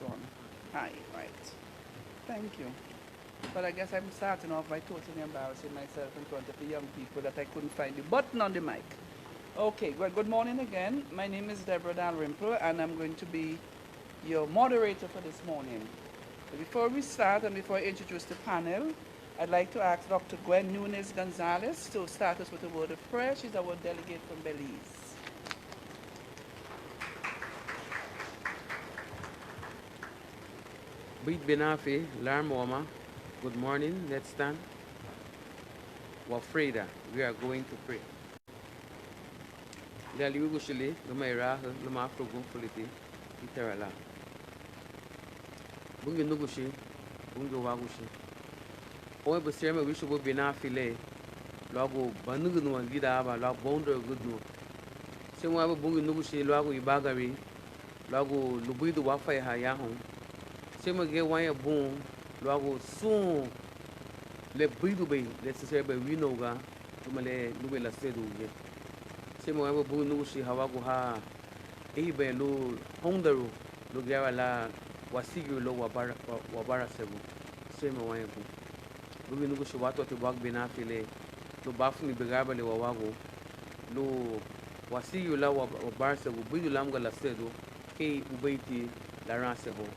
on. Hi, right. Thank you. But I guess I'm starting off by totally embarrassing myself in front of the young people that I couldn't find the button on the mic. Okay, well, good morning again. My name is Deborah Dalrymple, and I'm going to be your moderator for this morning. Before we start and before I introduce the panel, I'd like to ask Dr. Gwen Nunes Gonzalez to start us with a word of prayer. She's our delegate from Belize. Beat Benafi, Larmoma, good morning, let's stand. Wafreda, we are going to pray. Dali Ugushili, Lumaira, Luma Progun Fuliti, Iterala. Bungi Nugushi, Bungi Wagushi. Oe Basirma, we should be Benafile, Logo Banugunu and Gidaba, Log Bonder Goodno. Same way Bungi Nugushi, Logo Ibagari, Logo Lubidu Wafai Hayahon. Sema ge wanya bon logo son le bidu be le se be wino ga tumale lube la sedu ge sema wa bu nu shi hawa go ha e be lo hondaru lo ga la wasigi lo wabara sebu sema wanya bu bu nu shi wato te bag bina file lo bafu ni be ga le wawago lo wasigi la wabara sebu bidu lamga la sedu ke ubeiti la ran sebu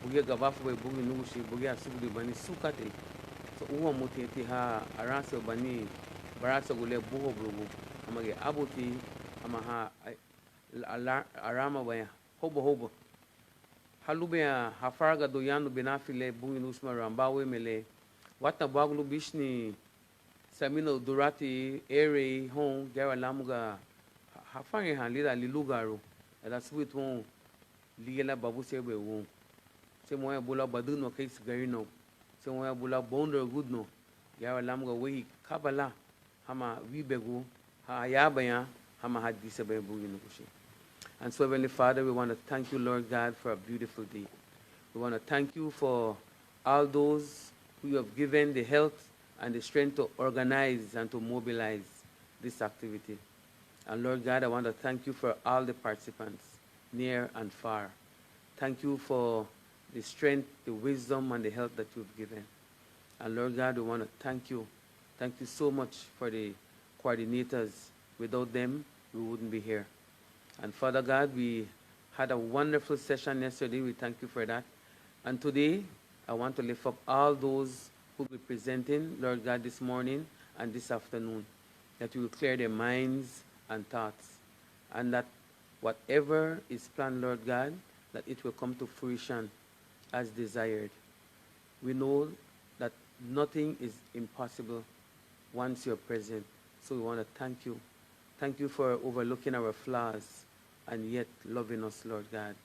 buge gabafu be bugi nugushi bugi asubudi bani sukate so uwa muteti ha arase bani barasa gule buho brugu amage abuti ama ha arama baya hobo halube ha farga do yanu benafile bugi nusma rambawe mele wata baglu bishni samino durati ere hon gara lamuga ha fange ha lida lilugaru ala subit won ligela babu sebe won se moya bula baduno kais garino se moya bula bonder goodno ya lamga we kabala hama wibegu ha yabaya hama hadisa be bugino kushi. And so Heavenly Father, we want to thank you, Lord God, for a beautiful day. We want to thank you for all those who you have given the health and the strength to organize and to mobilize this activity. And Lord God, I want to thank you for all the participants, near and far. Thank you for the strength, the wisdom, and the health that you've given. And Lord God, we want to thank you. Thank you so much for the coordinators. Without them, we wouldn't be here. And Father God, we had a wonderful session yesterday. We thank you for that. And today, I want to lift up all those who will be presenting, Lord God, this morning and this afternoon, that you will clear their minds and thoughts, and that whatever is planned, Lord God, that it will come to fruition as desired. We know that nothing is impossible once you're present. So we want to thank you. Thank you for overlooking our flaws and yet loving us, Lord God.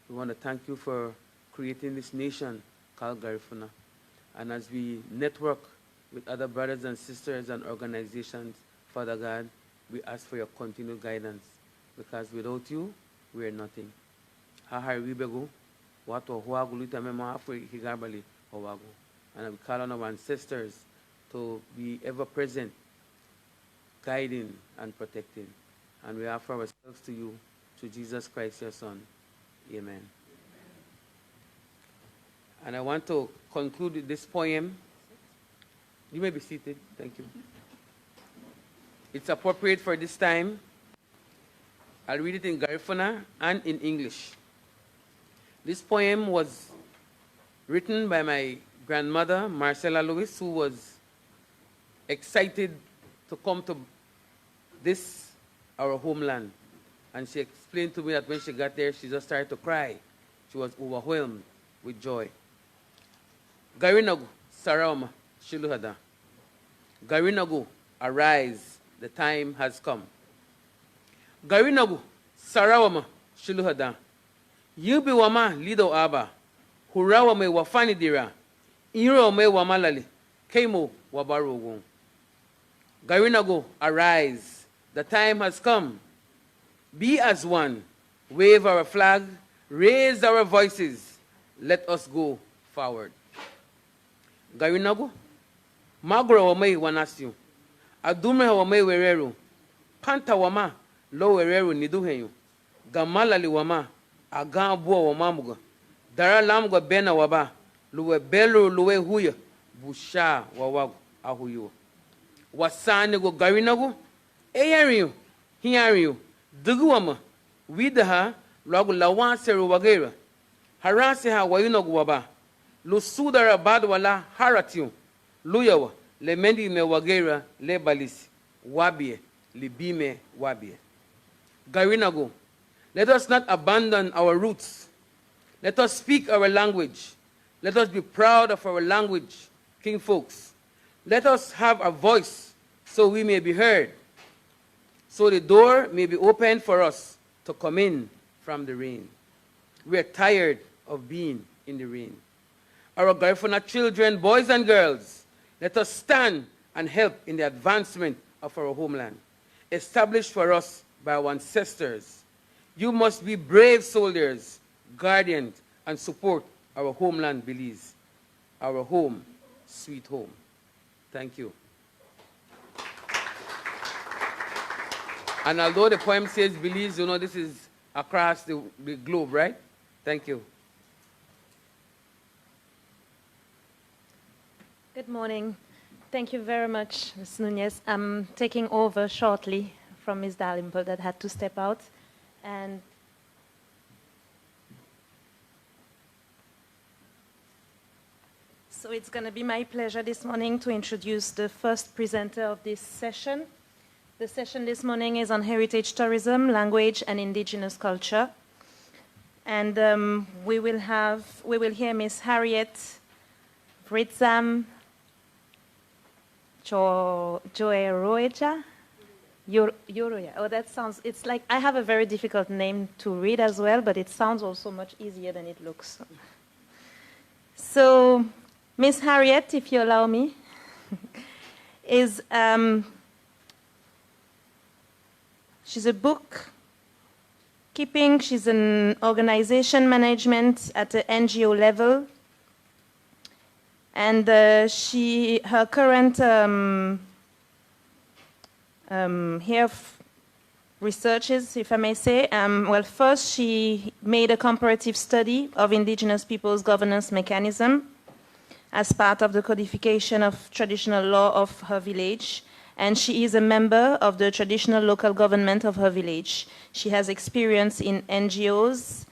We want to thank you for creating this nation called Garifuna. And as we network with other brothers and sisters and organizations, Father God, we ask for your continued guidance, because without you, we are nothing. And we call on our ancestors to be ever present, guiding and protecting. And we offer ourselves to you, to Jesus Christ, your Son. Amen. And I want to conclude with this poem. You may be seated. Thank you. It's appropriate for this time. I'll read it in Garifuna and in English. This poem was written by my grandmother, Marcella Lewis, who was excited to come to this, our homeland. And she explained to me that when she got there, she just started to cry. She was overwhelmed with joy. Garinagu, Sarawama, Shiluhada. Garinagu, arise, the time has come. Garinagu, Sarawama, Shiluhada. Yubi wama lido aba. Hurawa me wafani dira. Iro me wamalali. Kemo wabarogun. Garinagu, arise, the time has come. Be as one. Wave our flag. Raise our voices. Let us go forward. Garinagu, magro wame wanasyu. Adume wame wereru. Panta wama lo wereru niduhenyu. Gamalali wama. Agambo wamamuga. Dara lam go bena waba. Luwe belu luwe huya. Busha wawag ahuyo. Wasane go garinago. Eyariyo. Hiariyo. Duguwama. Widaha. Lagu lawan seru wagera. Harasi ha wayunog waba. Lu sudara badwala haratiyo. Luyawa. Le mendi me wagera le balisi. Wabie. Libime wabie. Garinago. Let us not abandon our roots. Let us speak our language. Let us be proud of our language, King folks. Let us have a voice so we may be heard, so the door may be opened for us to come in from the rain. We are tired of being in the rain. Our Garifuna children, boys and girls, let us stand and help in the advancement of our homeland, established for us by our ancestors. You must be brave soldiers, guardians, and support our homeland Belize, our home, sweet home. Thank you. And although the poem says Belize, you know this is across the globe, right? Thank you. Good morning. Thank you very much, Ms. Nunez. I'm taking over shortly from Ms. Dalrymple that had to step out. And so it's going to be my pleasure this morning to introduce the first presenter of this session. The session this morning is on heritage tourism, language, and indigenous culture. And we will hear Ms. Harriet Vritzam Joeroeja. Yoroya. Oh, that sounds, it's like, I have a very difficult name to read as well, but it sounds also much easier than it looks. So, Miss Harriet, if you allow me, is, she's a bookkeeping, she's an organization management at the NGO level, and her current researches, if I may say. Well, first she made a comparative study of indigenous peoples' governance mechanism as part of the codification of traditional law of her village, and she is a member of the traditional local government of her village. She has experience in NGOs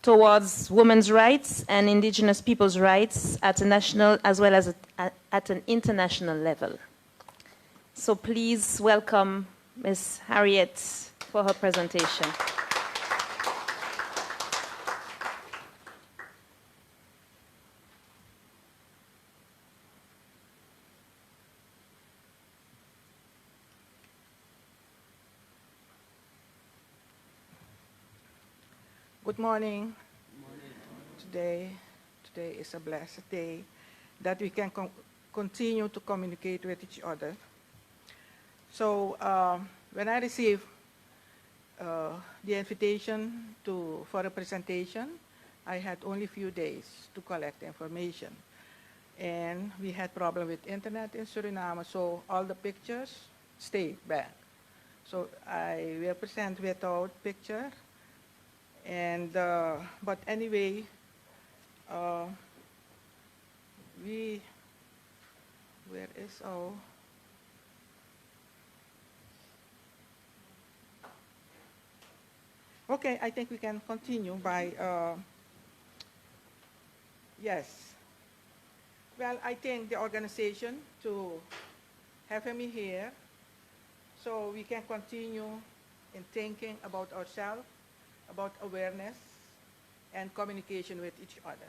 towards women's rights and indigenous people's rights at a national as well as at an international level. So please welcome Ms. Harriet for her presentation. Good morning. Today is a blessed day that we can continue to communicate with each other. So when I received the invitation for a presentation, I had only a few days to collect information. And we had problem with internet in Suriname, so all the pictures stayed back. So I will present without picture. And but anyway, where is our okay, I think we can continue by yes. Well, I think the organization to having me here so we can continue in thinking about ourselves, about awareness and communication with each other.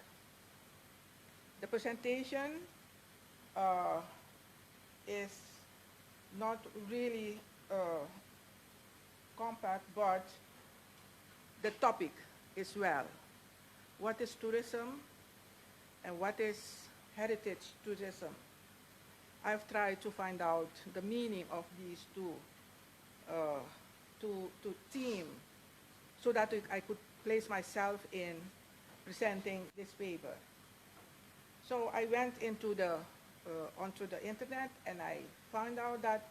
The presentation is not really compact, but the topic is well. What is tourism and what is heritage tourism? I've tried to find out the meaning of these two themes so that I could place myself in presenting this paper. So I went into onto the internet and I found out that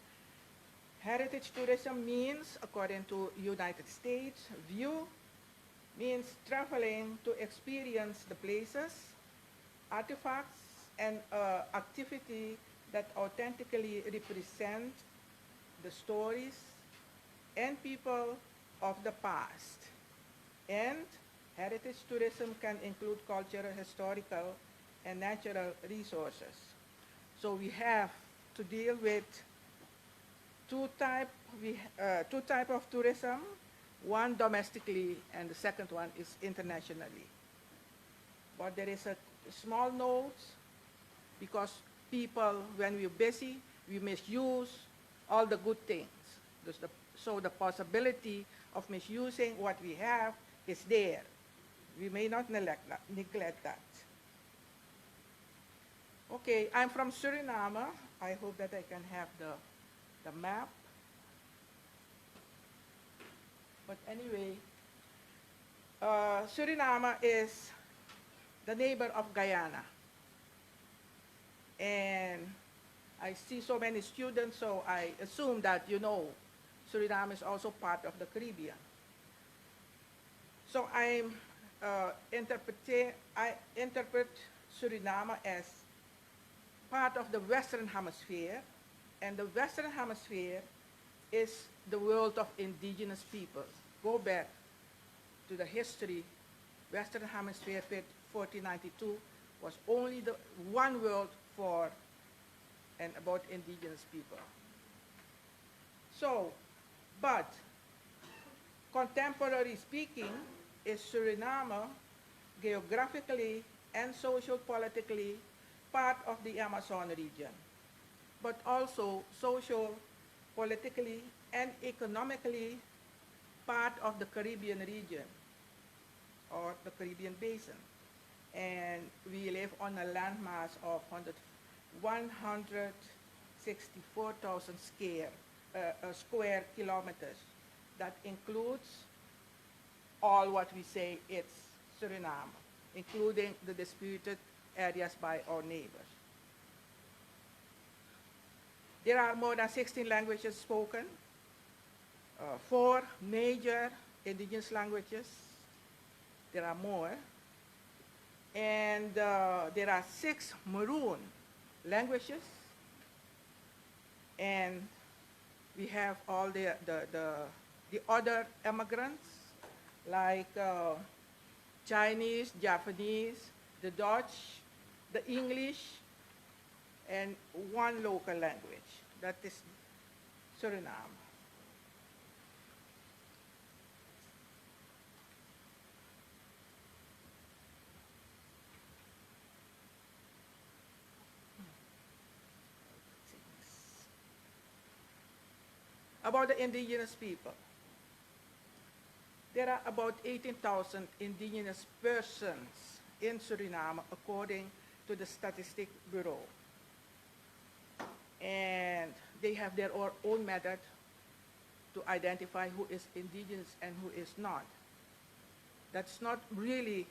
Heritage tourism means, according to United States view, means traveling to experience the places, artifacts, and activity that authentically represent the stories and people of the past. And heritage tourism can include cultural, historical, and natural resources. So we have to deal with two type of tourism, one domestically and the second one is internationally. But there is a small note because people, when we're busy, we misuse all the good things. So the possibility of misusing what we have is there. We may not neglect that. Okay, I'm from Suriname. I hope that I can have the map. But anyway, Suriname is the neighbor of Guyana. And I see so many students, so I assume that you know Suriname is also part of the Caribbean. So I interpret Suriname as part of the Western Hemisphere, and the Western Hemisphere is the world of indigenous people. Go back to the history. Western Hemisphere 1492 was only the one world for and about indigenous people. So, but contemporary speaking, is Suriname geographically and social-politically part of the Amazon region, but also social, politically, and economically part of the Caribbean region or the Caribbean basin. And we live on a landmass of 164,000 square kilometers. That includes all what we say it's Suriname, including the disputed areas by our neighbors. There are more than 16 languages spoken, 4 major indigenous languages. There are more. And there are 6 Maroon languages. And we have all the other immigrants, like Chinese, Japanese, the Dutch, the English, and one local language, that is Suriname. About the indigenous people. There are about 18,000 indigenous persons in Suriname according to the Statistic Bureau. And they have their own method to identify who is indigenous and who is not. That's not really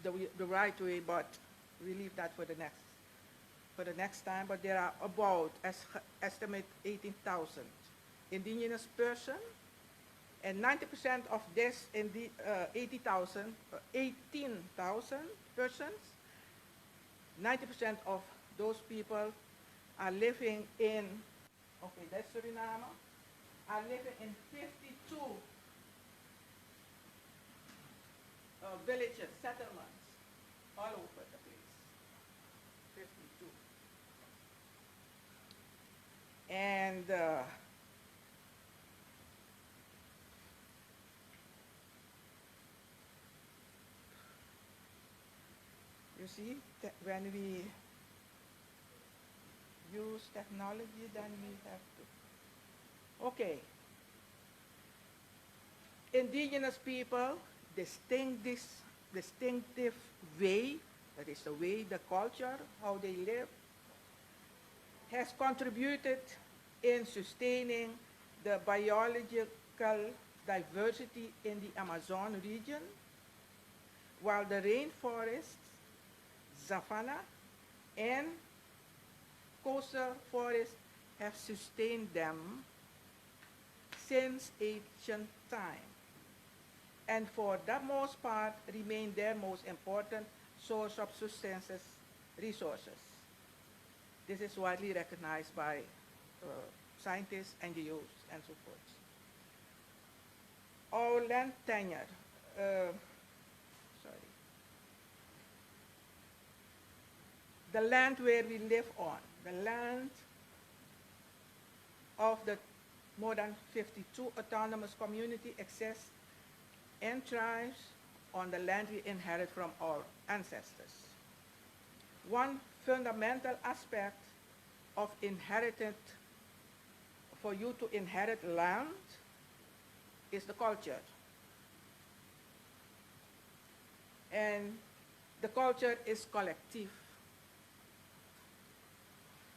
the right way, but we leave that for the next time. But there are about, estimate 18,000 indigenous persons, and 90% of this 18,000 persons, 90% of those people are living in, okay, that's Suriname, are living in 52 villages, settlements, all over the place. 52. And you see, when we use technology, then we have to. Okay. Indigenous people, distinctive way, that is the way, the culture, how they live, has contributed in sustaining the biological diversity in the Amazon region, while the rainforests, savanna, and coastal forests have sustained them since ancient time, and for the most part remain their most important source of subsistence resources. This is widely recognized by scientists, NGOs, and so forth. Our land tenure, the land where we live on, the land of the more than 52 autonomous community exists and thrives on the land we inherit from our ancestors. One fundamental aspect of for you to inherit land is the culture. And the culture is collective.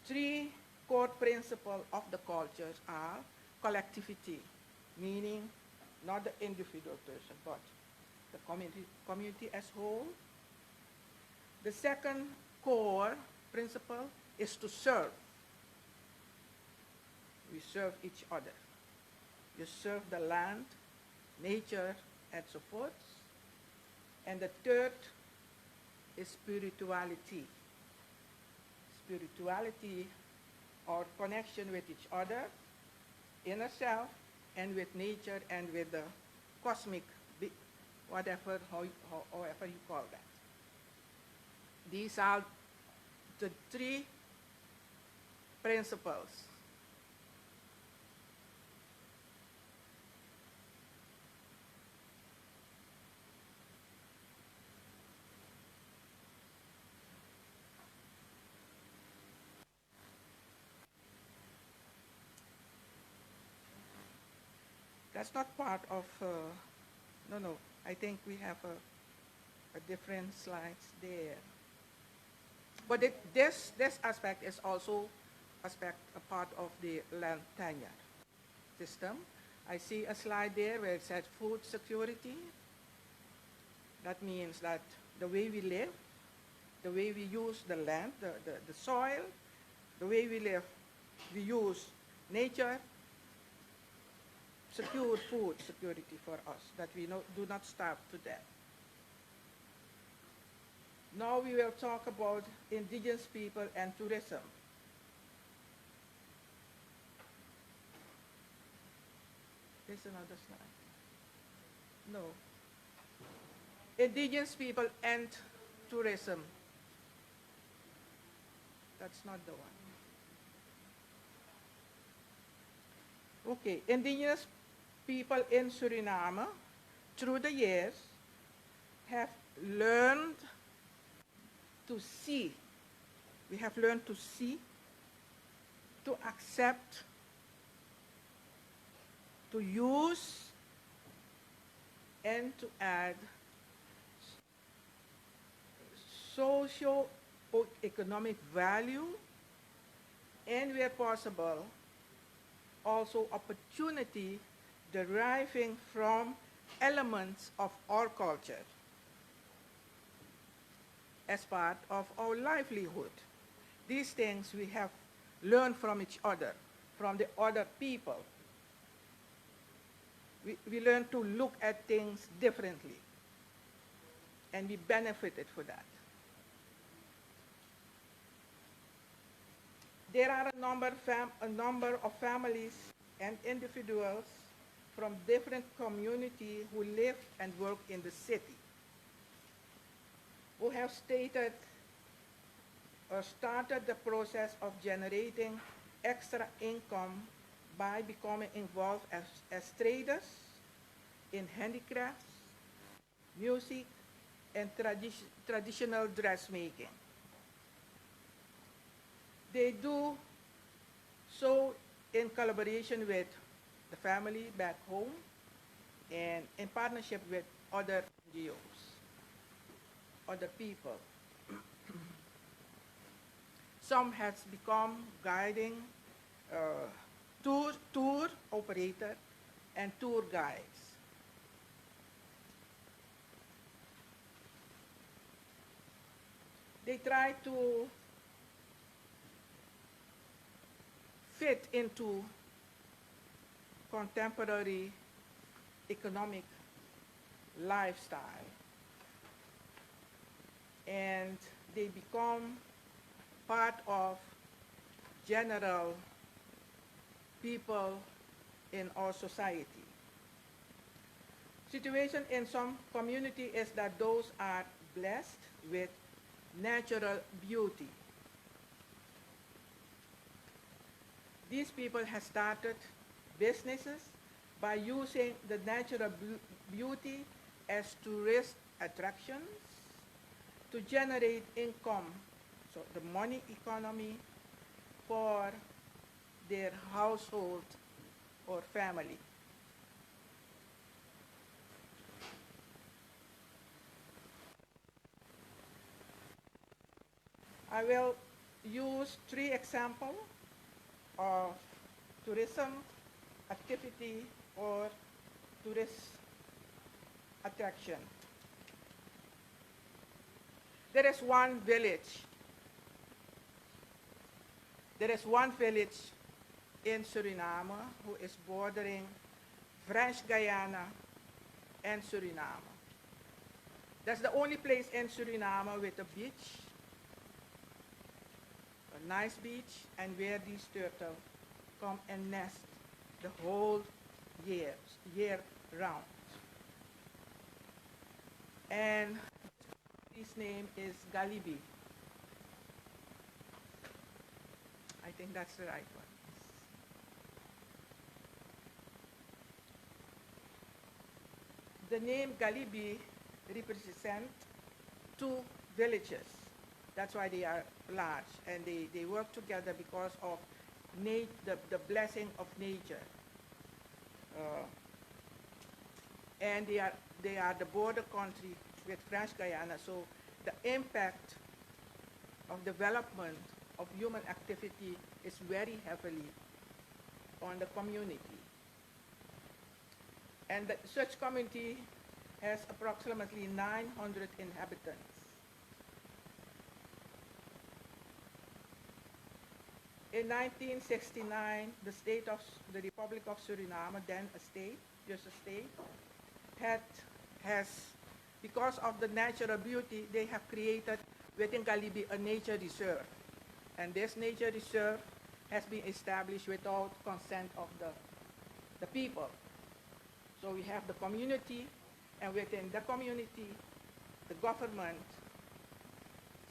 Three core principles of the culture are collectivity, meaning not the individual person, but the community as whole. The second core principle is to serve. We serve each other. You serve the land, nature, and so forth. And the third is spirituality. Spirituality, or connection with each other, inner self, and with nature, and with the cosmic, however you call that. These are the three principles. That's not part of, no, I think we have a different slides there. But this aspect is also a part of the land tenure system. I see a slide there where it says food security. That means that the way we live, the way we use the land, the soil, the way we live, we use nature, secure food security for us, that we do not starve to death. Now we will talk about indigenous people and tourism. There's another slide. No. Indigenous people and tourism. That's not the one. Okay, indigenous people in Suriname, through the years, have learned to see. We have learned to see, to accept, to use, and to add socio-economic value, and where possible, also opportunity deriving from elements of our culture as part of our livelihood. These things we have learned from each other, from the other people. We learn to look at things differently, and we benefited for that. There are a number of families and individuals from different communities who live and work in the city, who have stated or started the process of generating extra income by becoming involved as traders in handicrafts, music, and traditional dressmaking. They do so in collaboration with the family back home and in partnership with other NGOs, other people. Some has become guiding tour operator and tour guides. They try to fit into contemporary economic lifestyle, and they become part of general people in our society. Situation in some community is that those are blessed with natural beauty. These people have started businesses by using the natural beauty as tourist attractions to generate income, so the money economy for their household or family. I will use 3 examples of tourism activity or tourist attraction. There is one village. There is one village in Suriname who is bordering French Guyana and Suriname. That's the only place in Suriname with a beach, a nice beach, and where these turtles come and nest the whole year round. And his name is Galibi. I think that's the right one. The name Galibi represents 2 villages. That's why they are large, and they work together because of the blessing of nature. And they are the border country with French Guyana, so the impact of development of human activity is very heavily on the community. And such community has approximately 900 inhabitants. In 1969, the Republic of Suriname, then a state, just a state, has, because of the natural beauty, they have created within Galibi a nature reserve. And this nature reserve has been established without consent of the people. So we have the community, and within the community, the government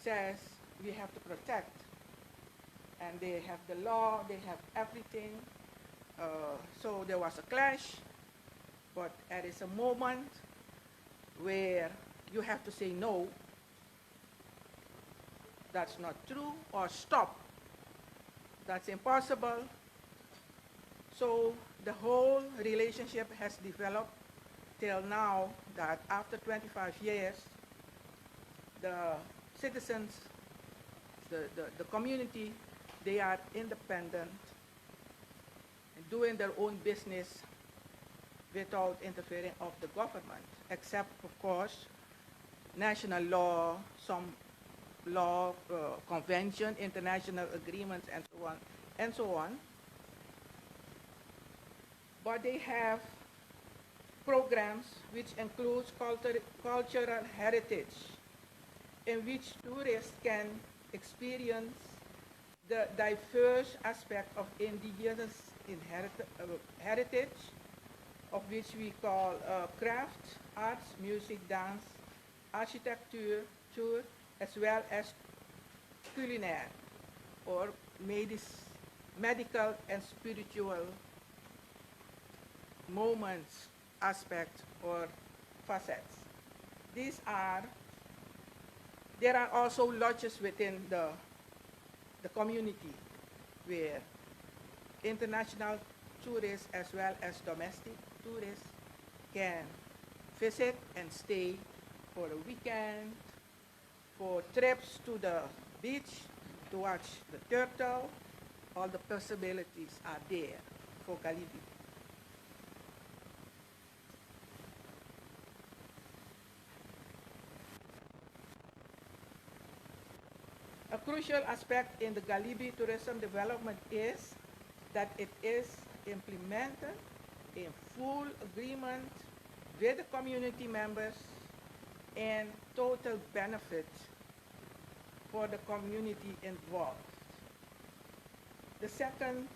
says we have to protect. And they have the law, they have everything. So there was a clash, but there is a moment where you have to say no, that's not true, or stop, that's impossible. So the whole relationship has developed till now that after 25 years, the citizens, the community, they are independent and doing their own business without interfering of the government, except, of course, national law, some law, convention, international agreements, and so on, and so on. But they have programs which includes cultural heritage, in which tourists can experience the diverse aspect of indigenous heritage, of which we call crafts, arts, music, dance, architecture, as well as culinary or medical and spiritual moments, aspects, or facets. There are also lodges within the community where international tourists as well as domestic tourists can visit and stay for a weekend, for trips to the beach to watch the turtle. All the possibilities are there for Galibi. A crucial aspect in the Galibi tourism development is that it is implemented in full agreement with the community members and total benefit for the community involved. The second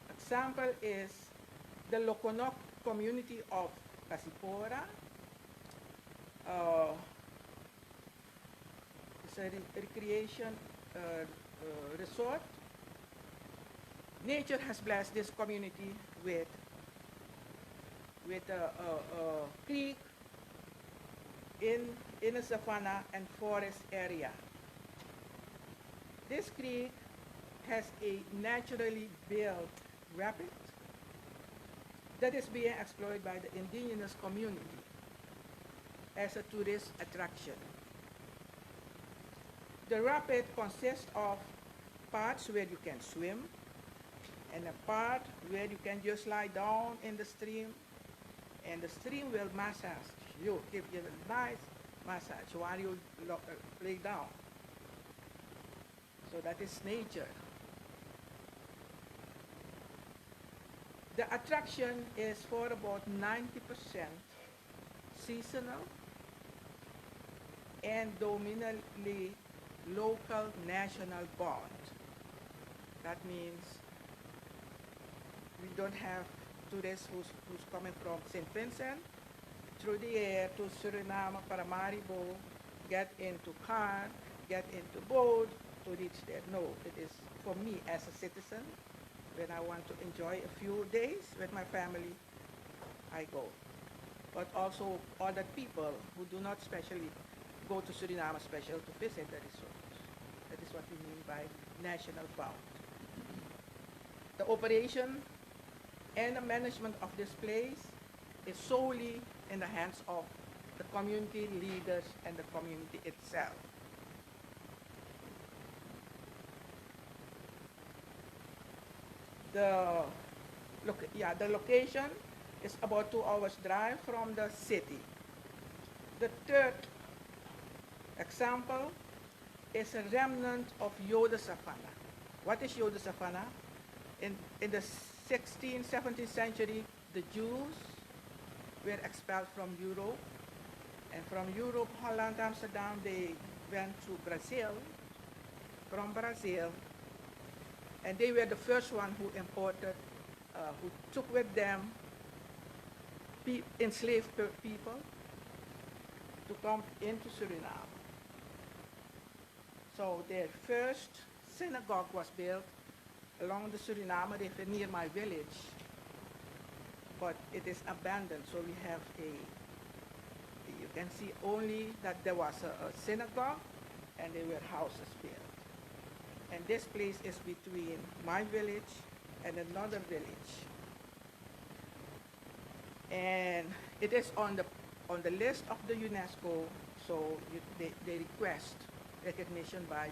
example is the Lokonok community of Kasipora. It's a recreation resort. Nature has blessed this community with a creek in a savanna and forest area. This creek has a naturally built rapid that is being exploited by the indigenous community as a tourist attraction. The rapid consists of parts where you can swim and a part where you can just lie down in the stream, and the stream will massage you, give you a nice massage while you lay down. So that is nature. The attraction is for about 90% seasonal and dominantly local national bond. That means we don't have tourists who's coming from St. Vincent through the air to Suriname, Paramaribo, get into car, get into boat to reach there. No, it is for me as a citizen. When I want to enjoy a few days with my family, I go. But also other people who do not specially go to Suriname special to visit the resort. That is what we mean by national bound. The operation and the management of this place is solely in the hands of the community leaders and the community itself. The location is about 2 hours drive from the city. The third example is a remnant of Yoda Savannah. What is Yoda Savannah? In the 16th, 17th century, the Jews were expelled from Europe. And from Europe, Holland, Amsterdam, they went to Brazil. From Brazil, and they were the first one who imported, who took with them enslaved people to come into Suriname. So their first synagogue was built along the Suriname River near my village, but it is abandoned. So we have you can see only that there was a synagogue and there were houses built. And this place is between my village and another village. And it is on the list of the UNESCO, so they request recognition by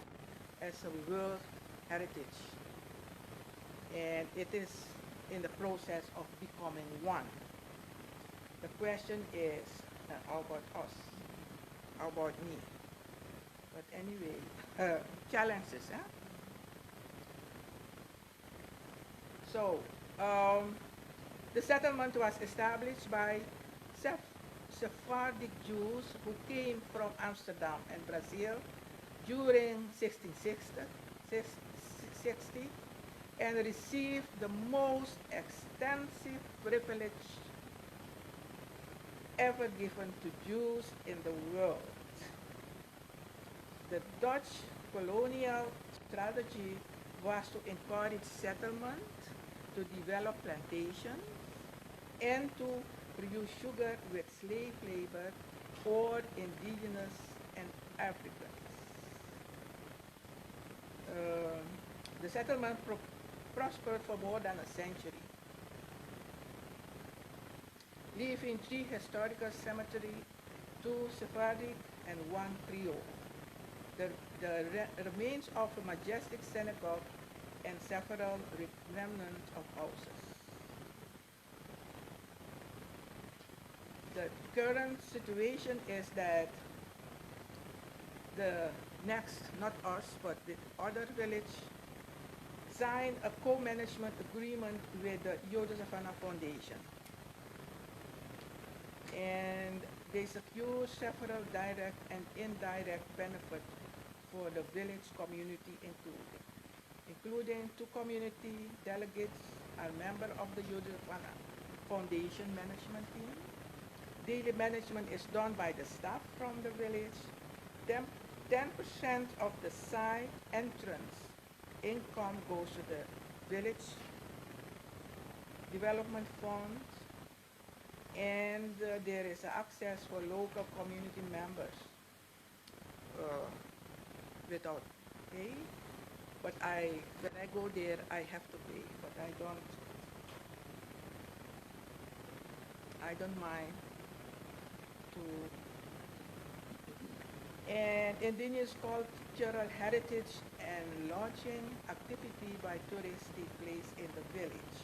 as a World Heritage. And it is in the process of becoming one. The question is, how about us? How about me? But anyway, challenges, huh? So, the settlement was established by Sephardic Jews who came from Amsterdam and Brazil during 1660 and received the most extensive privilege ever given to Jews in the world. The Dutch colonial strategy was to encourage settlement, to develop plantations, and to produce sugar with slave labor for indigenous and Africans. The settlement prospered for more than a century, leaving 3 historical cemeteries, 2 Sephardic and 1 Creole. The remains of a majestic synagogue and several remnants of houses. The current situation is that the next, not us, but the other village, signed a co-management agreement with the Jozefana Foundation. And they secure several direct and indirect benefits for the village community including 2 community delegates are members of the Jozefana Foundation management team. Daily management is done by the staff from the village. 10% of the site entrance income goes to the village development fund, and there is access for local community members without pay. But when I go there, I have to pay, but I don't mind to. And indigenous cultural heritage and lodging activity by tourists take place in the village.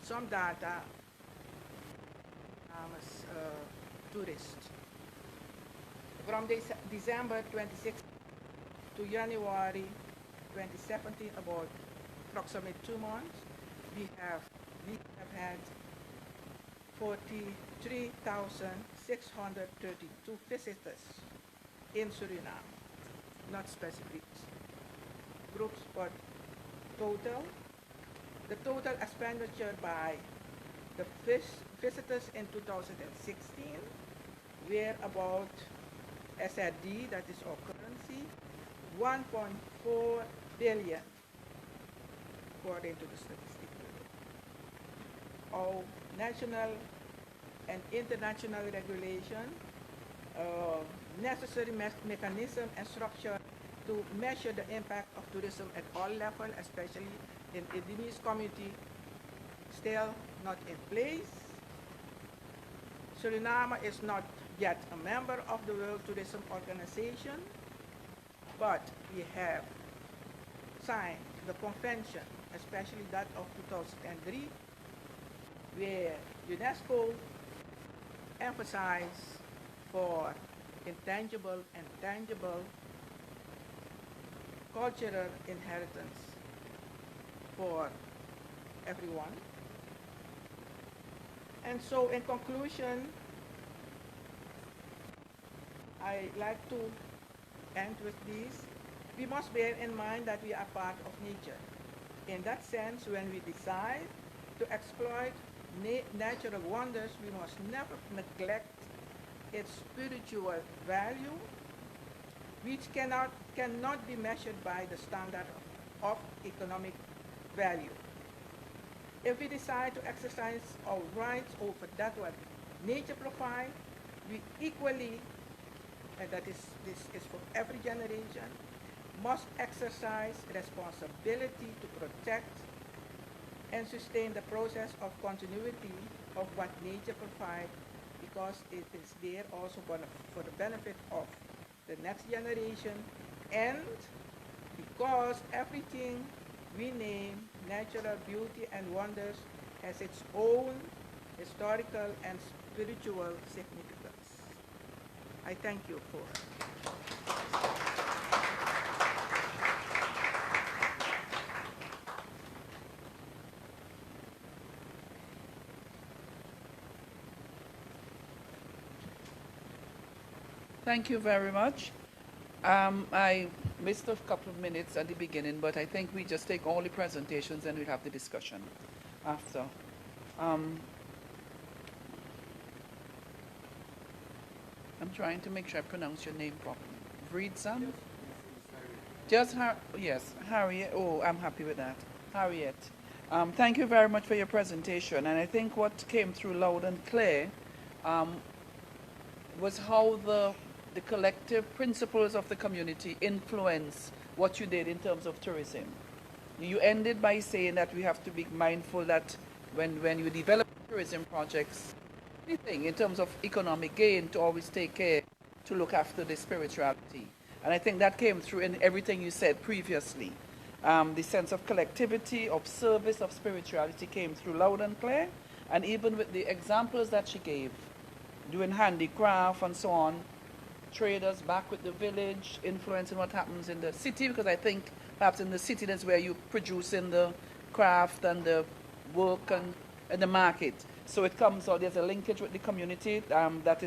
Some data as tourists. From December 26 to January 2017, about approximately 2 months, we have had 43,632 visitors in Suriname, not specific groups, but total. The total expenditure by the visitors in 2016 were about SRD, that is our currency, 1.4 billion, according to the statistics. Our national and international regulation, necessary mechanism and structure to measure the impact of tourism at all levels, especially in indigenous community, still not in place. Suriname is not yet a member of the World Tourism Organization, but we have signed the convention, especially that of 2003, where UNESCO emphasized for intangible and tangible cultural inheritance for everyone. And so in conclusion, I like to end with this. We must bear in mind that we are part of nature. In that sense, when we decide to exploit natural wonders, we must never neglect its spiritual value, which cannot be measured by the standard of economic value. If we decide to exercise our rights over that what nature provides, we equally, and this is for every generation, must exercise responsibility to protect and sustain the process of continuity of what nature provides, because it is there also for the benefit of the next generation, and because everything we name natural beauty and wonders has its own historical and spiritual significance. I thank you for. Thank you very much. I missed a couple of minutes at the beginning, but I think we just take all the presentations and we'll have the discussion after. I'm trying to make sure I pronounce your name properly. Vreedsam? Just yes, Harriet. Oh, I'm happy with that. Harriet. Thank you very much for your presentation. And I think what came through loud and clear was how the collective principles of the community influence what you did in terms of tourism. You ended by saying that we have to be mindful that when you develop tourism projects, anything in terms of economic gain, to always take care to look after the spirituality. And I think that came through in everything you said previously. The sense of collectivity, of service, of spirituality came through loud and clear. And even with the examples that she gave, doing handicraft and so on, traders back with the village, influencing what happens in the city, because I think perhaps in the city that's where you produce in the craft and the work and the market. So it comes out, there's a linkage with the community, that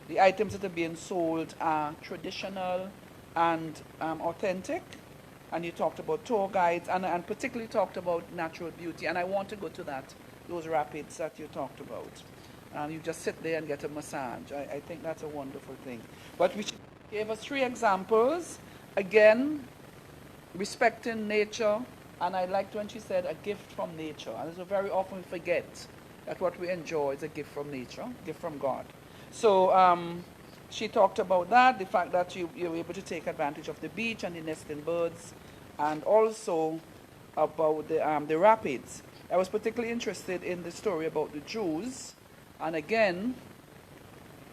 the items that are being sold are traditional and authentic. And you talked about tour guides, and particularly talked about natural beauty. And I want to go to those rapids that you talked about. You just sit there and get a massage. I think that's a wonderful thing. But she gave us 3 examples. Again, respecting nature. And I liked when she said a gift from nature. And so very often we forget that what we enjoy is a gift from nature, a gift from God. So she talked about that, the fact that you were able to take advantage of the beach and the nesting birds, and also about the rapids. I was particularly interested in the story about the Jews. And again,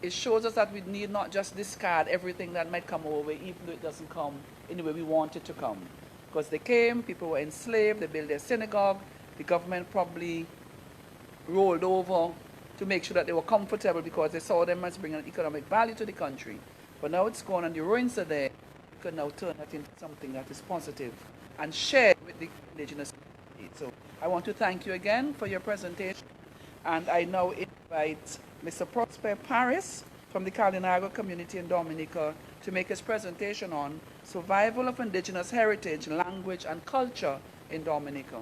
it shows us that we need not just discard everything that might come our way, even though it doesn't come in the way we want it to come. Because they came, people were enslaved, they built their synagogue, the government probably rolled over to make sure that they were comfortable because they saw them as bringing an economic value to the country. But now it's gone and the ruins are there. You can now turn that into something that is positive and share with the indigenous community. So I want to thank you again for your presentation. And I now invite Mr. Prosper Paris from the Kalinago community in Dominica to make his presentation on survival of indigenous heritage, language, and culture in Dominica.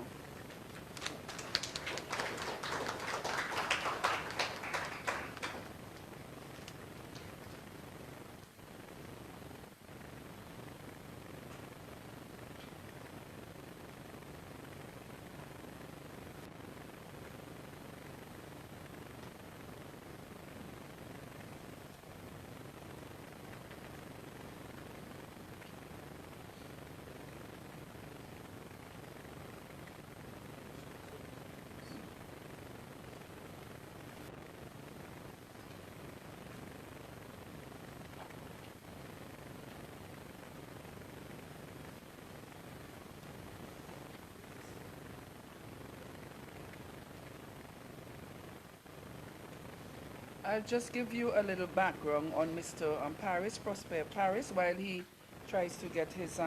I'll just give you a little background on Mr. Paris, Prosper Paris, while he tries to get his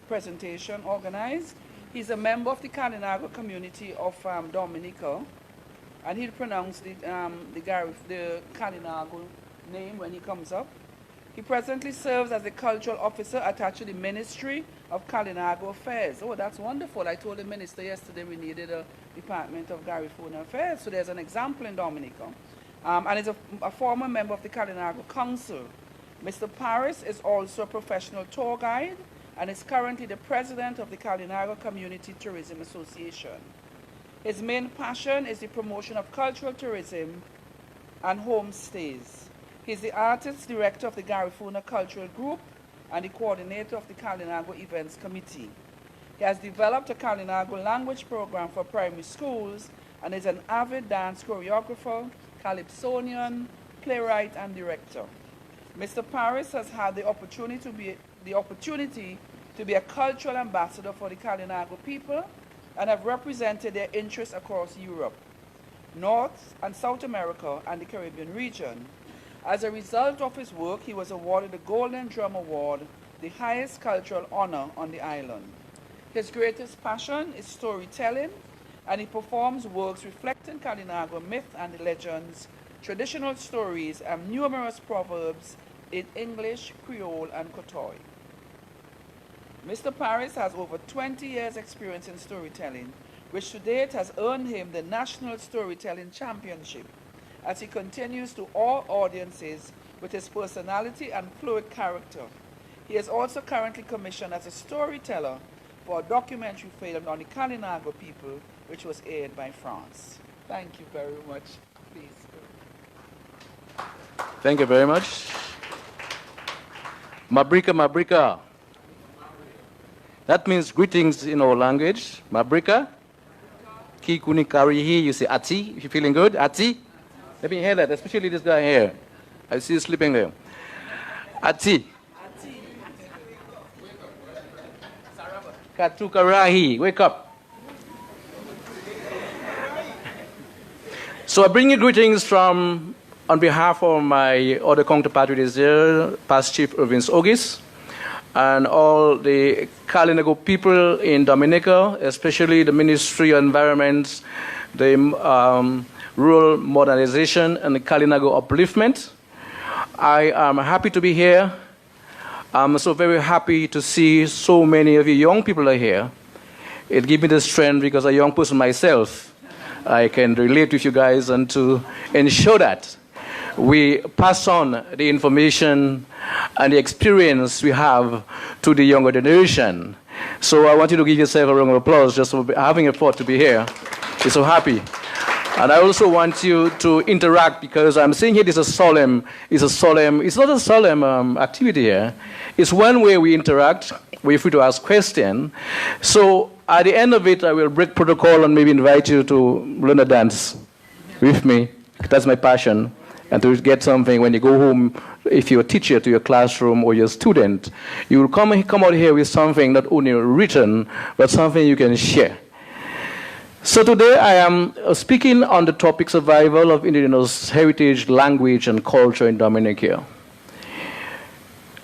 presentation organized. He's a member of the Kalinago community of Dominica, and he'll pronounce the Kalinago name when he comes up. He presently serves as the cultural officer attached to the Ministry of Kalinago Affairs. Oh, that's wonderful. I told the minister yesterday we needed a Department of Garifuna Affairs, so there's an example in Dominica. And is a former member of the Kalinago Council. Mr. Paris is also a professional tour guide and is currently the president of the Kalinago Community Tourism Association. His main passion is the promotion of cultural tourism and homestays. He's the artist director of the Garifuna Cultural Group and the coordinator of the Kalinago Events Committee. He has developed a Kalinago language program for primary schools and is an avid dance choreographer, calypsonian, playwright, and director. Mr. Paris has had the opportunity to be a cultural ambassador for the Kalinago people and have represented their interests across Europe, North and South America, and the Caribbean region. As a result of his work, he was awarded the Golden Drum Award, the highest cultural honor on the island. His greatest passion is storytelling, and he performs works reflecting Kalinago myth and legends, traditional stories, and numerous proverbs in English, Creole, and Kotoy. Mr. Paris has over 20 years' experience in storytelling, which to date has earned him the National Storytelling Championship, as he continues to awe audiences with his personality and fluid character. He is also currently commissioned as a storyteller for a documentary film on the Kalinago people, which was aired by France. Thank you very much. Please. Thank you very much. Mabrika, Mabrika. That means greetings in our language. Mabrika. Ki kuni karihi, you say ati, if you're feeling good. Ati. Let me hear that, especially this guy here. I see you sleeping there. Ati. Katukarahi, wake up. So I bring you greetings from On behalf of my other counterparties here, past Chief Irvins Ogis, and all the Kalinago people in Dominica, especially the Ministry of Environment, the Rural Modernization, and the Kalinago Upliftment, I am happy to be here. I'm so very happy to see so many of you young people are here. It gives me the strength because I'm a young person myself. I can relate with you guys and to ensure that we pass on the information and the experience we have to the younger generation. So I want you to give yourself a round of applause just for having a thought to be here. We're so happy. And I also want you to interact because I'm saying here this is it's not a solemn activity here. It's one way we interact. We're free to ask questions. So at the end of it, I will break protocol and maybe invite you to learn a dance with me. That's my passion. And to get something when you go home, if you're a teacher to your classroom or your student, you will come out here with something not only written, but something you can share. So today I am speaking on the topic survival of indigenous heritage, language, and culture in Dominica.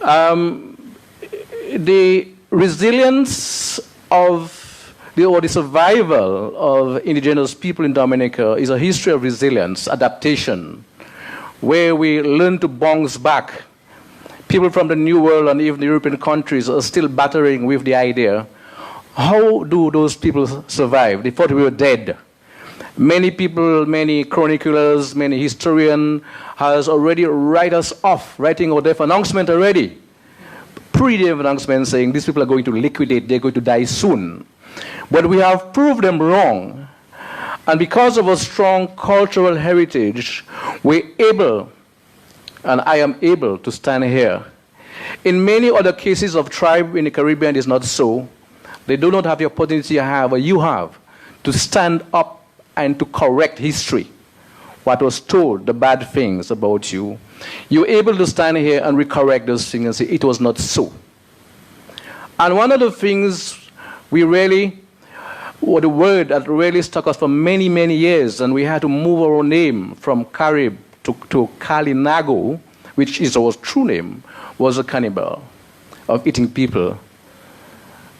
The resilience of the survival of indigenous people in Dominica is a history of resilience, adaptation, where we learn to bounce back. People from the New World and even the European countries are still battering with the idea, how do those people survive? They thought we were dead. Many people, many chroniclers, many historians has already writing our death announcement already. Pre-death announcement saying these people are going to liquidate, they're going to die soon. But we have proved them wrong. And because of a strong cultural heritage, we're able, and I am able to stand here. In many other cases of tribe in the Caribbean, it's not so. They do not have the opportunity I have, or you have, to stand up and to correct history. What was told, the bad things about you. You're able to stand here and recorrect those things and say, it was not so. And one of the things the word that really stuck us for many, many years, and we had to move our name from Carib to Kalinago, which is our true name, was a cannibal of eating people.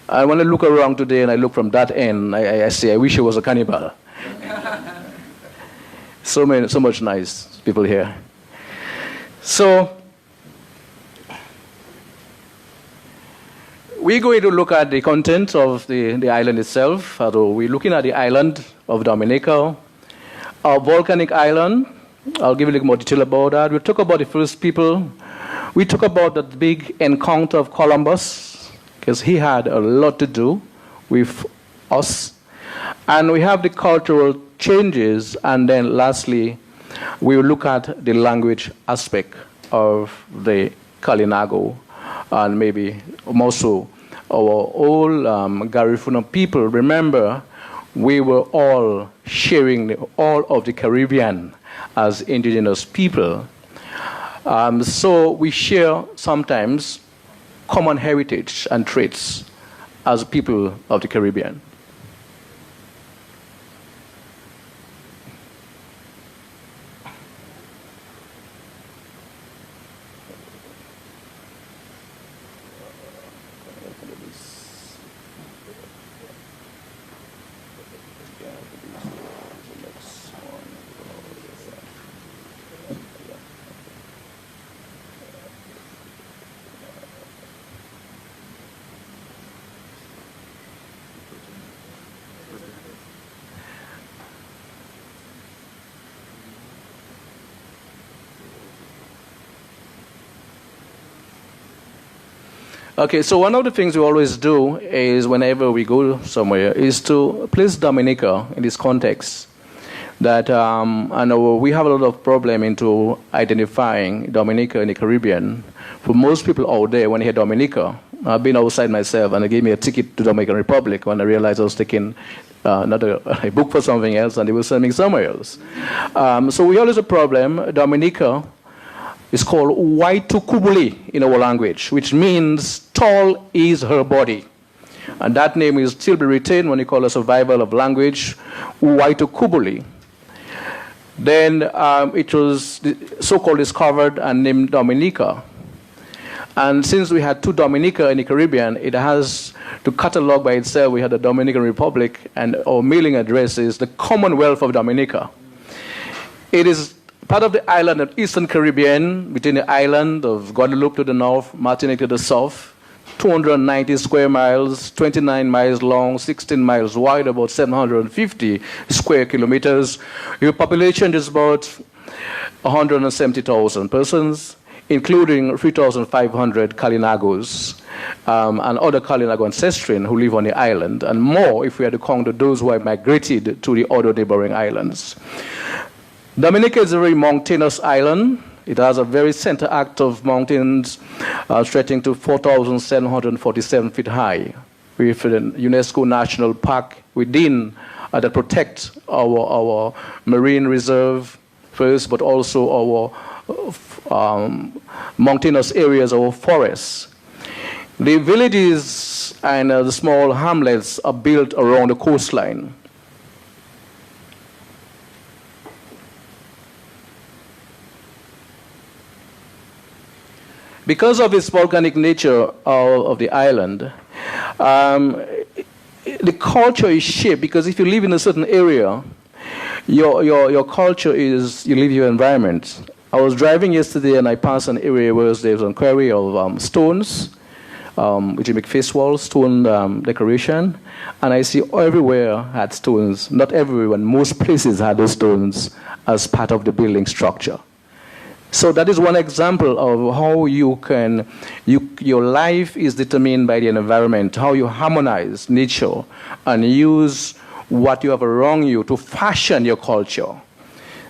And when I look around today and I look from that end, I say, I wish I was a cannibal. So much nice people here. So, we're going to look at the content of the island itself. Although we're looking at the island of Dominica, a volcanic island. I'll give you a little more detail about that. We'll talk about the first people. We talk about the big encounter of Columbus, because he had a lot to do with us. And we have the cultural changes, and then lastly, we will look at the language aspect of the Kalinago, and maybe more so our old Garifuna people. Remember, we were all sharing all of the Caribbean as indigenous people. So we share sometimes common heritage and traits as people of the Caribbean. Okay, so one of the things we always do is whenever we go somewhere is to place Dominica in this context. That I know we have a lot of problem into identifying Dominica in the Caribbean. For most people out there, when they hear Dominica, I've been outside myself and they gave me a ticket to Dominican Republic when I realized I was taking a book for something else and they were sending me somewhere else. So we always have a problem. Dominica is called Waitukubuli in our language, which means tall is her body. And that name will still be retained when you call a survival of language, Waitukubuli. Then it was so-called discovered and named Dominica. And since we had two Dominica in the Caribbean, it has to catalog by itself. We had the Dominican Republic, and our mailing address is the Commonwealth of Dominica. It is part of the island of Eastern Caribbean, between the island of Guadeloupe to the north, Martinique to the south. 290 square miles, 29 miles long, 16 miles wide, about 750 square kilometers. Your population is about 170,000 persons, including 3,500 Kalinagos and other Kalinago ancestry who live on the island, and more if we had to count those who have migrated to the other neighboring islands. Dominica is a very mountainous island. It has a very center act of mountains stretching to 4,747 feet high, with a UNESCO National Park within that protect our marine reserve first, but also our mountainous areas, our forests. The villages and the small hamlets are built around the coastline. Because of its volcanic nature of the island, the culture is shaped, because if you live in a certain area, your culture is, you live your environment. I was driving yesterday and I passed an area where there was a quarry of stones, which you make face walls, stone decoration, and I see everywhere had stones. Not everywhere, most places had those stones as part of the building structure. So that is one example of how your life is determined by the environment, how you harmonize nature and use what you have around you to fashion your culture.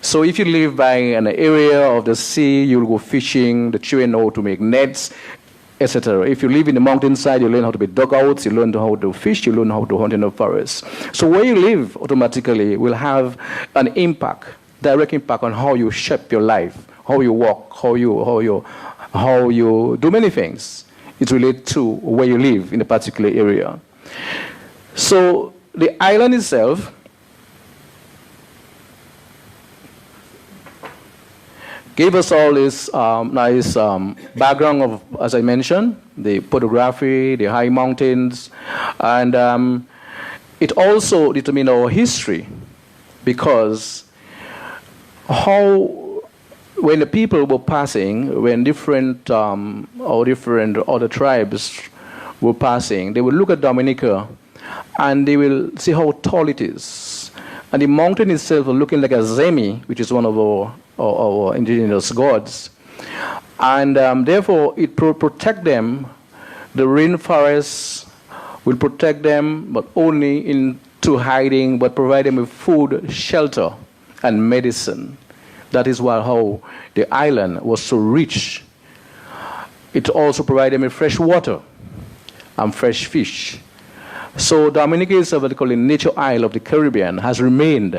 So if you live by an area of the sea, you'll go fishing, the children know how to make nets, etc. If you live in the mountainside, you learn how to be dugouts, you learn how to fish, you learn how to hunt in the forest. So where you live automatically will have an impact, direct impact on how you shape your life, how you walk, how you do many things. It relates to where you live in a particular area. So the island itself gave us all this nice background of, as I mentioned, the photography, the high mountains, and it also determined our history, because when the people were passing, when different other tribes were passing, they would look at Dominica and they will see how tall it is. And the mountain itself was looking like a zemi, which is one of our indigenous gods. And therefore, it will protect them. The rainforests will protect them, but only into hiding, but provide them with food, shelter, and medicine. That is how the island was so rich. It also provided them with fresh water and fresh fish. So Dominica is what they call a nature isle of the Caribbean, has remained.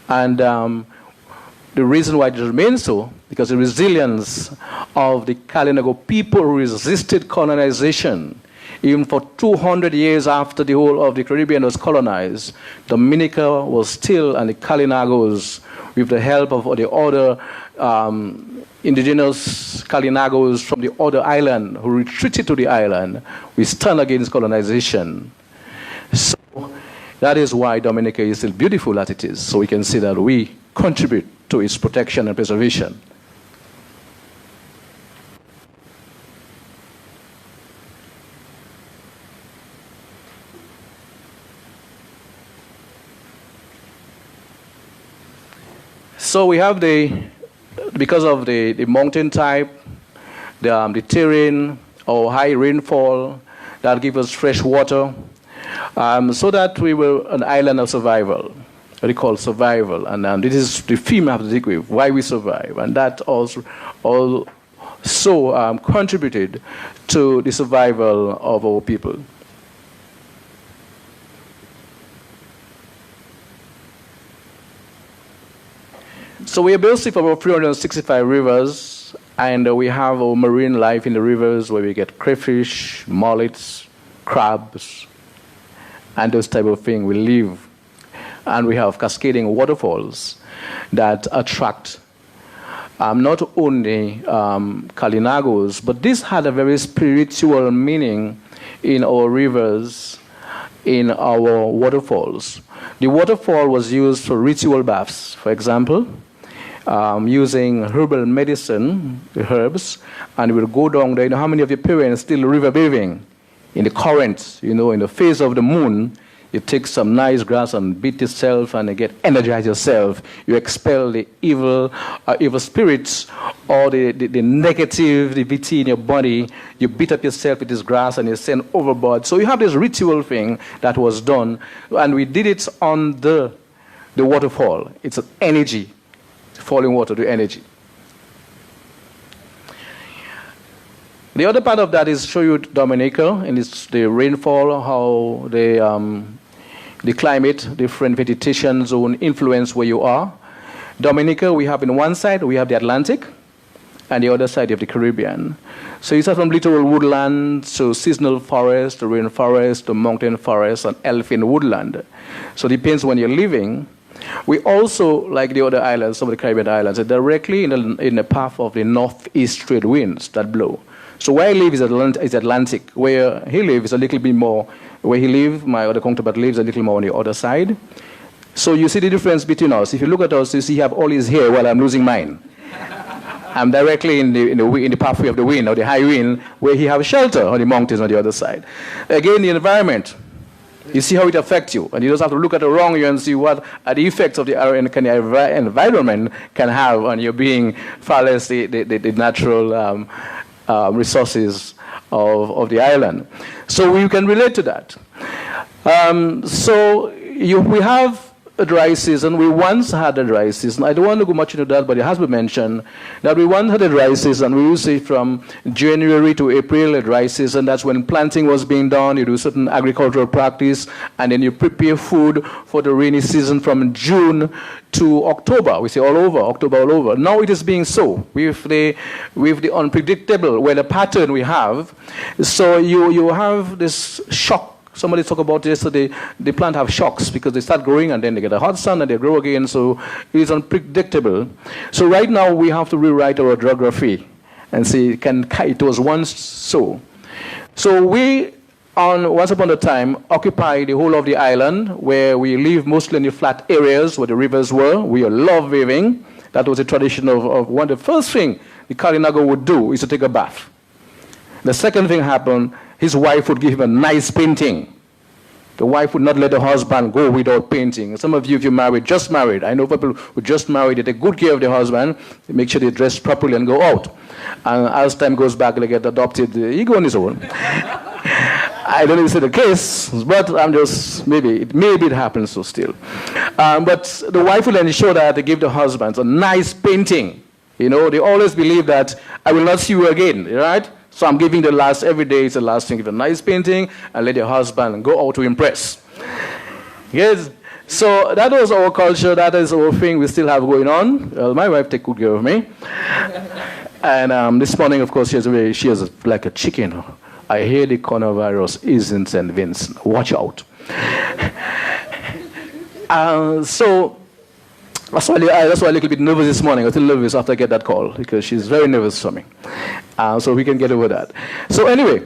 And the reason why it remains so, because the resilience of the Kalinago people who resisted colonization. Even for 200 years after the whole of the Caribbean was colonized, Dominica was still, and the Kalinagos, with the help of the other indigenous Kalinagos from the other island who retreated to the island, we stand against colonization. So that is why Dominica is still beautiful as it is. So we can see that we contribute to its protection and preservation. So we have because of the mountain type, the terrain or high rainfall that gives us fresh water, so that we were an island of survival, what we call survival. And this is the theme I have to dig with, why we survive. And that also contributed to the survival of our people. So we are basically for about 365 rivers, and we have our marine life in the rivers where we get crayfish, mullets, crabs, and those type of things. We live and we have cascading waterfalls that attract not only Kalinagos, but this had a very spiritual meaning in our rivers, in our waterfalls. The waterfall was used for ritual baths, for example, using herbal medicine, the herbs, and we will go down there. You know, how many of your parents still river bathing in the current, you know, in the face of the moon? You take some nice grass and beat yourself and you get energized yourself. You expel the evil spirits or the negativity in your body. You beat up yourself with this grass and you send overboard. So you have this ritual thing that was done, and we did it on the waterfall. It's an energy, falling water, the energy. The other part of that is show you Dominica, and it's the rainfall, how the climate, different vegetation zone influence where you are. Dominica, we have in one side, we have the Atlantic, and the other side, you have the Caribbean. So you start from littoral woodland, so seasonal forest, the rainforest, the mountain forest, and elfin woodland. So it depends when you're living. We also, like the other islands, some of the Caribbean islands, are directly in the path of the northeast trade winds that blow. So where I live is Atlantic. Where he lives is a little bit more. Where he lives, my other counterpart lives a little more on the other side. So you see the difference between us. If you look at us, you see he have all his hair while I'm losing mine. I'm directly in the pathway of the wind, or the high wind, where he have shelter on the mountains on the other side. Again, the environment. You see how it affects you. And you just have to look at the wrong you and see what are the effects of the environment can have on your being, far less the natural resources of the island. So we can relate to that. We have a dry season. We once had a dry season. I don't want to go much into that, but it has been mentioned that we once had a dry season. We used to say from January to April, a dry season. That's when planting was being done. You do certain agricultural practice, and then you prepare food for the rainy season from June to October. We say all over, October all over. Now it is being so with the unpredictable weather pattern we have. So you have this shock. Somebody talked about yesterday, the plant have shocks because they start growing and then they get a hot sun and they grow again, so it is unpredictable. So right now we have to rewrite our geography and see, it was once so. So we, once upon a time, occupy the whole of the island where we live mostly in the flat areas where the rivers were. We love bathing. That was a tradition of one of the first thing the Kalinago would do is to take a bath. The second thing happened, his wife would give him a nice painting. The wife would not let the husband go without painting. Some of you, if you're married, just married. I know people who just married, they take good care of their husband, they make sure they dress properly and go out. And as time goes back, they get adopted. He go on his own. I don't know if it's the case, but I'm just, maybe it happens so still. But the wife will ensure that they give the husband a nice painting. You know, they always believe that I will not see you again, right? So I'm giving every day is the last thing. Give a nice painting and let your husband go out to impress. Yes. So that was our culture. That is our thing we still have going on. My wife takes good care of me. And this morning, of course, she has like a chicken. I hear the coronavirus isn't St. Vincent. Watch out. So that's why I'm a little bit nervous this morning. I was a little nervous after I get that call because she's very nervous for me. So we can get over that. So anyway,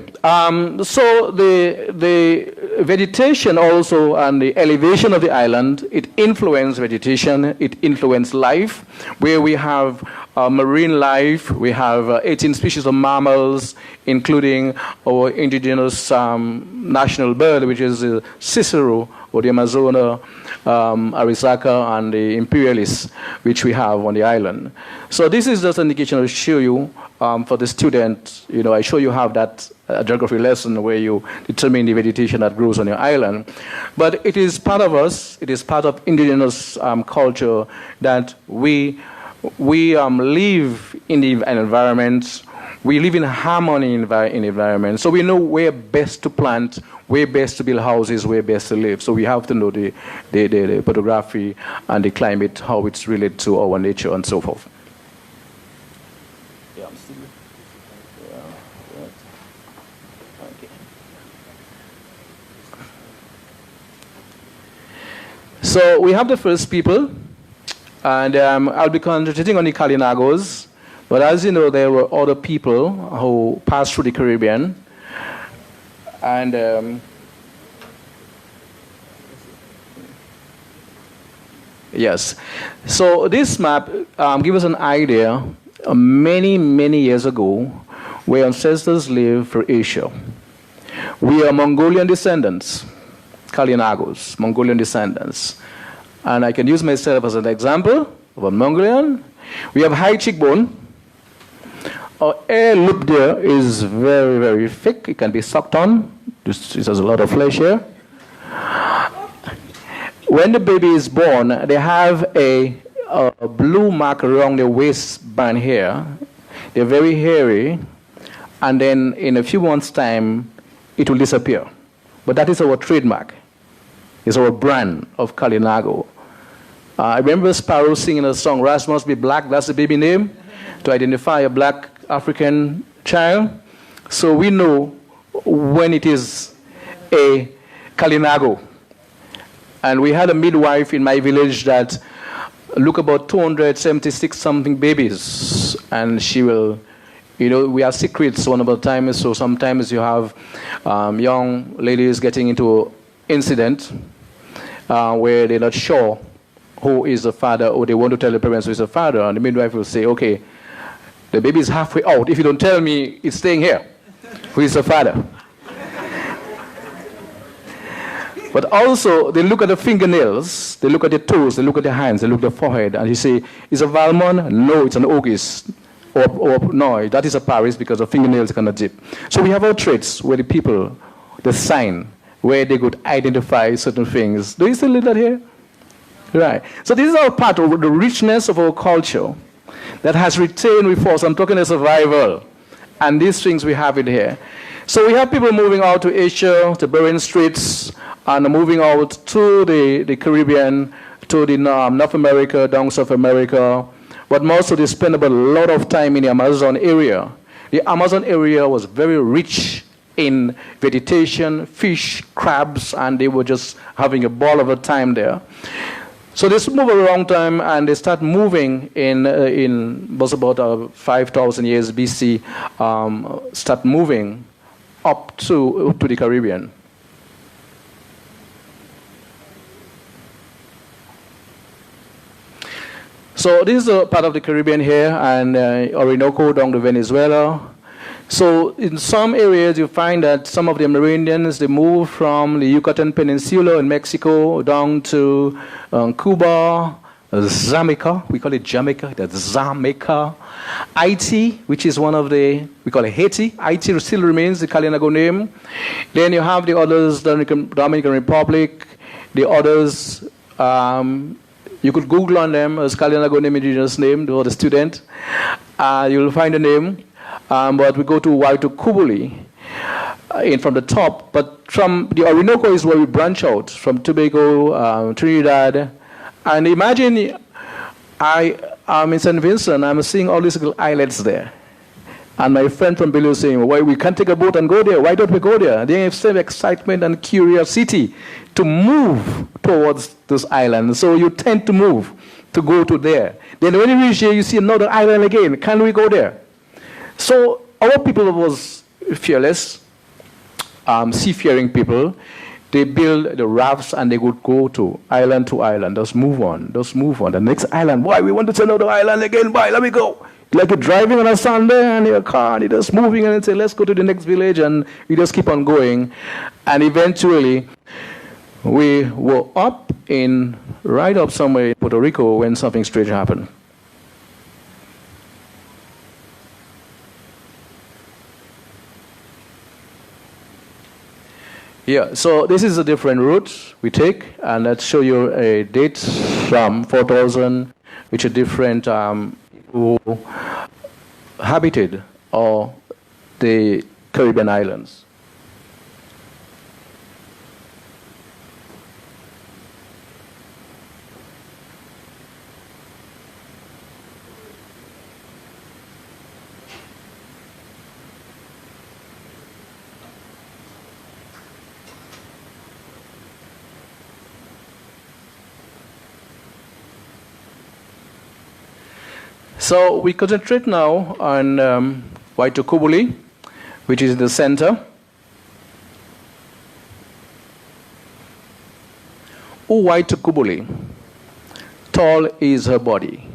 so the vegetation also and the elevation of the island, it influenced vegetation, it influenced life, where we have marine life, we have 18 species of mammals, including our indigenous national bird, which is Cicero, or the Amazona, Arisaka, and the Imperialis, which we have on the island. So this is just an indication to show you for the student, you know, I show you have that geography lesson where you determine the vegetation that grows on your island. But it is part of us, it is part of indigenous culture that we live in the environment, we live in harmony in the environment, so we know where best to plant, where best to build houses, where best to live. So we have to know the topography and the climate, how it's related to our nature and so forth. Yeah, I'm still. Yeah. Okay. So we have the first people, and I'll be concentrating on the Kalinagos. But as you know, there were other people who passed through the Caribbean. And yes, so this map gives us an idea many, many years ago where ancestors lived for Asia. We are Mongolian descendants, Kalinagos, Mongolian descendants. And I can use myself as an example of a Mongolian. We have high cheekbone. Our air loop there is very, very thick. It can be sucked on. This has a lot of flesh here. When the baby is born, they have a blue mark around the waistband here. They're very hairy. And then in a few months' time, it will disappear. But that is our trademark. It's our brand of Kalinago. I remember Sparrow singing a song, "Ras must be black," that's the baby name, to identify a black African child. So we know when it is a Kalinago. And we had a midwife in my village that look about 276 something babies. And she will, we have secrets one of the times, so sometimes you have young ladies getting into incident where they're not sure who is the father, or they want to tell the parents who is the father, and the midwife will say, okay, the baby is halfway out. If you don't tell me, it's staying here. Who is the father? But also, they look at the fingernails, they look at the toes, they look at the hands, they look at the forehead, and you say, is a Valmon? No, it's an Ogis. Or no, that is a Paris because the fingernails cannot dip. So we have our traits where the people, the sign, where they could identify certain things. Do you still live that here? Right. So this is all part of the richness of our culture that has retained with us. I'm talking about survival. And these things we have it here. So we have people moving out to Asia, to Bering Straits, and moving out to the Caribbean, to the North America, down South America. But mostly they spend a lot of time in the Amazon area. The Amazon area was very rich in vegetation, fish, crabs, and they were just having a ball of a time there. So they move around time, and they start moving was about 5,000 years BC, start moving up to the Caribbean. So this is a part of the Caribbean here, and Orinoco down to Venezuela. So in some areas you find that some of the Amerindians, they move from the Yucatan Peninsula in Mexico down to Cuba, Jamaica, we call it Jamaica, that's Jamaica. Haiti, which is one of we call it Haiti. Haiti still remains the Kalinago name. Then you have the others, the Dominican Republic, the others, you could Google on them as Kalinago name, indigenous name, for the student. You'll find the name. But we go to Waitu Kubuli in from the top. But from the Orinoco is where we branch out, from Tobago, Trinidad. And imagine I'm in St. Vincent, I'm seeing all these little islets there. And my friend from below saying, why we can't take a boat and go there? Why don't we go there? They have same excitement and curiosity to move towards this island. So you tend to move to go to there. Then when you reach here, you see another island again. Can we go there? So our people was fearless, seafaring people. They build the rafts and they would go to island, just move on, just move on. The next island, why we want to see another island again, why, let me go. Like you're driving on a Sunday and your car and you're just moving and you say, let's go to the next village, and you just keep on going. And eventually, we were right up somewhere in Puerto Rico when something strange happened. Yeah, so this is a different route we take, and let's show you a date from 4,000, which are different who habited or the Caribbean islands. So we concentrate now on Waitukubuli, which is the center. Waitukubuli, tall is her body.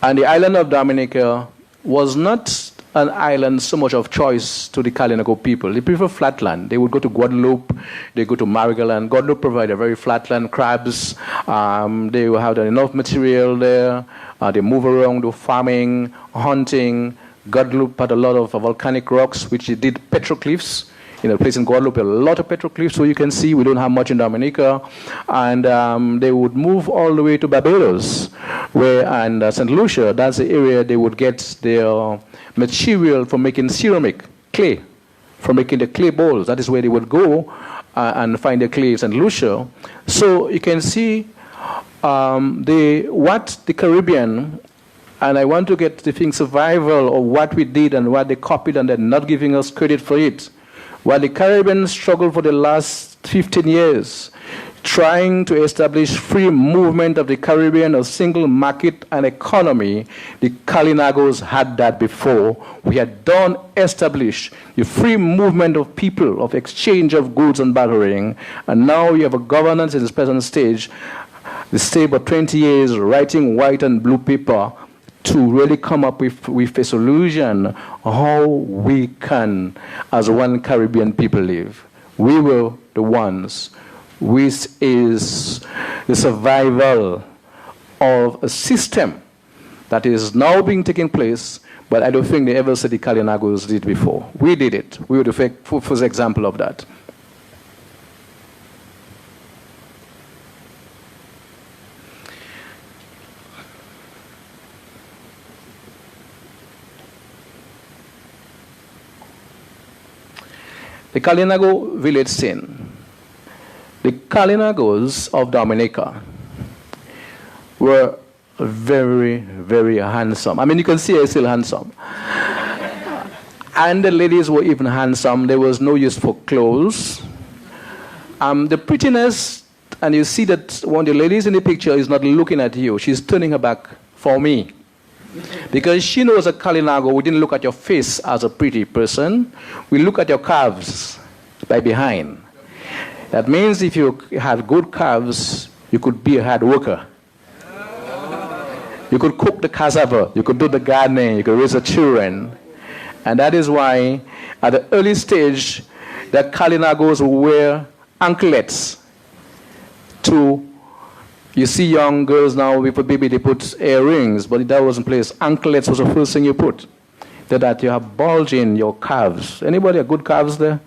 And the island of Dominica was not an island so much of choice to the Kalinago people. They prefer flatland. They would go to Guadeloupe, they go to Marigoland. Guadeloupe provided very flatland crabs. They will have enough material there. They move around, do farming, hunting. Guadeloupe had a lot of volcanic rocks, which they did petroglyphs. In a place in Guadeloupe, a lot of petroglyphs, so you can see we don't have much in Dominica. And they would move all the way to Barbados, and St. Lucia, that's the area they would get their material for making ceramic, clay, for making the clay bowls. That is where they would go and find the clay in St. Lucia. So you can see what the Caribbean, and I want to get the thing survival of what we did and what they copied and they're not giving us credit for it. While the Caribbean struggled for the last 15 years, trying to establish free movement of the Caribbean, a single market and economy, the Kalinagos had that before. We had done establish the free movement of people, of exchange of goods and bartering, and now you have a governance in this present stage. They stay about 20 years writing white and blue paper to really come up with a solution how we can, as one Caribbean people, live. We were the ones, which is the survival of a system that is now being taken place, but I don't think they ever said the Kalinagos did before. We did it. We were the first example of that. The Kalinago village scene. The Kalinagos of Dominica were very, very handsome. I mean, you can see they're still handsome. And the ladies were even handsome. There was no use for clothes. The prettiness, and you see that one of the ladies in the picture is not looking at you. She's turning her back for me. Because she knows a Kalinago, we didn't look at your face as a pretty person. We look at your calves by behind. That means if you had good calves, you could be a hard worker. You could cook the cassava, you could do the gardening, you could raise the children. And that is why, at the early stage, the Kalinagos would wear anklets to. You see young girls now, with a baby, they put earrings, but that wasn't place. Anklets was the first thing you put. That you have bulging your calves. Anybody have good calves there?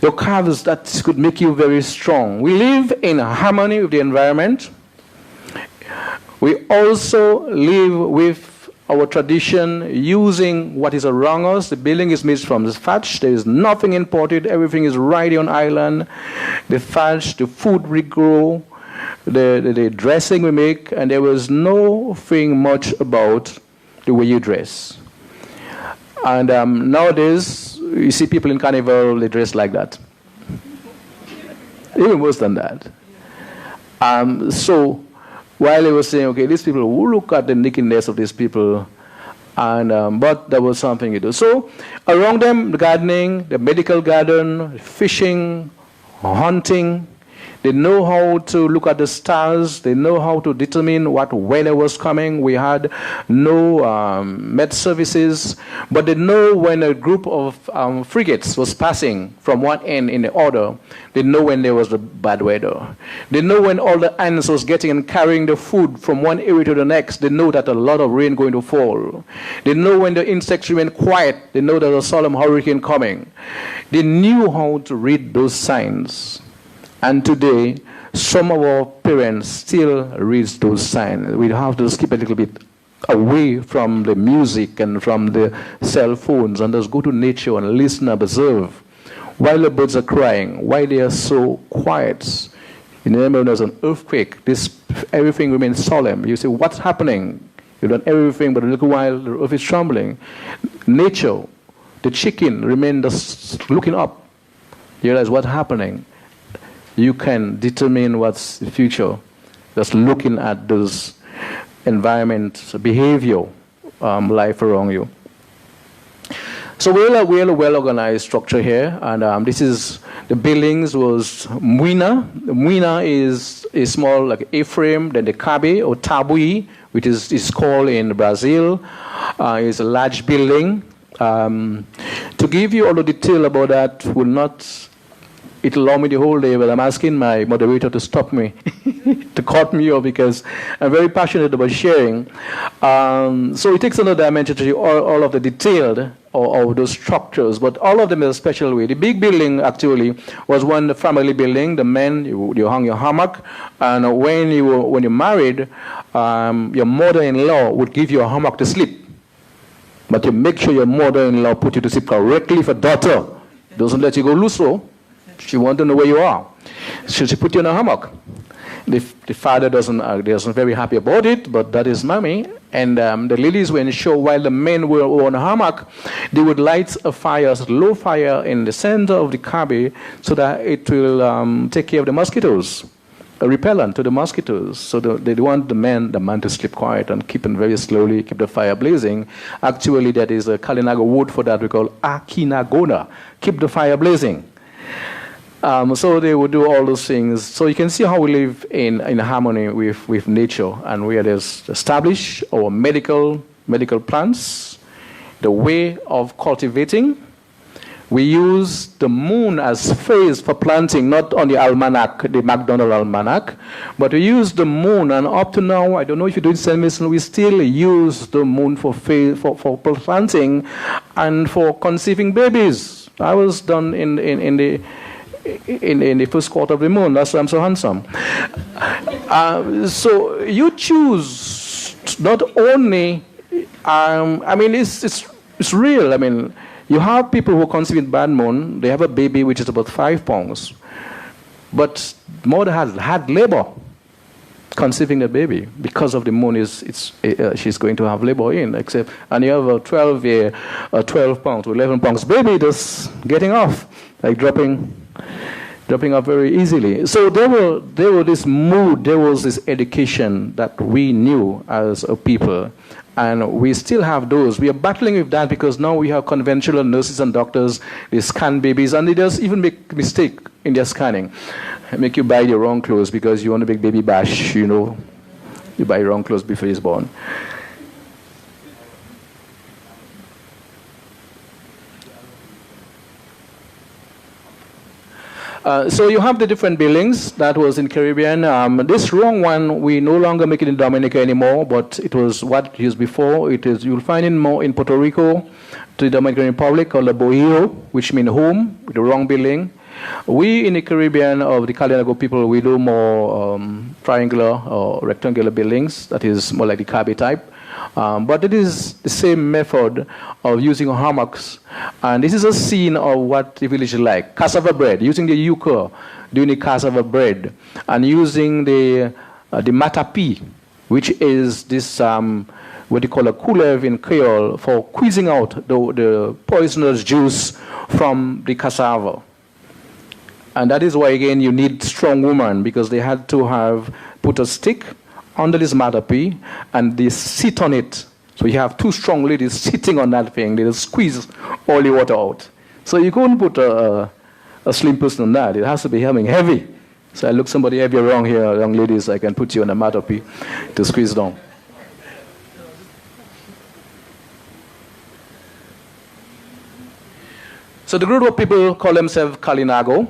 Your calves, that could make you very strong. We live in harmony with the environment. We also live with our tradition using what is around us. The building is made from thatch. There is nothing imported. Everything is right on island. The thatch, the food we grow, the dressing we make, and there was nothing much about the way you dress. And nowadays, you see people in Carnival, they dress like that. Even worse than that. So while they were saying, okay, these people, who look at the nakedness of these people, and but there was something you do. So around them, the gardening, the medical garden, fishing, hunting. They know how to look at the stars. They know how to determine what weather was coming. We had no med services, but they know when a group of frigates was passing from one end in the order. They know when there was the bad weather. They know when all the ants was getting and carrying the food from one area to the next. They know that a lot of rain going to fall. They know when the insects remain quiet. They know there's a solemn hurricane coming. They knew how to read those signs. And today, some of our parents still read those signs. We have to skip a little bit away from the music and from the cell phones and just go to nature and listen and observe. While the birds are crying, why they are so quiet. You know, when there's an earthquake, everything remains solemn. You say, what's happening? You've done everything, but in a little while, the earth is trembling. Nature, the chicken, remain just looking up. You realize what's happening. You can determine what's the future just looking at those environment, behavior, life around you. So we have a well-organized structure here, and this is the buildings was Muina. Muina is a small like A-frame, then the Cabe or Tabui, which is called in Brazil, is a large building. To give you all the detail about that will not, it'll allow me the whole day, but I'm asking my moderator to stop me, to cut me off, because I'm very passionate about sharing. So it takes another dimension to all of the detailed of those structures, but all of them in a special way. The big building actually was one family building. The men, you hung your hammock, and when you married, your mother-in-law would give you a hammock to sleep. But you make sure your mother-in-law put you to sleep correctly. If a daughter doesn't let you go loose, she wants to know where you are. So she put you in a hammock. The father doesn't very happy about it, but that is mommy. And the ladies were sure while the men were on a hammock, they would light a fire, a low fire in the center of the cabin so that it will take care of the mosquitoes, a repellent to the mosquitoes. So they want the man to sleep quiet and keep it very slowly, keep the fire blazing. Actually, that is a Kalinago word for that we call akinagona, keep the fire blazing. So they would do all those things. So you can see how we live in harmony with nature, and where there's established our medical plants, the way of cultivating. We use the moon as phase for planting, not on the almanac, the McDonald almanac, but we use the moon, and up to now, I don't know if you do it, St. Mason, we still use the moon for planting and for conceiving babies. I was done in the first quarter of the moon. That's why I'm so handsome. So you choose not only, it's real. I mean, you have people who conceive in bad moon. They have a baby which is about 5 pounds, but mother has had labor conceiving the baby because of the moon. She's going to have labor in. And you have a 12 pounds, 11 pounds baby that's getting off, like dropping off very easily. So there were this mood, there was this education that we knew as a people, and we still have those. We are battling with that because now we have conventional nurses and doctors. They scan babies, and they just even make mistake in their scanning. Make you buy the wrong clothes because you want a big baby bash, You buy wrong clothes before he's born. So you have the different buildings. That was in Caribbean. This wrong one, we no longer make it in Dominica anymore, but it was what it used before. You'll find it more in Puerto Rico, to the Dominican Republic, called the Bohio, which means home, the wrong building. We in the Caribbean, of the Kalinago people, we do more triangular or rectangular buildings. That is more like the Cabe type. But it is the same method of using hammocks. And this is a scene of what the village is like. Cassava bread, using the yucca, doing the cassava bread, and using the matapi, which is this, what you call a couleuvre in Creole, for squeezing out the poisonous juice from the cassava. And that is why, again, you need strong women, because they had to put a stick under this matapi, and they sit on it. So you have 2 strong ladies sitting on that thing. They just squeeze all the water out. So you couldn't put a slim person on that. It has to be heavy. So I look somebody heavy around here, young ladies, I can put you on a matapi to squeeze down. So the group of people call themselves Kalinago,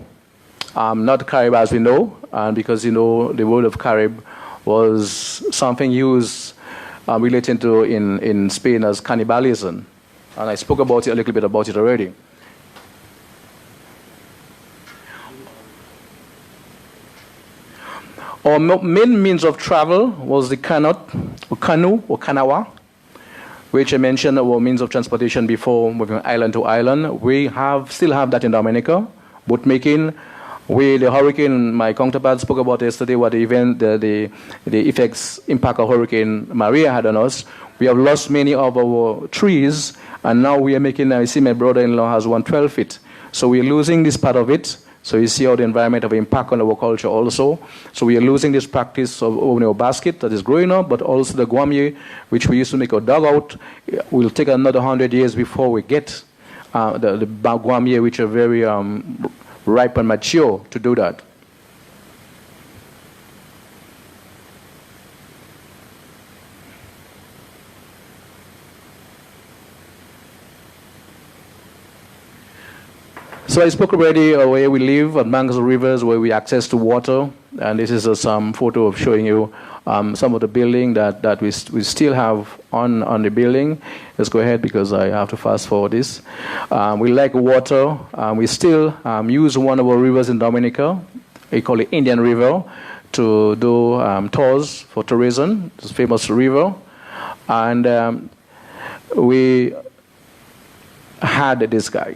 not Carib as we know, and because the word of Carib was something used relating to in Spain as cannibalism. And I spoke about it a little bit about it already. Our main means of travel was the canoe or canoa, which I mentioned our means of transportation before, moving island to island. We still have that in Dominica, boat making. The hurricane, my counterpart spoke about yesterday, what the event, the impact of Hurricane Maria had on us. We have lost many of our trees, and now we are making, I see my brother-in-law has 112 feet. So we're losing this part of it So you see how the environment have impact on our culture also. So we are losing this practice of opening our basket that is growing up, but also the guamier, which we used to make a dugout, will take another 100 years before we get the guamier, which are very ripe and mature to do that. So I spoke already where we live at banks of rivers where we access to water, and this is some photo of showing you some of the building that we still have on the building. Let's go ahead because I have to fast forward this. We like water. We still use one of our rivers in Dominica. We call it Indian River to do tours for tourism. It's a famous river. And we had this guy.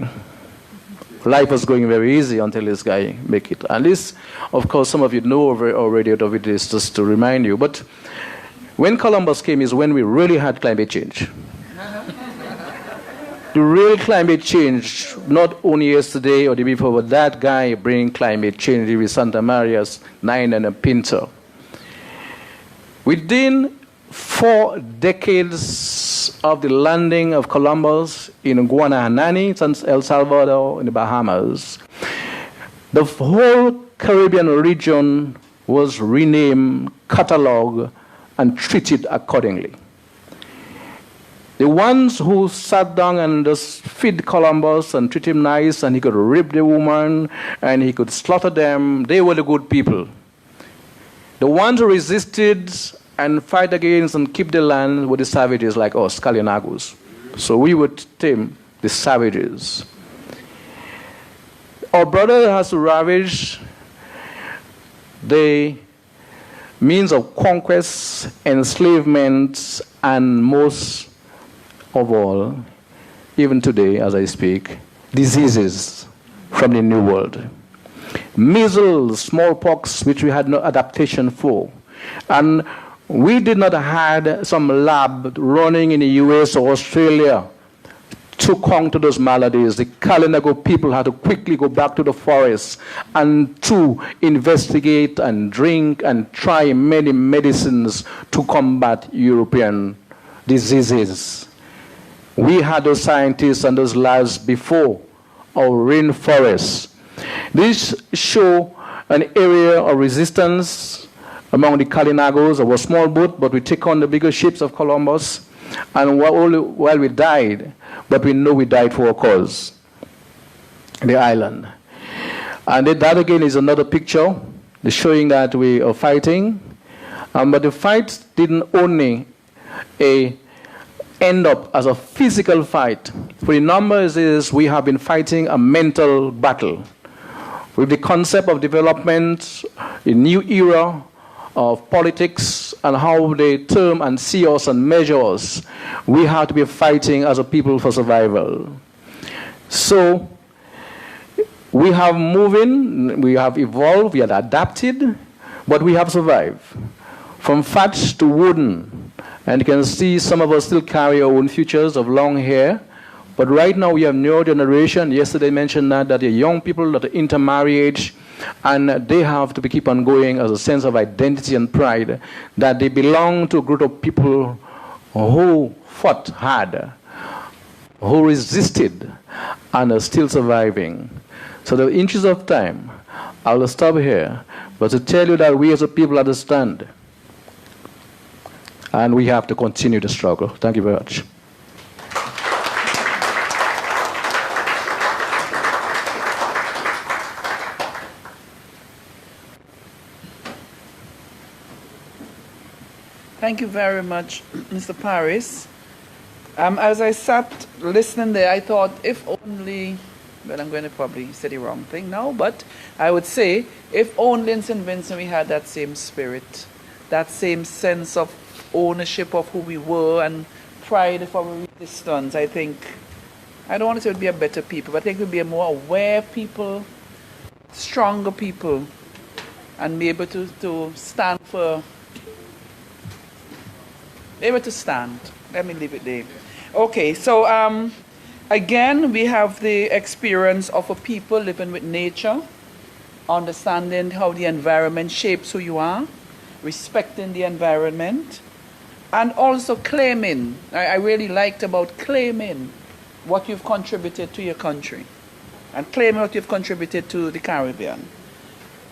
Life was going very easy until this guy make it. And this, of course, some of you know already of it, is just to remind you. But when Columbus came is when we really had climate change. The real climate change, not only yesterday or the day before, but that guy bringing climate change with Santa Maria's 9 and a Pinto. Within 4 decades of the landing of Columbus in Guanahani, El Salvador, in the Bahamas, the whole Caribbean region was renamed, cataloged, and treated accordingly. The ones who sat down and just feed Columbus and treat him nice, and he could rape the woman, and he could slaughter them, they were the good people. The ones who resisted and fight against and keep the land were the savages like us, Kalinagus. So we would tame the savages. Our brother has to ravage the means of conquest, enslavement, and most of all, even today as I speak, diseases from the New World. Measles, smallpox, which we had no adaptation for. And we did not have some lab running in the US or Australia to conquer those maladies. The Kalinago people had to quickly go back to the forest and to investigate and drink and try many medicines to combat European diseases. We had those scientists and those labs before our rainforests. This show an area of resistance among the Kalinagos. Of a small boat, but we take on the bigger ships of Columbus. And while we died, but we know we died for a cause, the island. And that again is another picture showing that we are fighting. But the fight didn't only end up as a physical fight. For the numbers is we have been fighting a mental battle with the concept of development, a new era of politics and how they term and see us and measure us. We have to be fighting as a people for survival. So we have moving, we have evolved, we have adapted, but we have survived. From thatch to wooden. And you can see some of us still carry our own features of long hair. But right now we have newer generation. Yesterday I mentioned that the young people that are intermarriage, and they have to keep on going as a sense of identity and pride, that they belong to a group of people who fought hard, who resisted, and are still surviving. So the interest of time, I'll stop here, but to tell you that we as a people understand, and we have to continue the struggle. Thank you very much. Thank you very much, Mr. Paris. As I sat listening there, I thought, if only, well, I'm going to probably say the wrong thing now, but I would say, if only in St. Vincent we had that same spirit, that same sense of ownership of who we were and pride of our resistance, I think, I don't want to say it would be a better people, but I think it would be a more aware people, stronger people, and be able to stand for, able to stand. Let me leave it there. Okay, so again, we have the experience of a people living with nature, understanding how the environment shapes who you are, respecting the environment, and also claiming. I really liked about claiming what you've contributed to your country and claiming what you've contributed to the Caribbean.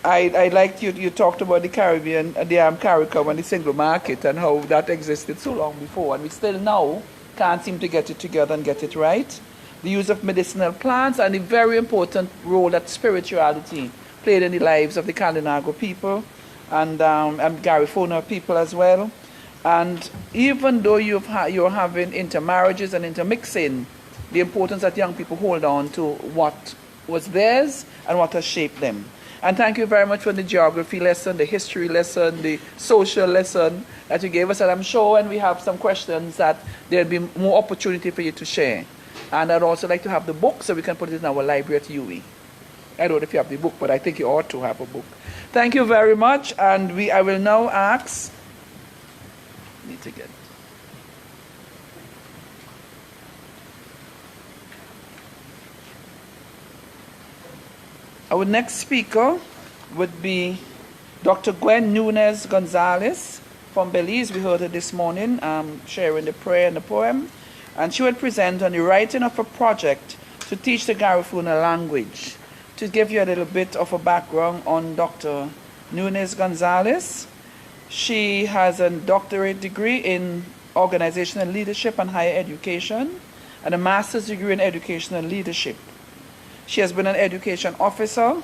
I liked you talked about the Caribbean, the CARICOM and the single market and how that existed so long before, and we still now can't seem to get it together and get it right. The use of medicinal plants and the very important role that spirituality played in the lives of the Kalinago people and Garifuna people as well. And even though you're having intermarriages and intermixing, the importance that young people hold on to what was theirs and what has shaped them. And thank you very much for the geography lesson, the history lesson, the social lesson that you gave us. And I'm sure when we have some questions that there'll be more opportunity for you to share. And I'd also like to have the book so we can put it in our library at UE. I don't know if you have the book, but I think you ought to have a book. Thank you very much. And I will now ask... Need to get... Our next speaker would be Dr. Gwen Nunez Gonzalez from Belize. We heard her this morning sharing the prayer and the poem. And she will present on the writing of a project to teach the Garifuna language. To give you a little bit of a background on Dr. Nunez Gonzalez, she has a doctorate degree in organizational leadership and higher education and a master's degree in educational leadership. She has been an education officer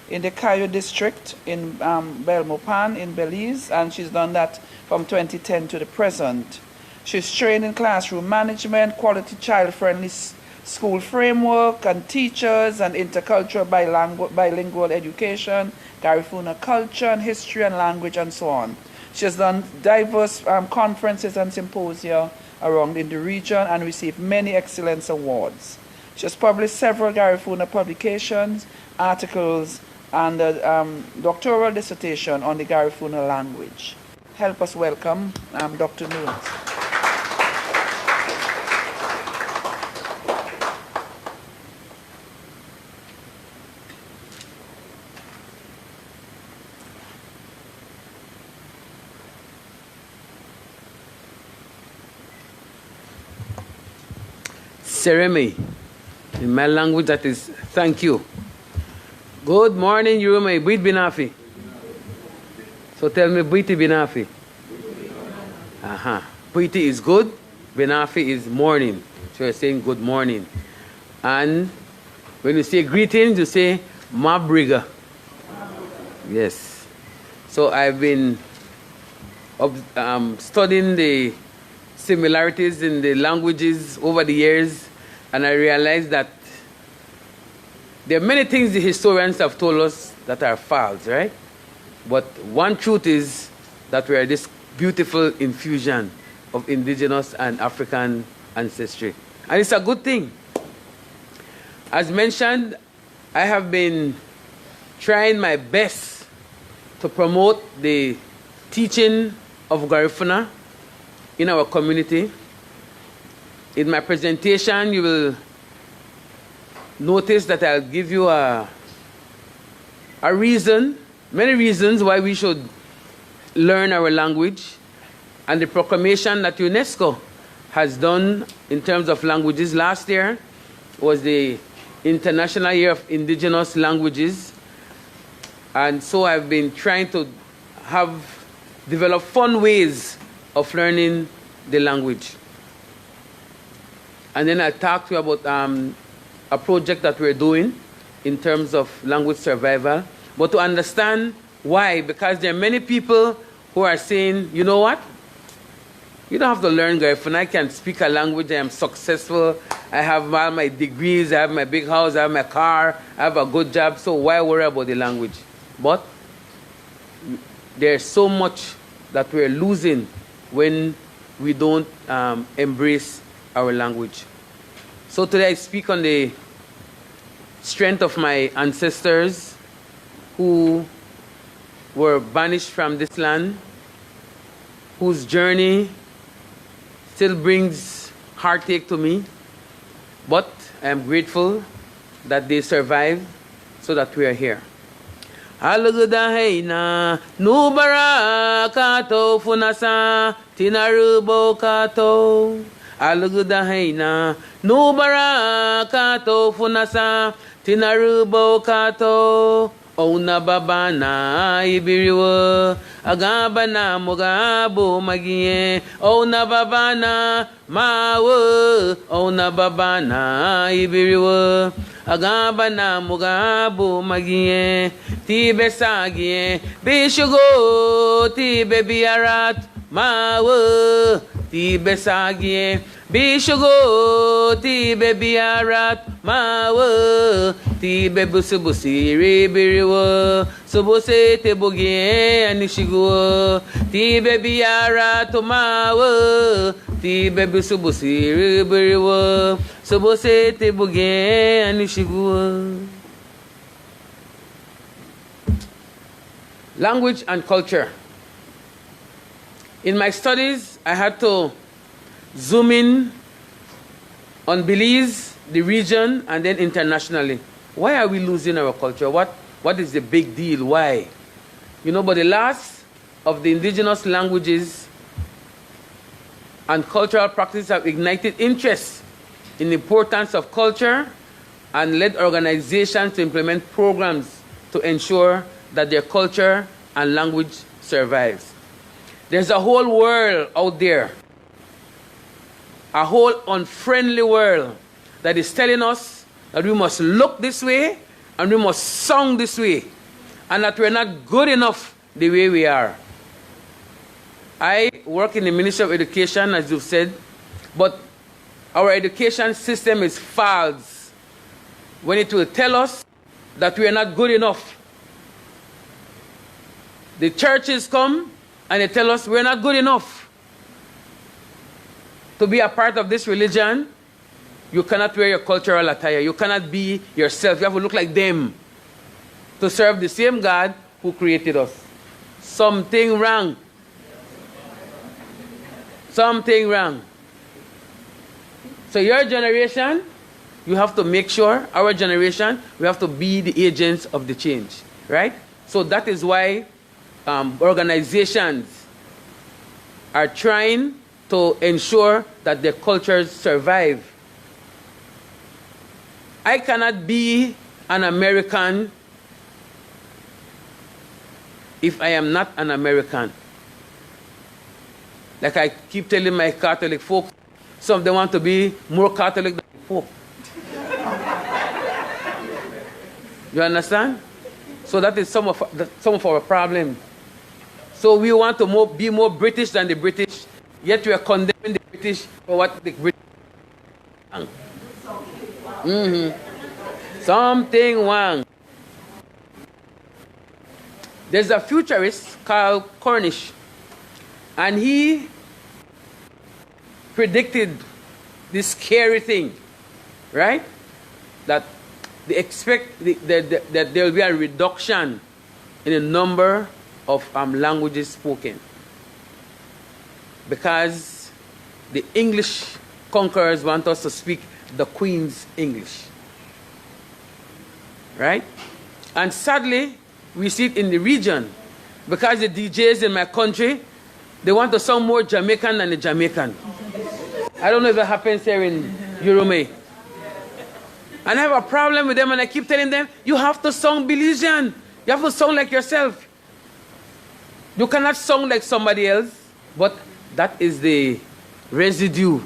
in the Cayo district in Belmopan in Belize, and she's done that from 2010 to the present. She's trained in classroom management, quality child-friendly school framework, and teachers, and intercultural bilingual education, Garifuna culture and history and language, and so on. She has done diverse conferences and symposia around in the region and received many excellence awards. She has published several Garifuna publications, articles, and a doctoral dissertation on the Garifuna language. Help us welcome Dr. Nunez. Sereme. In my language, that is thank you. Good morning, Yurume. Buit binafi. So tell me, buiti binafi. Aha. Buiti is good. Binafi is morning. So you're saying good morning. And when you say greetings, you say mabriga. Yes. So I've been studying the similarities in the languages over the years. And I realized that there are many things the historians have told us that are false, right? But one truth is that we are this beautiful infusion of indigenous and African ancestry. And it's a good thing. As mentioned, I have been trying my best to promote the teaching of Garifuna in our community. In my presentation, you will notice that I'll give you a reason, many reasons why we should learn our language, and the proclamation that UNESCO has done in terms of languages. Last year was the International Year of Indigenous Languages, and so I've been trying to develop fun ways of learning the language. And then I'll talk to you about a project that we're doing in terms of language survival. But to understand why, because there are many people who are saying, you know what? You don't have to learn Garifuna. I can speak a language. I am successful. I have all my degrees. I have my big house. I have my car. I have a good job. So why worry about the language? But there's so much that we're losing when we don't embrace our language. So today I speak on the strength of my ancestors who were banished from this land, whose journey still brings heartache to me, but I am grateful that they survived so that we are here. Alugudahena, Nubara Kato Funasa, Tinarubo Kato. Alugudahena, Nubara Kato Funasa, Tinarubo Kato. Ona babana ibiriwo agabana mugabu magie ona babana mawo ona babana ibiriwo agabana mugabu magie tibe sagie bishugo tibe biarat mawo tibe sagie bishugo tibe biarat mawo tibe busu busi ribiriwo subuse tebugie anishigo tibe biarat mawo tibe busu busi ribiriwo subuse tebugie anishigo. Language and culture. In my studies, I had to zoom in on Belize, the region, and then internationally. Why are we losing our culture? What is the big deal? Why? You know, but the last of the indigenous languages and cultural practices have ignited interest in the importance of culture and led organizations to implement programs to ensure that their culture and language survives. There's a whole world out there, a whole unfriendly world that is telling us that we must look this way and we must sound this way and that we're not good enough the way we are. I work in the Ministry of Education, as you've said, but our education system is false when it will tell us that we are not good enough. The churches come and they tell us we're not good enough to be a part of this religion. You cannot wear your cultural attire. You cannot be yourself. You have to look like them to serve the same God who created us. Something wrong. Something wrong. So your generation, you have to make sure, our generation, we have to be the agents of the change, right? So that is why organizations are trying to ensure that their cultures survive. I cannot be an American if I am not an American. Like I keep telling my Catholic folks, some of them want to be more Catholic than the Pope. You understand? So that is some of our problems. So we want to be more British than the British, yet we are condemning the British for what the British do. Something wrong. There's a futurist called Cornish, and he predicted this scary thing, right? That they expect that there will be a reduction in the number of languages spoken because the English conquerors want us to speak the Queen's English, right? And sadly, we see it in the region because the DJs in my country, they want to sound more Jamaican than the Jamaican. I don't know if that happens here in Urumei. And I have a problem with them, and I keep telling them, you have to sound Belizean. You have to sound like yourself. You cannot sound like somebody else, but that is the residue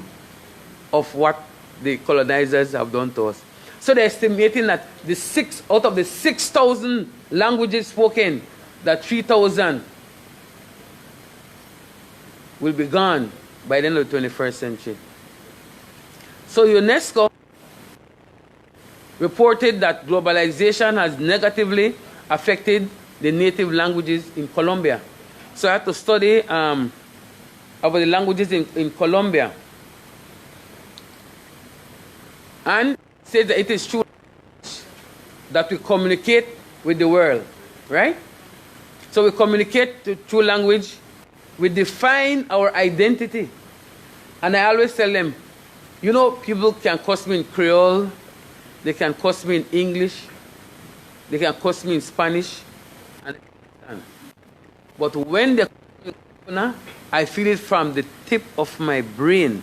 of what the colonizers have done to us. So they're estimating that out of the 6,000 languages spoken, that 3,000 will be gone by the end of the 21st century. So UNESCO reported that globalization has negatively affected the native languages in Colombia. So I had to study about the languages in Colombia. And said that it is true that we communicate with the world, right? So we communicate through language. We define our identity. And I always tell them, you know, people can curse me in Creole, they can curse me in English, they can curse me in Spanish, But when they Garifuna, I feel it from the tip of my brain,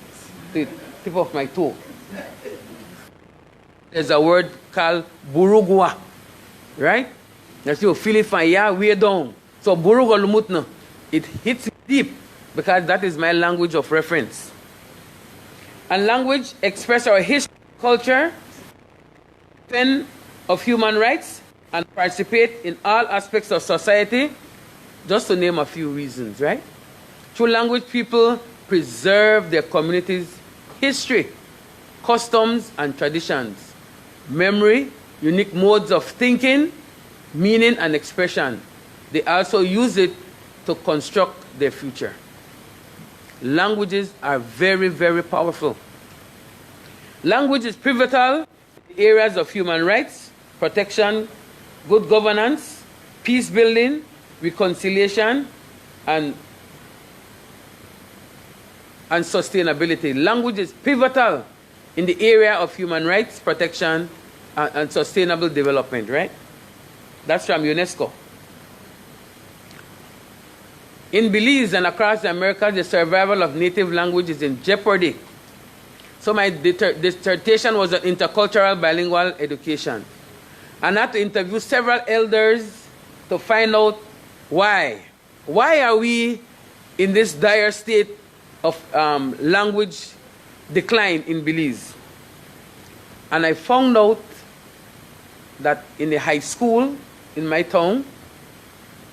the tip of my toe. There's a word called burugwa, right? That you feel it from here way down. So burugwa lumutna, it hits me deep because that is my language of reference. And language expresses our history, culture, defense of human rights, and participate in all aspects of society, just to name a few reasons, right? Through language, people preserve their community's history, customs, and traditions, memory, unique modes of thinking, meaning, and expression. They also use it to construct their future. Languages are very, very powerful. Language is pivotal in areas of human rights, protection, good governance, peace building, reconciliation, and sustainability. Language is pivotal in the area of human rights, protection, and sustainable development, right? That's from UNESCO. In Belize and across the Americas, the survival of native language is in jeopardy. So my dissertation was on intercultural bilingual education. And I had to interview several elders to find out why. Why are we in this dire state of language decline in Belize? And I found out that in the high school in my town,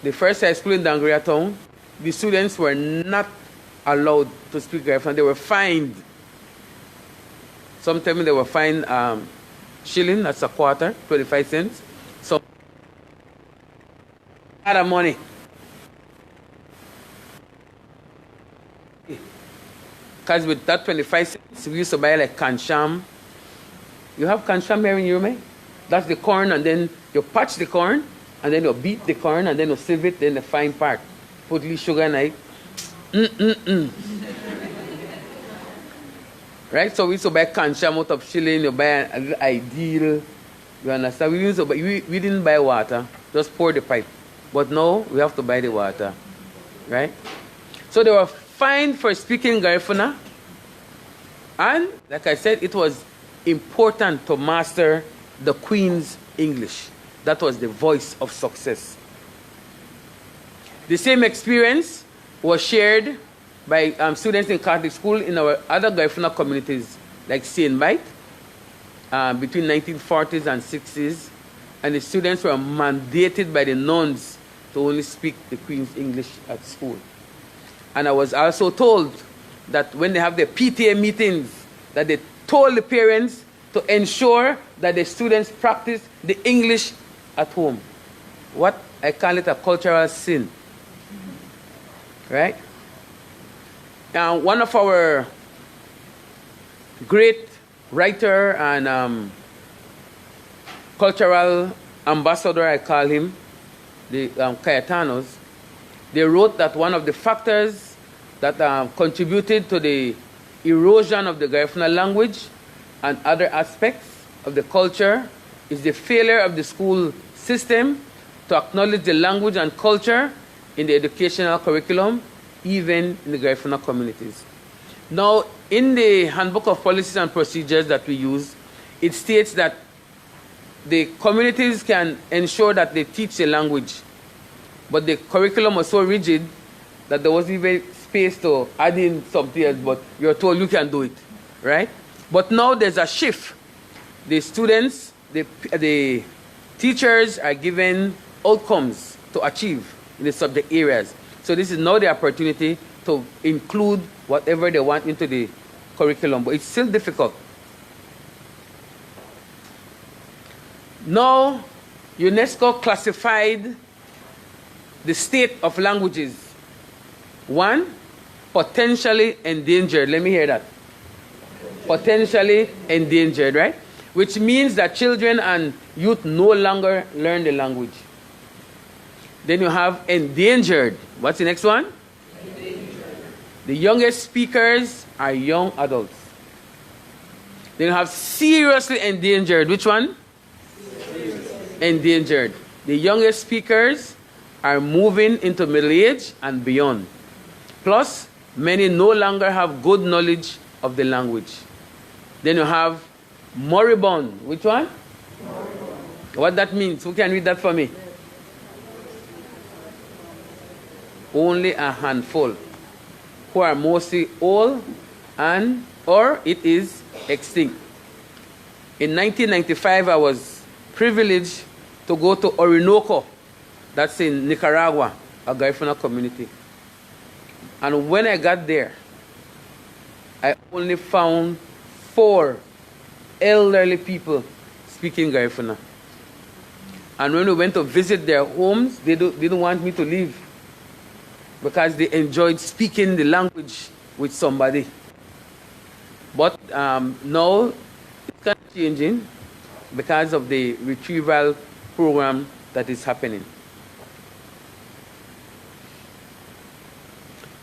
the first high school in Dangria town, the students were not allowed to speak Garifuna. They were fined. Sometimes they were fined shilling, that's a quarter, 25 cents. So, a lot of money. Because with that 25 cents, we used to buy like cancham. You have cancham here in Yume? That's the corn, and then you patch the corn, and then you beat the corn, and then you sieve it in the fine part. Put little sugar in it. Right? So we used to buy cancham out of shilling, you buy a little ideal. You understand? We didn't buy water, just pour the pipe. But now we have to buy the water. Right? So they were fined for speaking Garifuna. And, like I said, it was important to master the Queen's English. That was the voice of success. The same experience was shared by students in Catholic school in our other Garifuna communities, like St. Bite, between 1940s and 60s. And the students were mandated by the nuns to only speak the Queen's English at school. And I was also told that when they have their PTA meetings, that they told the parents to ensure that the students practice the English at home. What I call it a cultural sin. Right? Now, one of our great writer and cultural ambassador, I call him, the Cayetanos, they wrote that one of the factors that contributed to the erosion of the Garifuna language and other aspects of the culture is the failure of the school system to acknowledge the language and culture in the educational curriculum, even in the Garifuna communities. Now, in the Handbook of Policies and Procedures that we use, it states that the communities can ensure that they teach the language, but the curriculum was so rigid that there wasn't even space to add in something else, but you're told you can do it, right? But now there's a shift. The students, the teachers are given outcomes to achieve in the subject areas. So this is now the opportunity to include whatever they want into the curriculum, but it's still difficult. Now, UNESCO classified the state of languages. One, potentially endangered. Let me hear that. Potentially endangered, right? Which means that children and youth no longer learn the language. Then you have endangered. What's the next one? Endangered. The youngest speakers are young adults. Then you have seriously endangered. Which one? Seriously. Endangered. The youngest speakers are moving into middle age and beyond. Plus, many no longer have good knowledge of the language. Then you have moribund. Which one? Moribund. What that means? Who can read that for me? Only a handful, who are mostly old and or it is extinct. In 1995, I was privileged to go to Orinoco, that's in Nicaragua, a Garifuna community. And when I got there, I only found 4 elderly people speaking Garifuna. And when we went to visit their homes, they didn't want me to leave because they enjoyed speaking the language with somebody. But now it's kind of changing because of the retrieval program that is happening.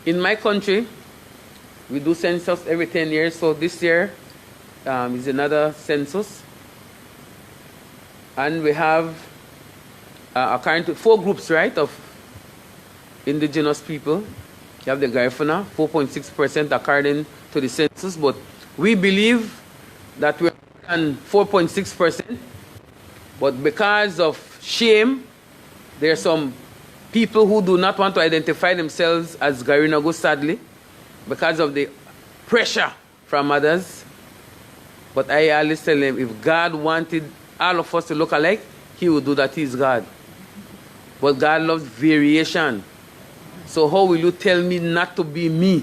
In my country, we do census every 10 years, so this year is another census. And we have, according to 4 groups, right, of indigenous people. You have the Garifuna, 4.6% according to the census, but we believe that we're on 4.6%, but because of shame, there are some people who do not want to identify themselves as Garinago, sadly, because of the pressure from others. But I always tell them, if God wanted all of us to look alike, He would do that. He is God. But God loves variation. So how will you tell me not to be me,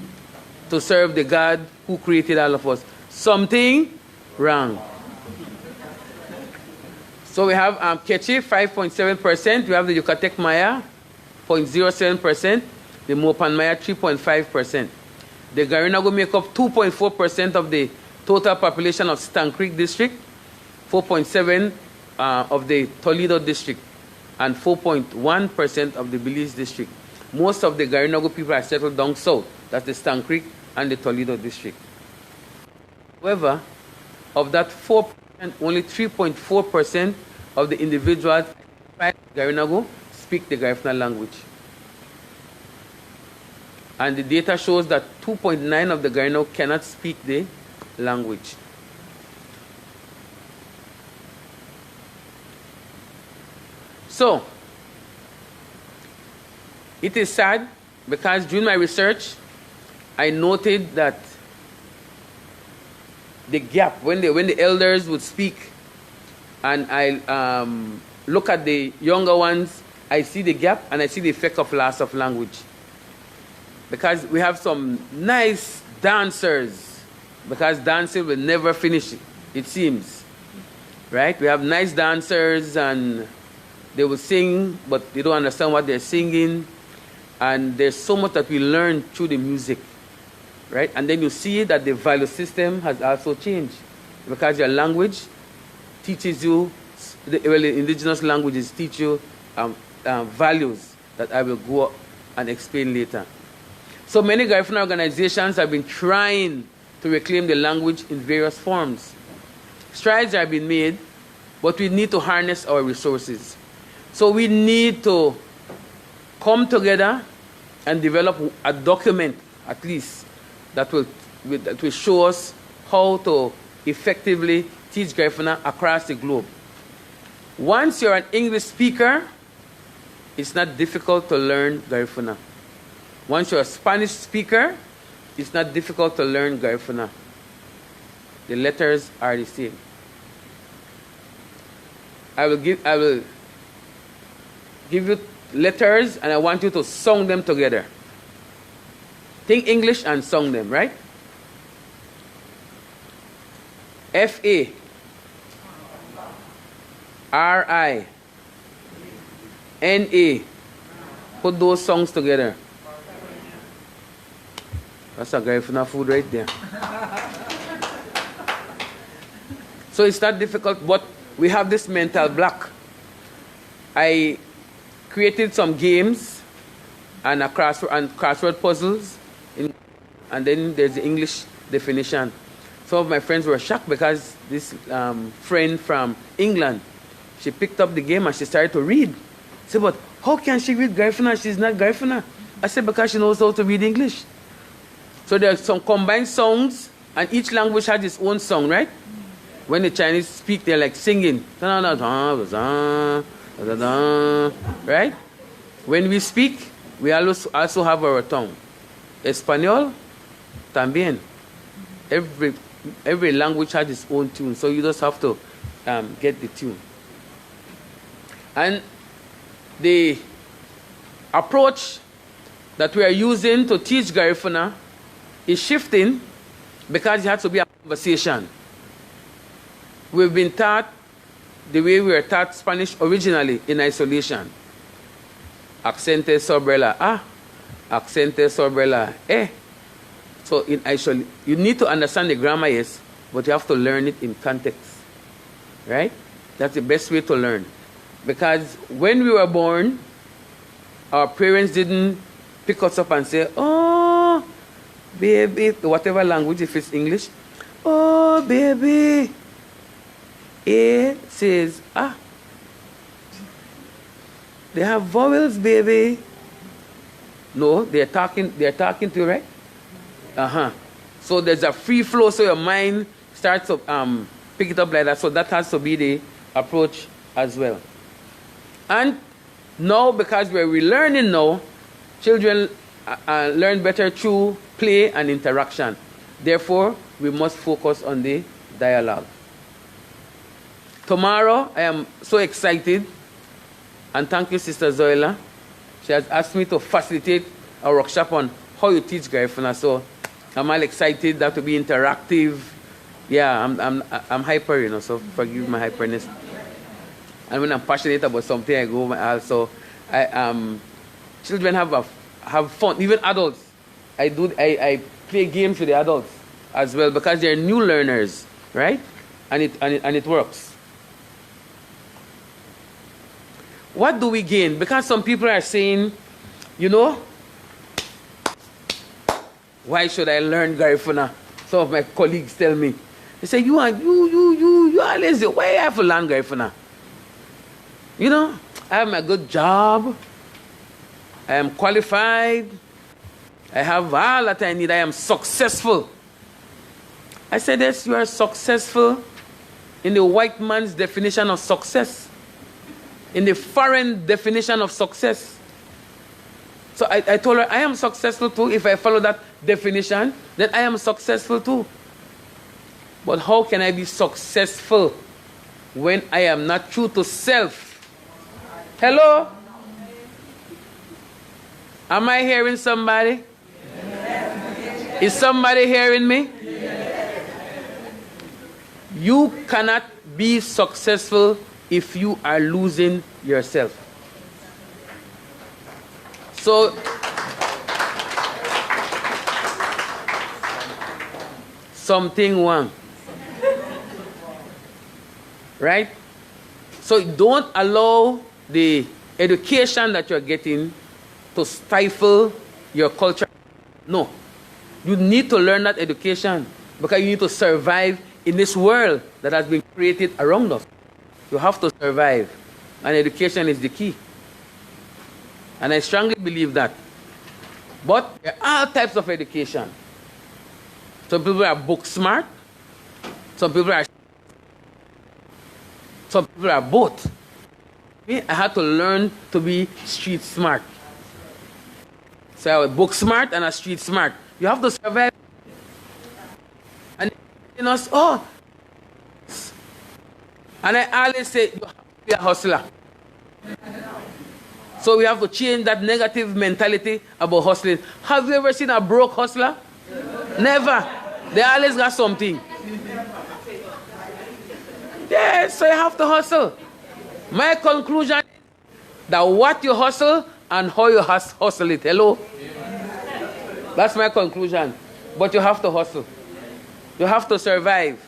to serve the God who created all of us? Something wrong. So we have Quechua, 5.7%. We have the Yucatec Maya, 0.07%. The Mopan Maya, 3.5%. The Garinago make up 2.4% of the total population of Stan Creek District, 4.7% of the Toledo District, and 4.1% of the Belize District. Most of the Garinago people are settled down south. That's the Stan Creek and the Toledo District. However, of that 4%, only 3.4% of the individuals in Garinago speak the Garifuna language. And the data shows that 2.9% of the Garinago cannot speak the language. So, it is sad because during my research, I noted that the gap, when the elders would speak, and I look at the younger ones, I see the gap and I see the effect of loss of language. Because we have some nice dancers, because dancing will never finish, it seems. Right? We have nice dancers and they will sing, but they don't understand what they're singing. And there's so much that we learn through the music. Right? And then you see that the value system has also changed. Because your language teaches you, the indigenous languages teach you values that I will go and explain later. So many Garifuna organizations have been trying to reclaim the language in various forms. Strides have been made, but we need to harness our resources. So we need to come together and develop a document, at least, that will show us how to effectively teach Garifuna across the globe. Once you're an English speaker, it's not difficult to learn Garifuna. Once you're a Spanish speaker, it's not difficult to learn Garifuna. The letters are the same. I will give you letters and I want you to song them together. Think English and song them, right? F-A R-I N-A. Put those songs together. That's a Garifuna food right there. So it's not difficult, but we have this mental block. I created some games and crossword puzzles, and then there's the English definition. Some of my friends were shocked because this friend from England, she picked up the game and she started to read. I said, but how can she read Garifuna? She's not Garifuna. I said, because she knows how to read English. So there are some combined songs, and each language has its own song, right? When the Chinese speak, they're like singing. Right? When we speak, we also have our tongue. Espanol, también. Every language has its own tune, so you just have to get the tune. And the approach that we are using to teach Garifuna is shifting because it has to be a conversation. We've been taught the way we were taught Spanish originally in isolation. Accente sobre la A, accente sobre la E. So in isolation, you need to understand the grammar, yes, but you have to learn it in context. Right? That's the best way to learn. Because when we were born, our parents didn't pick us up and say, oh, baby, whatever language, if it's English, oh, baby. A says, ah. They have vowels, baby. No, they're talking to you, right? So there's a free flow, so your mind starts to pick it up like that. So that has to be the approach as well. And now, because we're relearning now, children learn better through play and interaction. Therefore, we must focus on the dialogue. Tomorrow, I am so excited, and thank you, Sister Zoila. She has asked me to facilitate a workshop on how you teach Garifuna, so I'm all excited. That will be interactive. Yeah, I'm hyper, you know, so forgive my hyperness. And when I'm passionate about something, I go also. Children have fun, even adults. I play games with the adults as well because they're new learners, right? And it works. What do we gain? Because some people are saying, you know, why should I learn Garifuna? Some of my colleagues tell me. They say, you always say, why I have to learn Garifuna? You know, I have my good job. I am qualified. I have all that I need. I am successful. I said, yes, you are successful in the white man's definition of success. In the foreign definition of success. So I told her, I am successful too. If I follow that definition, then I am successful too. But how can I be successful when I am not true to self? Hello? Am I hearing somebody? Yes. Is somebody hearing me? Yes. You cannot be successful if you are losing yourself. So, something wrong. Right? So don't allow the education that you're getting to stifle your culture. No. You need to learn that education because you need to survive in this world that has been created around us. You have to survive. And education is the key. And I strongly believe that. But there are all types of education. Some people are book smart. Some people are both. Me, I had to learn to be street smart. So I was book smart and a street smart. You have to survive. And you know, oh. And I always say, you have to be a hustler. So we have to change that negative mentality about hustling. Have you ever seen a broke hustler? Never. They always got something. Yeah, so you have to hustle. My conclusion is that what you hustle and how you hustle it. Hello? That's my conclusion. But you have to hustle. You have to survive.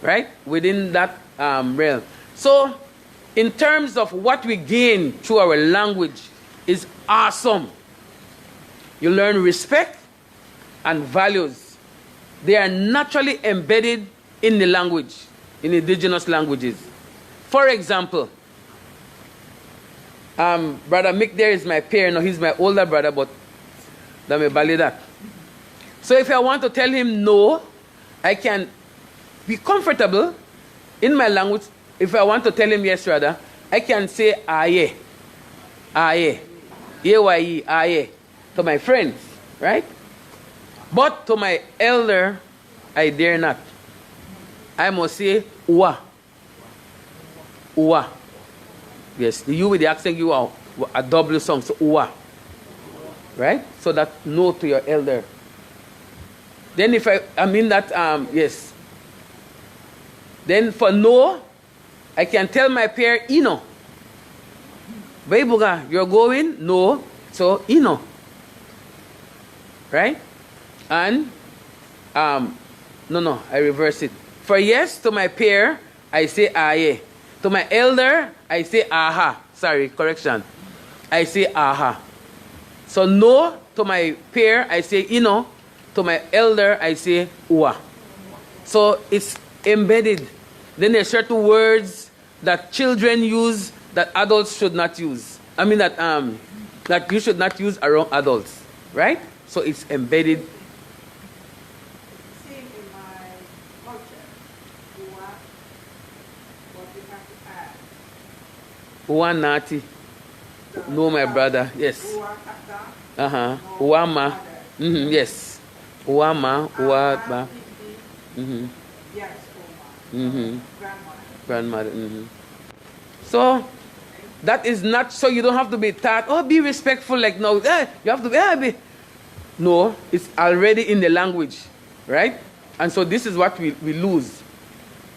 Right? Within that realm. So, in terms of what we gain through our language is awesome. You learn respect and values. They are naturally embedded in the language, in indigenous languages. For example, Brother Mick there is my peer. No, he's my older brother, but that may value that. So if I want to tell him no, I can be comfortable in my language. If I want to tell him yes, rather, I can say aye, aye, aye, aye to my friends, right? But to my elder, I dare not. I must say uwa, uwa. Yes, you with the accent, you are a double song, so uwa. Right? So that no to your elder. Then if I mean that, yes. Then for no, I can tell my pair, ino. Baibuga, you're going? No. So, ino. Right? And, no, I reverse it. For yes, to my pair, I say aye. To my elder, I say aha. Sorry, correction. I say aha. So no, to my peer, I say ino. To my elder, I say uwa. So it's embedded. Then there are certain words that children use that adults should not use. I mean that you should not use around adults, right? So it's embedded. Same in my culture. Uwa, what we have to add. Uwa nati. No, my brother. Yes. Uwa kata. Uwama. Yes. Uwama. Uwama. Yes, Oma. Grandmother. Grandmother. So that is not so you don't have to be taught. Oh, be respectful. Like no, you have to be. No, it's already in the language, right? And so this is what we lose.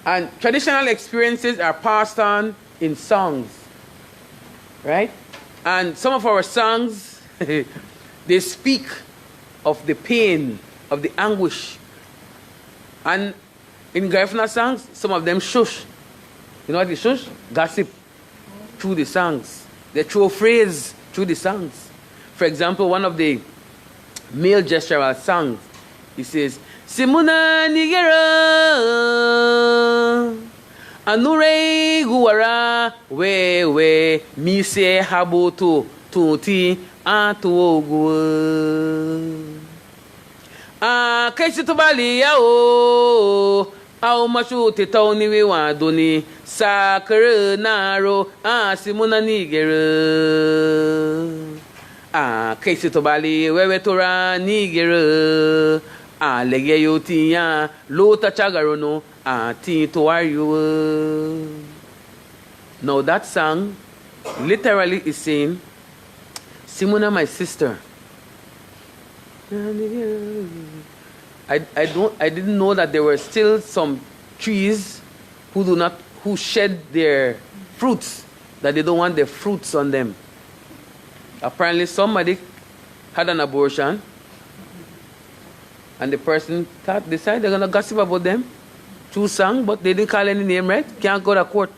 And traditional experiences are passed on in songs, right? And some of our songs, they speak of the pain, of the anguish. And in Garifuna songs, some of them shush. You know what is shush? Gossip through the songs. They throw phrase through the songs. For example, one of the male gestural songs, he says, Simuna Nigera Anure Guara we mise habutu tuti atuogu kaisi tubali yao au mashuti tauni wiwaduni sakre naro simuna nigere kaisi tubali wewe tora nigere lege yotiya lota chagarono ti to are you. Now that song literally is saying, Simona, my sister. I didn't know that there were still some trees who shed their fruits, that they don't want their fruits on them. Apparently somebody had an abortion and the person decided they're gonna gossip about them through song, but they didn't call any name, right? Can't go to court.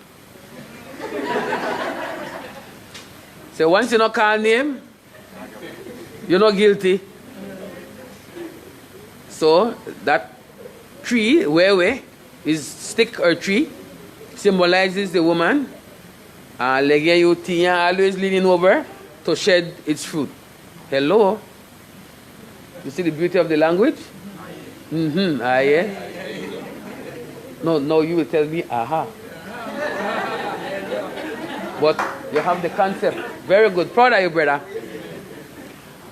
So once you not call name, you're not guilty. So that tree, wewe, is stick or tree, symbolizes the woman. Always leaning over to shed its fruit. Hello? You see the beauty of the language? Yeah. No, you will tell me, aha. But you have the concept. Very good. Proud of you, brother.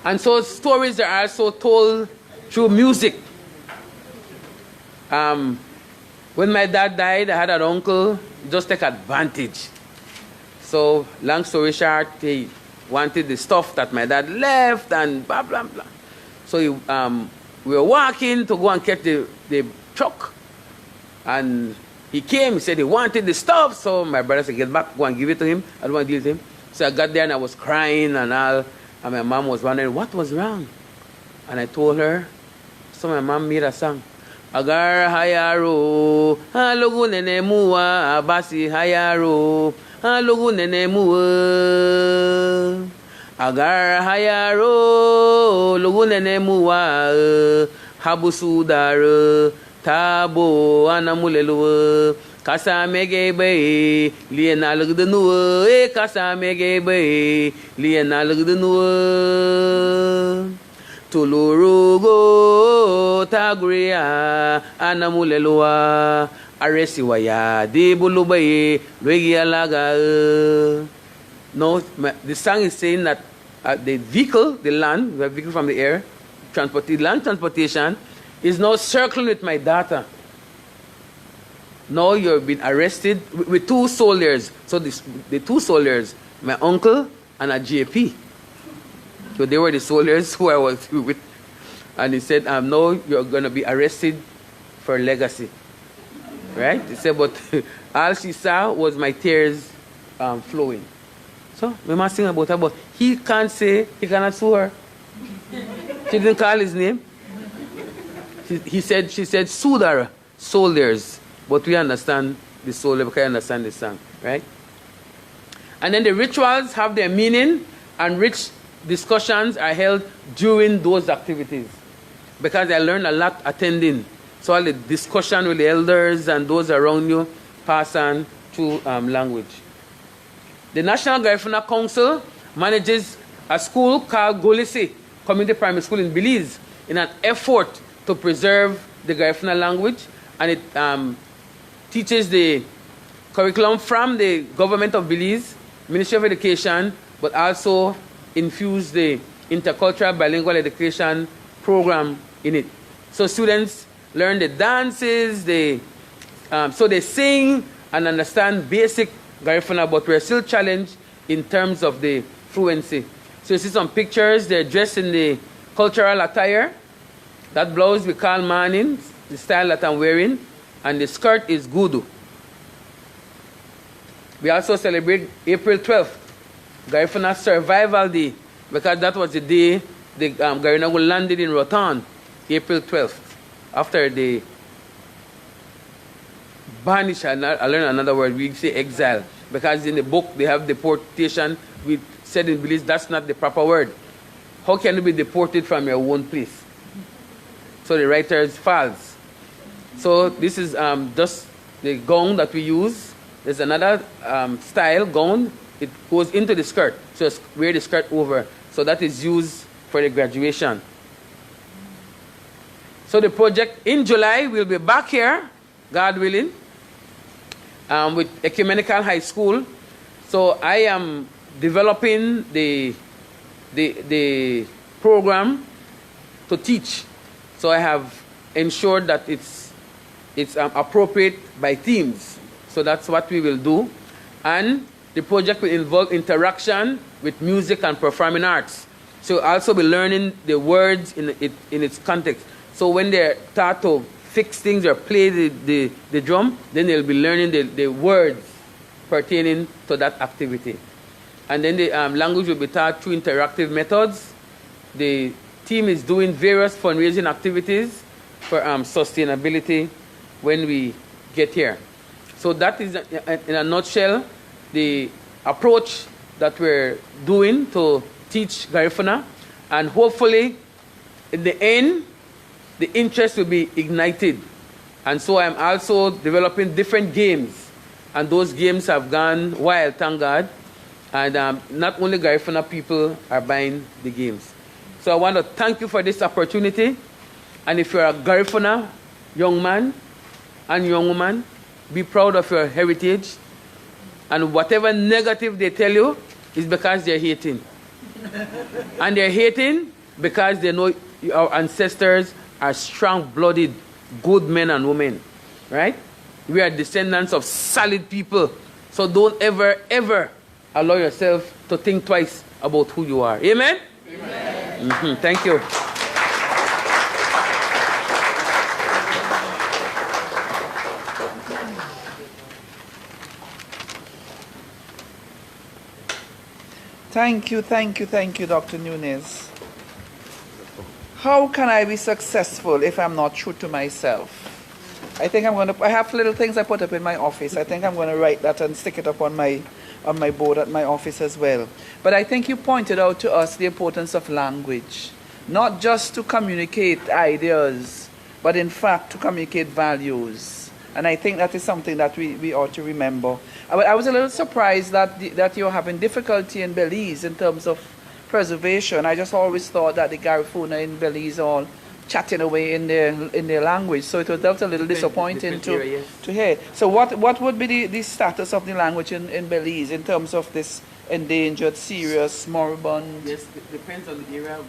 And so stories are also told through music. When my dad died, I had an uncle just take advantage. So, long story short, he wanted the stuff that my dad left and blah, blah, blah. So we were walking to go and catch the truck. And he came, he said he wanted the stuff. So my brother said, get back, go and give it to him. I don't want to deal with him. So I got there and I was crying and all. And my mom was wondering, what was wrong? And I told her. So my mom made a song. Agar hayaro, halogu nene mua, abasi hayaro, halogu nene mua. Agar hayaro, logu nene mua, habusudar, tabo anamulelu kasa megebe liena lugdenu kasa megebe liena lugdenu tulurugo tagria anamulelua aresiwaya de bulubaye logialaga. No, the song is saying that the vehicle, the land, the vehicle from the air, land transportation, is now circling with my data. Now you've been arrested with 2 soldiers. So the 2 soldiers, my uncle and a JP. So they were the soldiers who I was with. And he said, no, you're going to be arrested for legacy. Right? He said, but all she saw was my tears flowing. So we must sing about her, but he can't say, he cannot sue her. She didn't call his name. She said, Sudar, soldiers. But we understand the soldier, because I understand the song, right? And then the rituals have their meaning, and rich discussions are held during those activities. Because I learned a lot attending. So all the discussion with the elders and those around you pass on through language. The National Garifuna Council manages a school called Golisi Community Primary School in Belize in an effort to preserve the Garifuna language, and it teaches the curriculum from the government of Belize, Ministry of Education, but also infuse the intercultural bilingual education program in it. So students learn the dances, so they sing and understand basic Garifuna, but we're still challenged in terms of the fluency. So you see some pictures, they're dressed in the cultural attire. That blouse we call manin, the style that I'm wearing, and the skirt is gudu. We also celebrate April 12th, Garifuna Survival Day, because that was the day the Garifuna landed in Rotan, April 12th, after the banish. I learned another word, we say exile, because in the book they have deportation. We said in Belize that's not the proper word. How can you be deported from your own place? So the writer is false. So this is just the gown that we use. There's another style gown. It goes into the skirt, so it's wear the skirt over. So that is used for the graduation. So the project in July, we'll be back here, God willing, with Ecumenical High School. So I am developing the program to teach. So I have ensured that it's appropriate by themes. So that's what we will do. And the project will involve interaction with music and performing arts. So we'll also be learning the words in its context. So when they're taught to fix things or play the drum, then they'll be learning the words pertaining to that activity. And then the language will be taught through interactive methods. The team is doing various fundraising activities for sustainability when we get here. So that is, in a nutshell, the approach that we're doing to teach Garifuna. And hopefully, in the end, the interest will be ignited. And so I'm also developing different games. And those games have gone wild, thank God. And not only Garifuna people are buying the games. So I want to thank you for this opportunity. And if you're a Garifuna young man and young woman, be proud of your heritage. And whatever negative they tell you is because they're hating. And they're hating because they know our ancestors are strong-blooded, good men and women. Right? We are descendants of solid people. So don't ever, ever allow yourself to think twice about who you are. Amen? Amen. Mm-hmm. Thank you. Thank you, Dr. Nunes. How can I be successful if I'm not true to myself? I think I have little things I put up in my office. I think I'm going to write that and stick it up on my board at my office as well. But I think you pointed out to us the importance of language, not just to communicate ideas, but in fact to communicate values. And I think that is something that we ought to remember. I was a little surprised that you're having difficulty in Belize in terms of preservation. I just always thought that the Garifuna in Belize all chatting away in their language, so it was a little disappointing to hear. So what would be the status of the language in Belize in terms of this endangered, serious, moribund? Yes, it depends on the area.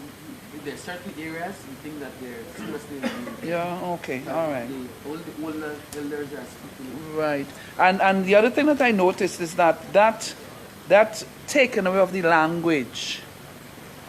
There are certain areas we think that they're seriously endangered. Yeah, okay, all right. All the older elders are speaking. Right. And the other thing that I noticed is that taking away of the language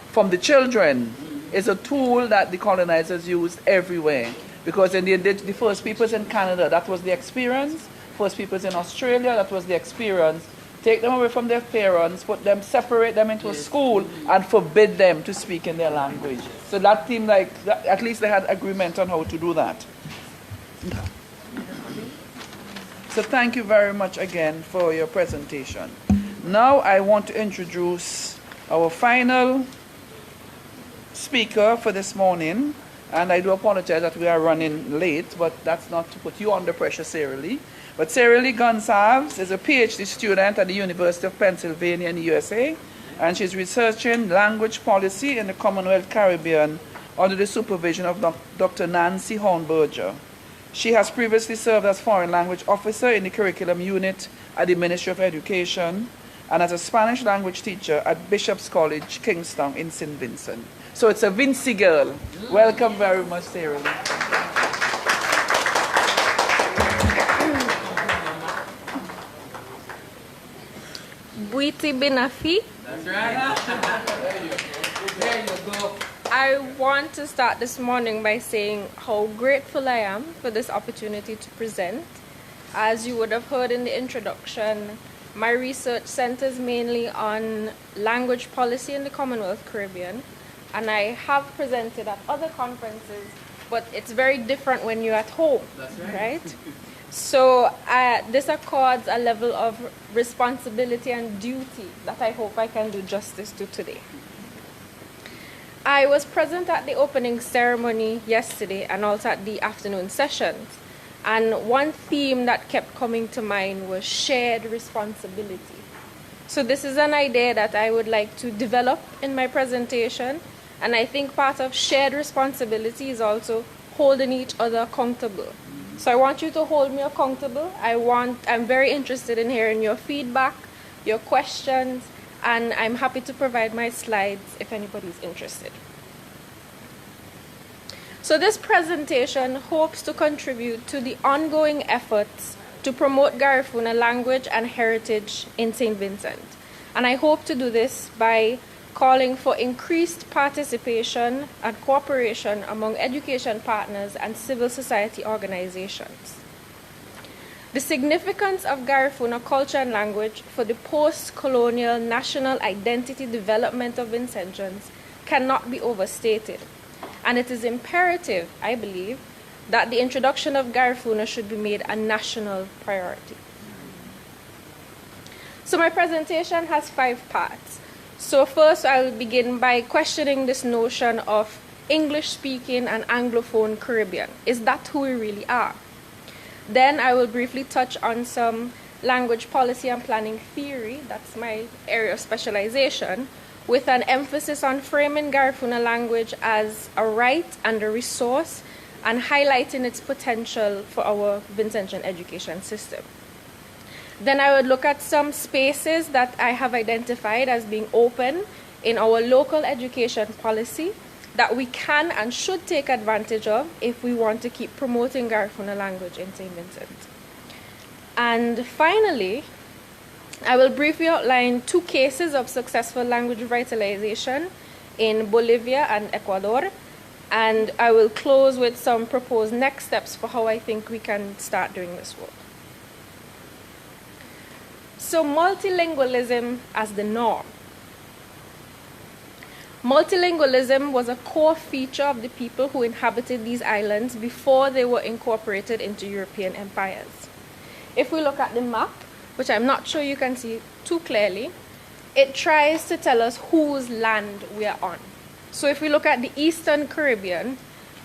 from the children is a tool that the colonizers used everywhere. Because in the first peoples in Canada, that was the experience. First peoples in Australia, that was the experience. Take them away from their parents, separate them into a school, and forbid them to speak in their language. So that seemed like, at least they had agreement on how to do that. So thank you very much again for your presentation. Now I want to introduce our final speaker for this morning. And I do apologize that we are running late, but that's not to put you under pressure, Sarah Lee. But Sarah Lee Gonsalves is a PhD student at the University of Pennsylvania in the USA, and she's researching language policy in the Commonwealth Caribbean under the supervision of Dr. Nancy Hornberger. She has previously served as foreign language officer in the curriculum unit at the Ministry of Education and as a Spanish language teacher at Bishop's College, Kingstown in St. Vincent. So it's a Vinci girl. Welcome very much, Sarah Lee. Buiti Binafi. That's right. There you go. I want to start this morning by saying how grateful I am for this opportunity to present. As you would have heard in the introduction, my research centers mainly on language policy in the Commonwealth Caribbean, and I have presented at other conferences, but it's very different when you're at home. That's right. Right? So this accords a level of responsibility and duty that I hope I can do justice to today. I was present at the opening ceremony yesterday and also at the afternoon sessions. And one theme that kept coming to mind was shared responsibility. So this is an idea that I would like to develop in my presentation. And I think part of shared responsibility is also holding each other accountable. So I want you to hold me accountable. I'm very interested in hearing your feedback, your questions, and I'm happy to provide my slides if anybody's interested. So this presentation hopes to contribute to the ongoing efforts to promote Garifuna language and heritage in St. Vincent. And I hope to do this by calling for increased participation and cooperation among education partners and civil society organizations. The significance of Garifuna culture and language for the post-colonial national identity development of Vincentians cannot be overstated, and it is imperative, I believe, that the introduction of Garifuna should be made a national priority. So my presentation has 5 parts. So first, I will begin by questioning this notion of English-speaking and Anglophone Caribbean. Is that who we really are? Then I will briefly touch on some language policy and planning theory, that's my area of specialization, with an emphasis on framing Garifuna language as a right and a resource and highlighting its potential for our Vincentian education system. Then I would look at some spaces that I have identified as being open in our local education policy that we can and should take advantage of if we want to keep promoting Garifuna language in St. Vincent. And finally, I will briefly outline 2 cases of successful language revitalization in Bolivia and Ecuador, and I will close with some proposed next steps for how I think we can start doing this work. So multilingualism as the norm. Multilingualism was a core feature of the people who inhabited these islands before they were incorporated into European empires. If we look at the map, which I'm not sure you can see too clearly, it tries to tell us whose land we are on. So if we look at the Eastern Caribbean,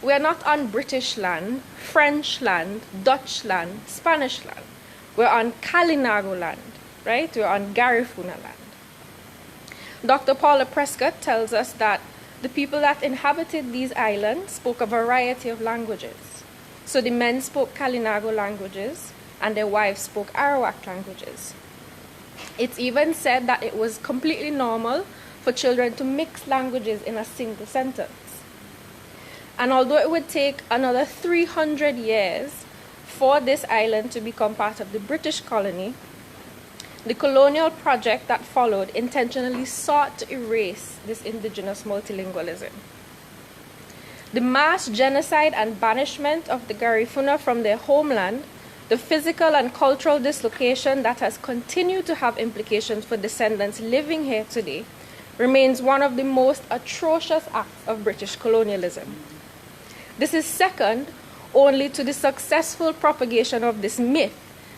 we are not on British land, French land, Dutch land, Spanish land. We're on Kalinago land, right? We're on Garifuna land. Dr. Paula Prescott tells us that the people that inhabited these islands spoke a variety of languages. So the men spoke Kalinago languages and their wives spoke Arawak languages. It's even said that it was completely normal for children to mix languages in a single sentence. And although it would take another 300 years for this island to become part of the British colony, the colonial project that followed intentionally sought to erase this indigenous multilingualism. The mass genocide and banishment of the Garifuna from their homeland, the physical and cultural dislocation that has continued to have implications for descendants living here today, remains one of the most atrocious acts of British colonialism. This is second only to the successful propagation of this myth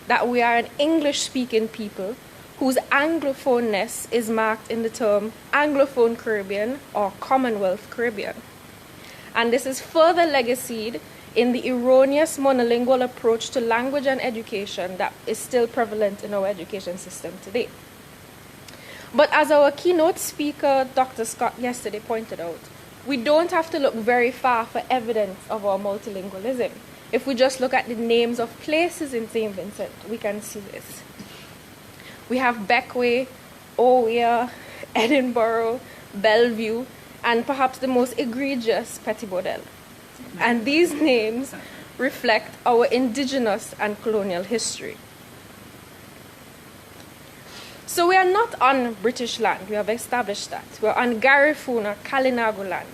that we are an English-speaking people whose Anglophoneness is marked in the term Anglophone Caribbean or Commonwealth Caribbean. And this is further legacied in the erroneous monolingual approach to language and education that is still prevalent in our education system today. But as our keynote speaker, Dr. Scott, yesterday pointed out, we don't have to look very far for evidence of our multilingualism. If we just look at the names of places in St. Vincent, we can see this. We have Beckway, Owea, Edinburgh, Bellevue, and perhaps the most egregious, Pettibodel. And these names reflect our indigenous and colonial history. So we are not on British land, we have established that. We're on Garifuna, Kalinago land.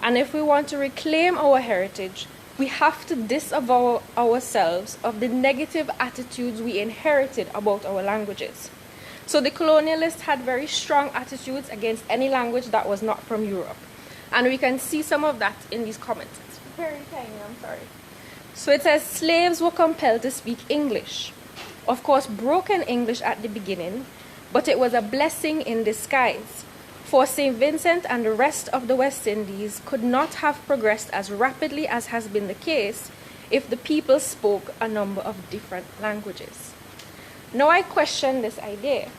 And if we want to reclaim our heritage, we have to disavow ourselves of the negative attitudes we inherited about our languages. So the colonialists had very strong attitudes against any language that was not from Europe. And we can see some of that in these comments. It's very tiny, I'm sorry. So it says slaves were compelled to speak English. Of course, broken English at the beginning, but it was a blessing in disguise. For St. Vincent and the rest of the West Indies could not have progressed as rapidly as has been the case if the people spoke a number of different languages. Now I question this idea,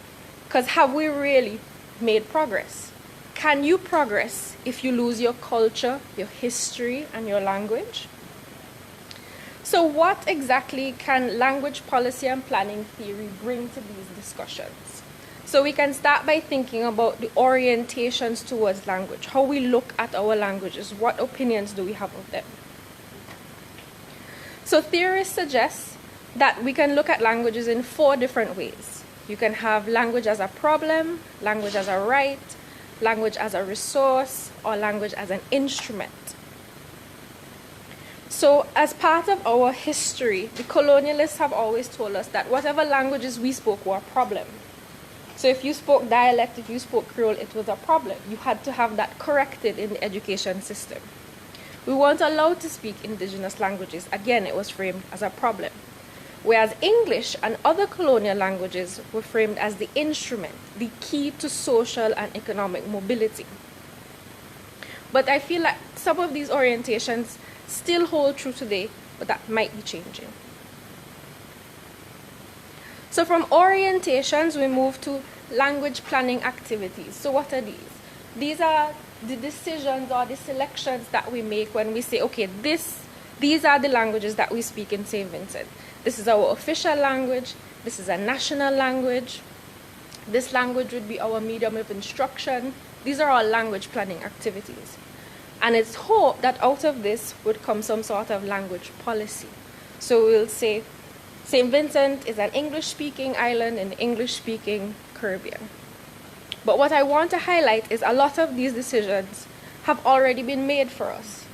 because have we really made progress? Can you progress if you lose your culture, your history, and your language? So what exactly can language policy and planning theory bring to these discussions? So we can start by thinking about the orientations towards language, how we look at our languages, what opinions do we have of them. So theorists suggest that we can look at languages in 4 different ways. You can have language as a problem, language as a right, language as a resource, or language as an instrument. So as part of our history, the colonialists have always told us that whatever languages we spoke were a problem. So if you spoke dialect, if you spoke Creole, it was a problem. You had to have that corrected in the education system. We weren't allowed to speak indigenous languages. Again, it was framed as a problem. Whereas English and other colonial languages were framed as the instrument, the key to social and economic mobility. But I feel like some of these orientations still hold true today, but that might be changing. So from orientations, we move to language planning activities. So what are these? These are the decisions or the selections that we make when we say, okay, these are the languages that we speak in St. Vincent. This is our official language. This is a national language. This language would be our medium of instruction. These are our language planning activities. And it's hoped that out of this would come some sort of language policy. So we'll say, St. Vincent is an English-speaking island in the English-speaking Caribbean. But what I want to highlight is a lot of these decisions have already been made for us.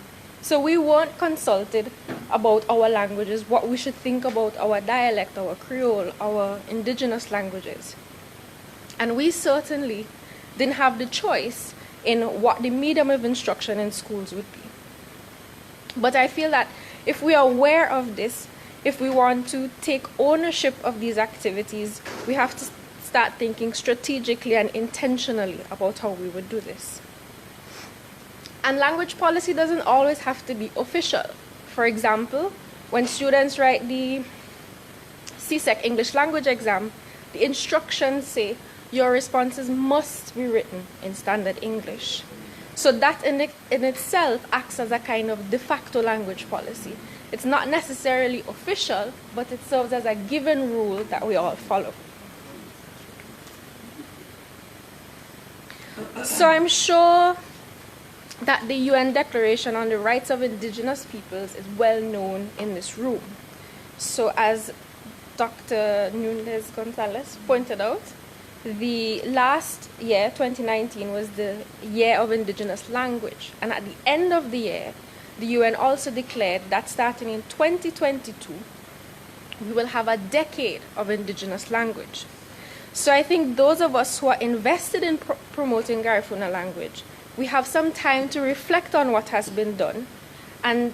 So we weren't consulted about our languages, what we should think about our dialect, our Creole, our indigenous languages. And we certainly didn't have the choice in what the medium of instruction in schools would be. But I feel that if we are aware of this, if we want to take ownership of these activities, we have to start thinking strategically and intentionally about how we would do this. And language policy doesn't always have to be official. For example, when students write the CSEC English language exam, the instructions say your responses must be written in standard English. So that in itself acts as a kind of de facto language policy. It's not necessarily official, but it serves as a given rule that we all follow. So I'm sure that the UN Declaration on the Rights of Indigenous Peoples is well known in this room. So as Dr. Nunez Gonzalez pointed out, the last year, 2019, was the year of indigenous language. And at the end of the year, the UN also declared that starting in 2022, we will have a decade of indigenous language. So I think those of us who are invested in promoting Garifuna language, we have some time to reflect on what has been done and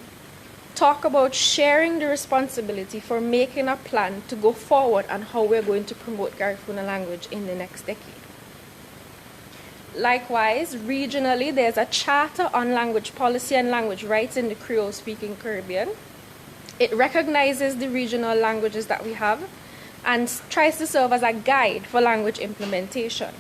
talk about sharing the responsibility for making a plan to go forward on how we're going to promote Garifuna language in the next decade. Likewise, regionally, there's a charter on language policy and language rights in the Creole-speaking Caribbean. It recognizes the regional languages that we have and tries to serve as a guide for language implementation.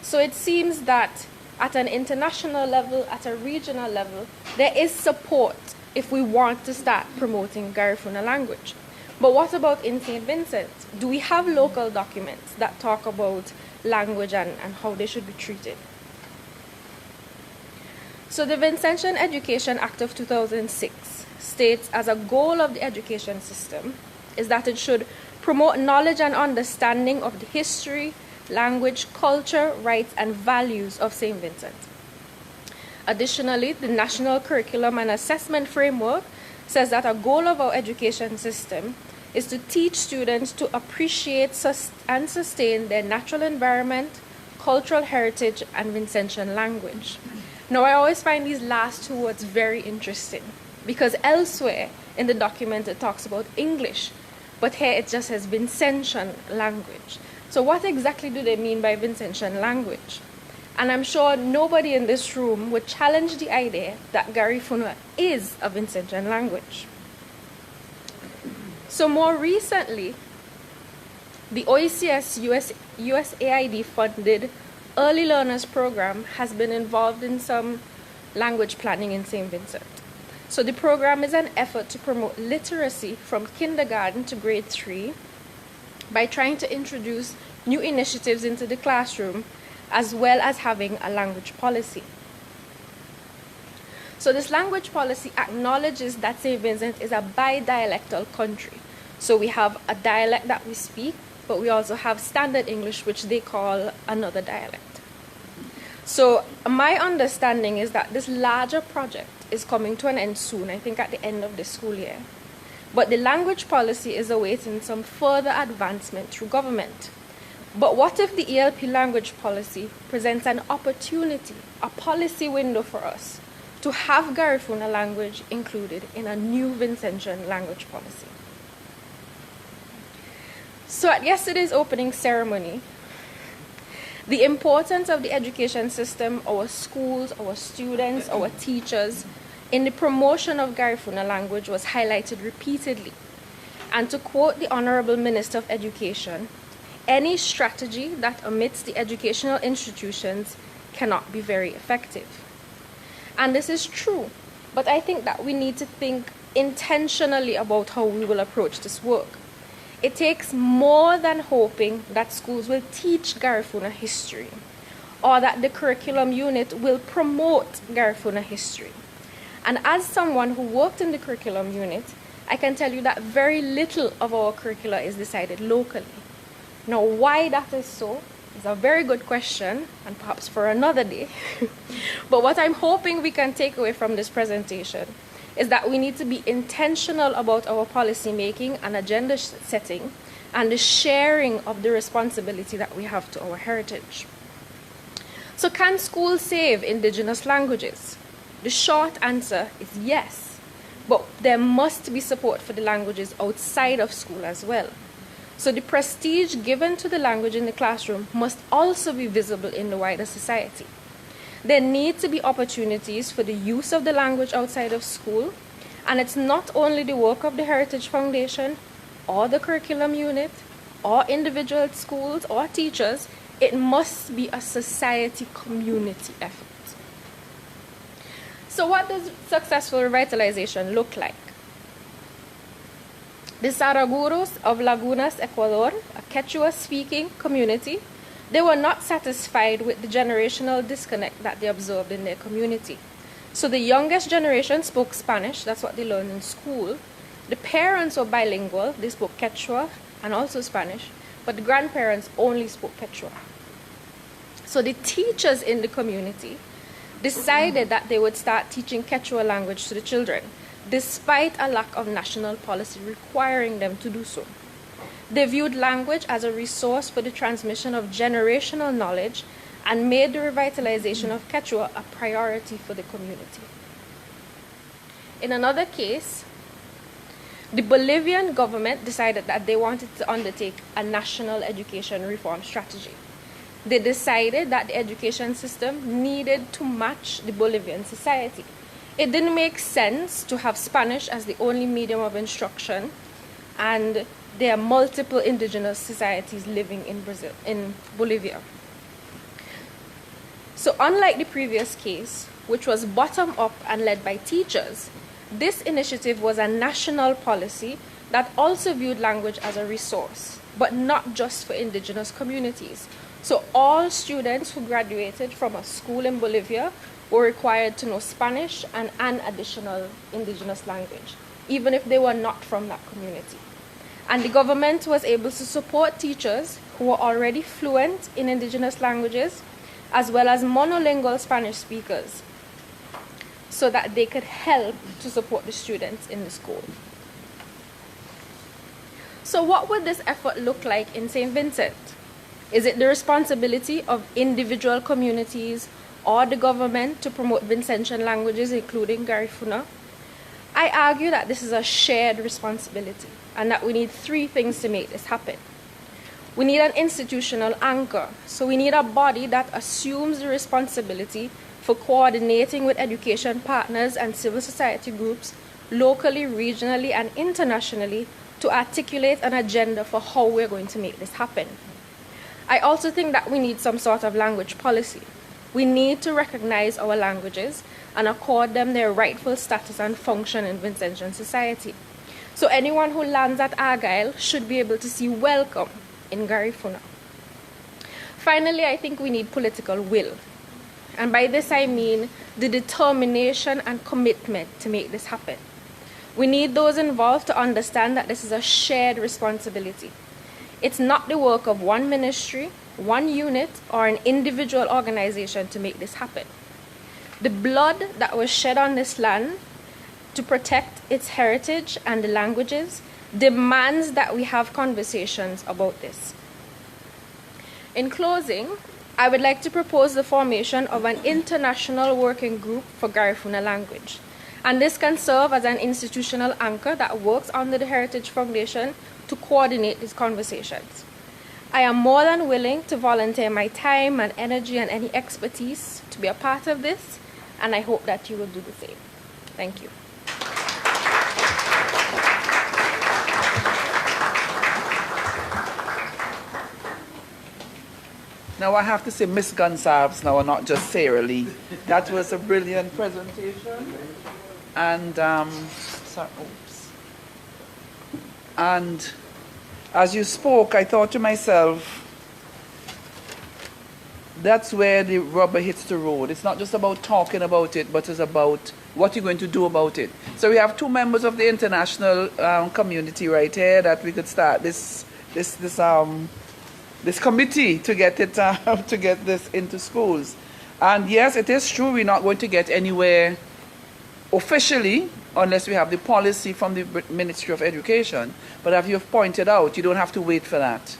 So it seems that at an international level, at a regional level, there is support if we want to start promoting Garifuna language. But what about in St. Vincent? Do we have local documents that talk about language and how they should be treated? So the Vincentian Education Act of 2006 states as a goal of the education system is that it should promote knowledge and understanding of the history, language, culture, rights, and values of St. Vincent. Additionally, the National Curriculum and Assessment Framework says that a goal of our education system is to teach students to appreciate and sustain their natural environment, cultural heritage, and Vincentian language. Now, I always find these last two words very interesting because elsewhere in the document it talks about English, but here it just says Vincentian language. So what exactly do they mean by Vincentian language? And I'm sure nobody in this room would challenge the idea that Garifuna is a Vincentian language. So more recently, the OECS USAID funded Early Learners Program has been involved in some language planning in St. Vincent. So the program is an effort to promote literacy from kindergarten to grade 3 by trying to introduce new initiatives into the classroom as well as having a language policy. So this language policy acknowledges that St. Vincent is a bi-dialectal country. So we have a dialect that we speak, but we also have Standard English, which they call another dialect. So my understanding is that this larger project is coming to an end soon, I think at the end of this school year. But the language policy is awaiting some further advancement through government. But what if the ELP language policy presents an opportunity, a policy window for us to have Garifuna language included in a new Vincentian language policy? So at yesterday's opening ceremony, the importance of the education system, our schools, our students, our teachers, in the promotion of Garifuna language was highlighted repeatedly. And to quote the Honorable Minister of Education, any strategy that omits the educational institutions cannot be very effective. And this is true, but I think that we need to think intentionally about how we will approach this work. It takes more than hoping that schools will teach Garifuna history or that the curriculum unit will promote Garifuna history. And as someone who worked in the curriculum unit, I can tell you that very little of our curricula is decided locally. Now, why that is so is a very good question, and perhaps for another day. But what I'm hoping we can take away from this presentation is that we need to be intentional about our policy making and agenda setting and the sharing of the responsibility that we have to our heritage. So can schools save indigenous languages? The short answer is yes, but there must be support for the languages outside of school as well. So the prestige given to the language in the classroom must also be visible in the wider society. There need to be opportunities for the use of the language outside of school, and it's not only the work of the Heritage Foundation or the curriculum unit or individual schools or teachers. It must be a society community effort. So what does successful revitalization look like? The Saraguros of Lagunas, Ecuador, a Quechua-speaking community, they were not satisfied with the generational disconnect that they observed in their community. So the youngest generation spoke Spanish, that's what they learned in school. The parents were bilingual, they spoke Quechua and also Spanish, but the grandparents only spoke Quechua. So the teachers in the community decided that they would start teaching Quechua language to the children, despite a lack of national policy requiring them to do so. They viewed language as a resource for the transmission of generational knowledge and made the revitalization of Quechua a priority for the community. In another case, the Bolivian government decided that they wanted to undertake a national education reform strategy. They decided that the education system needed to match the Bolivian society. It didn't make sense to have Spanish as the only medium of instruction, and there are multiple indigenous societies living in Bolivia. So unlike the previous case, which was bottom-up and led by teachers, this initiative was a national policy that also viewed language as a resource, but not just for indigenous communities. So all students who graduated from a school in Bolivia were required to know Spanish and an additional indigenous language, even if they were not from that community. And the government was able to support teachers who were already fluent in indigenous languages, as well as monolingual Spanish speakers, so that they could help to support the students in the school. So what would this effort look like in St. Vincent? Is it the responsibility of individual communities or the government to promote Vincentian languages, including Garifuna? I argue that this is a shared responsibility and that we need three things to make this happen. We need an institutional anchor. So we need a body that assumes the responsibility for coordinating with education partners and civil society groups locally, regionally, and internationally to articulate an agenda for how we're going to make this happen. I also think that we need some sort of language policy. We need to recognize our languages and accord them their rightful status and function in Vincentian society. So anyone who lands at Argyle should be able to see welcome in Garifuna. Finally, I think we need political will. And by this I mean the determination and commitment to make this happen. We need those involved to understand that this is a shared responsibility. It's not the work of one ministry, one unit, or an individual organization to make this happen. The blood that was shed on this land to protect its heritage and the languages demands that we have conversations about this. In closing, I would like to propose the formation of an international working group for Garifuna language. And this can serve as an institutional anchor that works under the Heritage Foundation to coordinate these conversations. I am more than willing to volunteer my time and energy and any expertise to be a part of this, and I hope that you will do the same. Thank you. Now I have to say Miss Gonsalves now, and not just Sarah Lee. That was a brilliant presentation. And, and as you spoke, I thought to myself, that's where the rubber hits the road. It's not just about talking about it, but it's about what you're going to do about it. So we have two members of the international community right here that we could start this committee to get it to get this into schools. And yes, it is true we're not going to get anywhere officially unless we have the policy from the Ministry of Education. But as you've pointed out, you don't have to wait for that.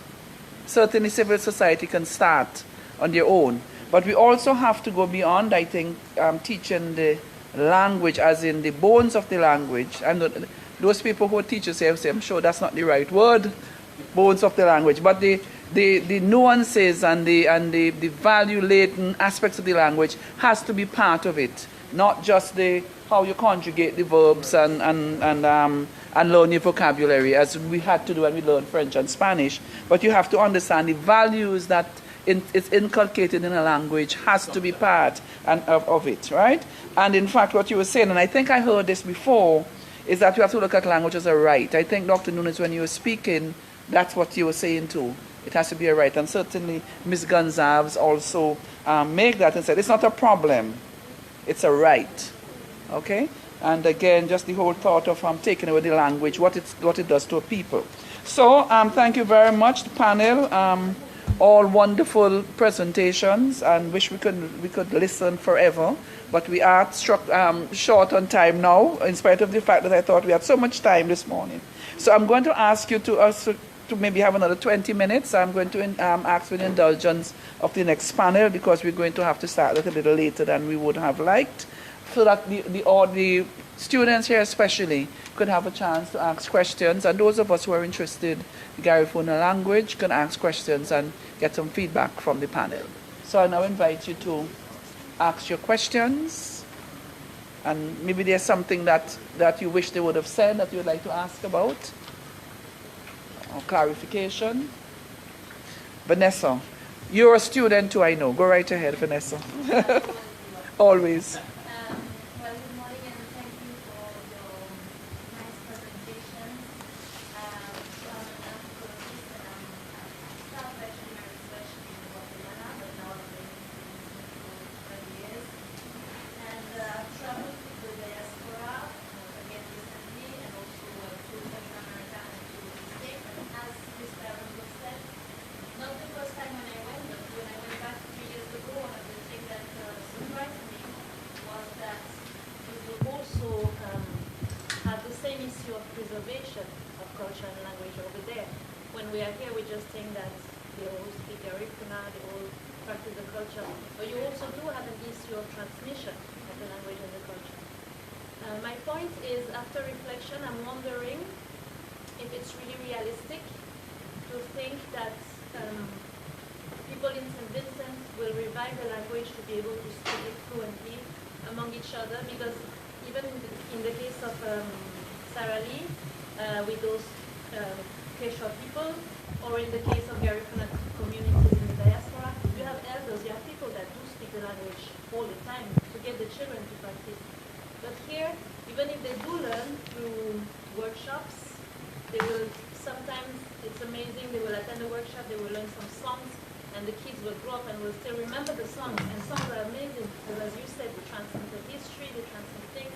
Certainly civil society can start on their own. But we also have to go beyond, I think, teaching the language as in the bones of the language. And those people who are teachers say, I'm sure that's not the right word, bones of the language, but the nuances and the value laden aspects of the language has to be part of it, not just the how you conjugate the verbs and learn your vocabulary, as we had to do when we learned French and Spanish. But you have to understand the values that it's inculcated in a language has to be part of it, right? And in fact, what you were saying, and I think I heard this before, is that you have to look at language as a right. I think, Dr. Nunes, when you were speaking, that's what you were saying too. It has to be a right. And certainly Ms. Gonzalez also make that and said, it's not a problem, it's a right. Okay? And again, just the whole thought of taking away the language, what it does to a people. So thank you very much, the panel. All wonderful presentations, and wish we could listen forever. But we are short on time now, in spite of the fact that I thought we had so much time this morning. So I'm going to ask you to maybe have another 20 minutes. I'm going to ask for the indulgence of the next panel, because we're going to have to start a little later than we would have liked, so that the students here especially could have a chance to ask questions, and those of us who are interested in Garifuna language can ask questions and get some feedback from the panel. So I now invite you to ask your questions, and maybe there's something that you wish they would have said that you would like to ask about, or clarification. Vanessa, you're a student too, I know. Go right ahead, Vanessa. Always. Well, good morning, and thank you for your nice presentations. So I'm an anthropologist, and I started actually my research in Guatemala, but now I've been for 20 years. And I've traveled to the diaspora again recently, and also to Central America and to the States. And as Ms. Barroso said, not the first time when I went, but when I went back 3 years ago, one of the things that surprised me was that we will also have the same issue of preservation of culture and language over there. When we are here, we just think that they all speak Garifuna, they all practice the culture, but you also do have an issue of transmission of the language and the culture. My point is, after reflection, I'm wondering if it's really realistic to think that people in St. Vincent will revive the language to be able to speak it fluently among each other, because even in the case of Sarah Lee, with those Quechua people, or in the case of Garifuna communities in the diaspora, you have elders, you have people that do speak the language all the time to get the children to practice. But here, even if they do learn through workshops, they will sometimes, it's amazing, they will attend a workshop, they will learn some songs, and the kids will grow up and will still remember the songs. And songs are amazing, because as you said, they transcend the history, they transcend things.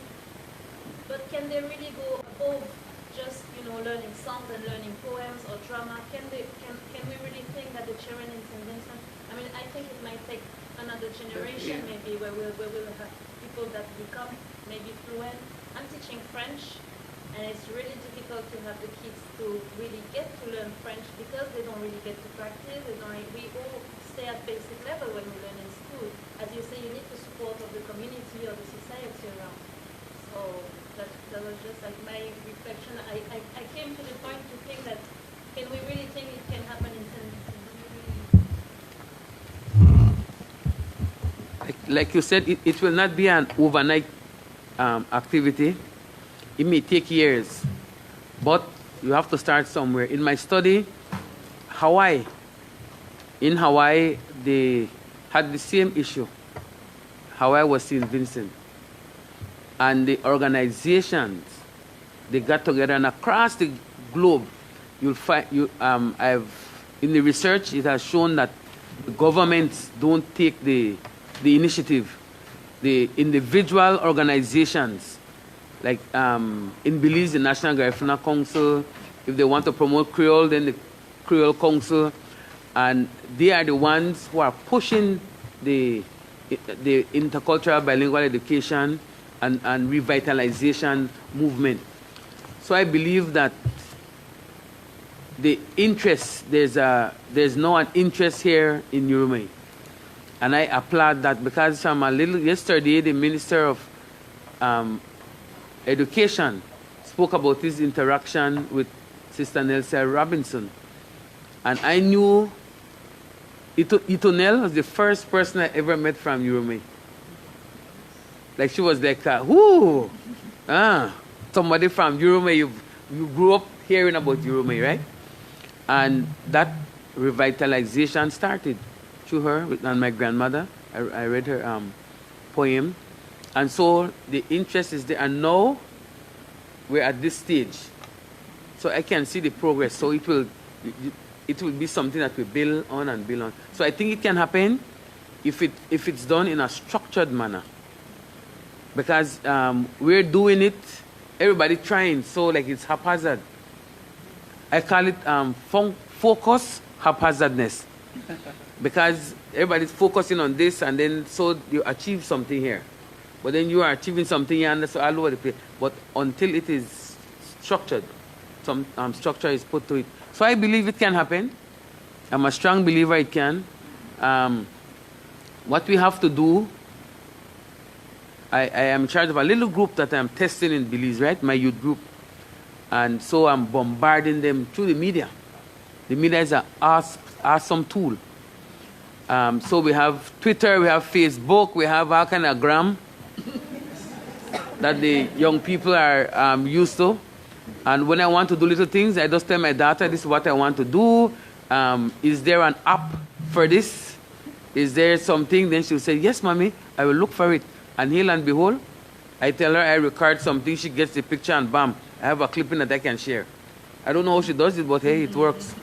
But can they really go above just, learning songs and learning poems or drama? Can we really think that the children in St. Vincent, I think it might take another generation maybe, where we'll have people that become maybe fluent. I'm teaching French, and it's really difficult to have the kids to really get to learn French, because they don't really get to practice. We all stay at basic level when we learn in school. As you say, you need the support of the community or the society around. So that was just like my reflection. I came to the point to think that, can we really think it can happen in St. Vincent? Like you said, it will not be an overnight activity. It may take years, but you have to start somewhere. In my study, Hawaii, they had the same issue. Hawaii was St. Vincent. And the organizations, they got together, and across the globe, you'll find, in the research, it has shown that the governments don't take the initiative. The individual organizations, like in Belize, the National Garifuna Council, if they want to promote Creole, then the Creole Council, and they are the ones who are pushing the intercultural bilingual education and revitalization movement. So I believe that the interest, there's now an interest here in Urumei. And I applaud that, because from yesterday, the Minister of Education spoke about his interaction with Sister Nelson Robinson. And I knew Itonel was the first person I ever met from Urumei. Like she was like, whoo, somebody from Urumei, you grew up hearing about Urumei, right? And that revitalization started through her and my grandmother. I read her poem. And so the interest is there. And now we're at this stage. So I can see the progress. So it will be something that we build on and build on. So I think it can happen if it's done in a structured manner. Because we're doing it, everybody trying, so like it's haphazard. I call it focus haphazardness. Because everybody's focusing on this, and then so you achieve something here. But then you are achieving something here, and so all over the place. But until it is structured, some structure is put to it. So I believe it can happen. I'm a strong believer it can. What we have to do, I am in charge of a little group that I'm testing in Belize, right? My youth group. And so I'm bombarding them through the media. The media is an awesome tool. So we have Twitter, we have Facebook, we have all kind of gram that the young people are used to. And when I want to do little things, I just tell my daughter, this is what I want to do. Is there an app for this? Is there something? Then she'll say, yes, mommy, I will look for it. And hill and behold, I tell her I record something, she gets the picture, and bam, I have a clipping that I can share. I don't know how she does it, but hey, it works.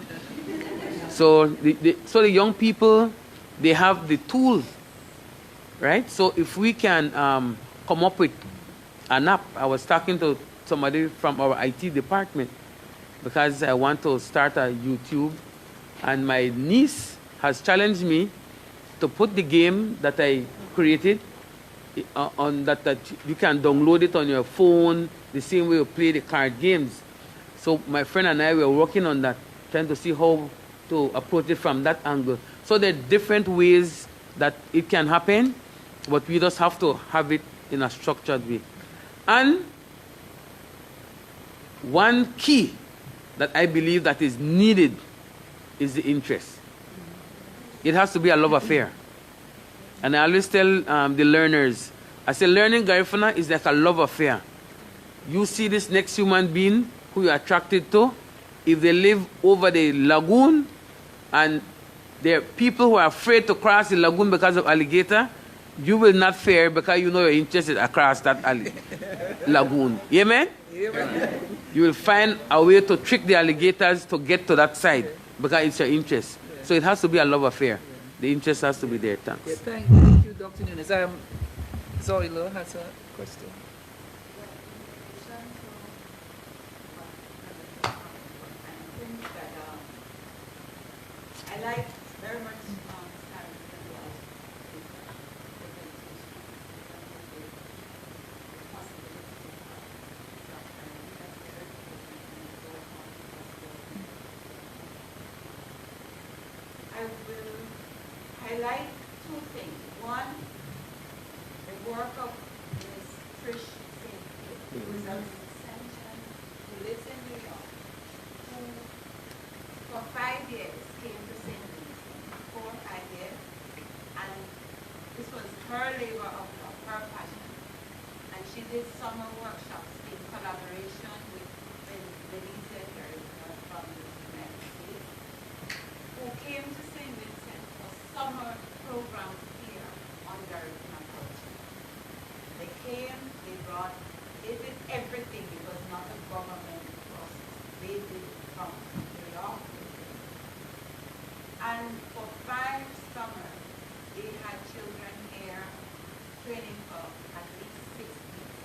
So the young people, they have the tools, right? So if we can come up with an app, I was talking to somebody from our IT department because I want to start a YouTube, and my niece has challenged me to put the game that I created on that you can download it on your phone, the same way you play the card games. So my friend and I were working on that, trying to see how to approach it from that angle. So there are different ways that it can happen, but we just have to have it in a structured way. And one key that I believe that is needed is the interest. It has to be a love affair. And I always tell the learners, I say learning Garifuna is like a love affair. You see this next human being who you're attracted to, if they live over the lagoon and there are people who are afraid to cross the lagoon because of alligator, you will not fear because you know you're interested across that lagoon. Amen? Amen? You will find a way to trick the alligators to get to that side because it's your interest. So it has to be a love affair. The interest has to be there. Thanks. Yeah, thank you, Dr. Nunes. Zoilo has a question. I like very much I will highlight two things. One, the work of Ms. Trish St. who is an extension, who lives in New York, who for 5 years came to St. Louis, 4 or 5 years, and this was her labor of her passion. And she did summer workshops in collaboration with Belize from the United States, who came to St. Vincent for summer programs here on Garifuna culture. They came, they did everything. It was not a government process. They did it from New York. And for 5 summers, they had children here training for at least 6 weeks.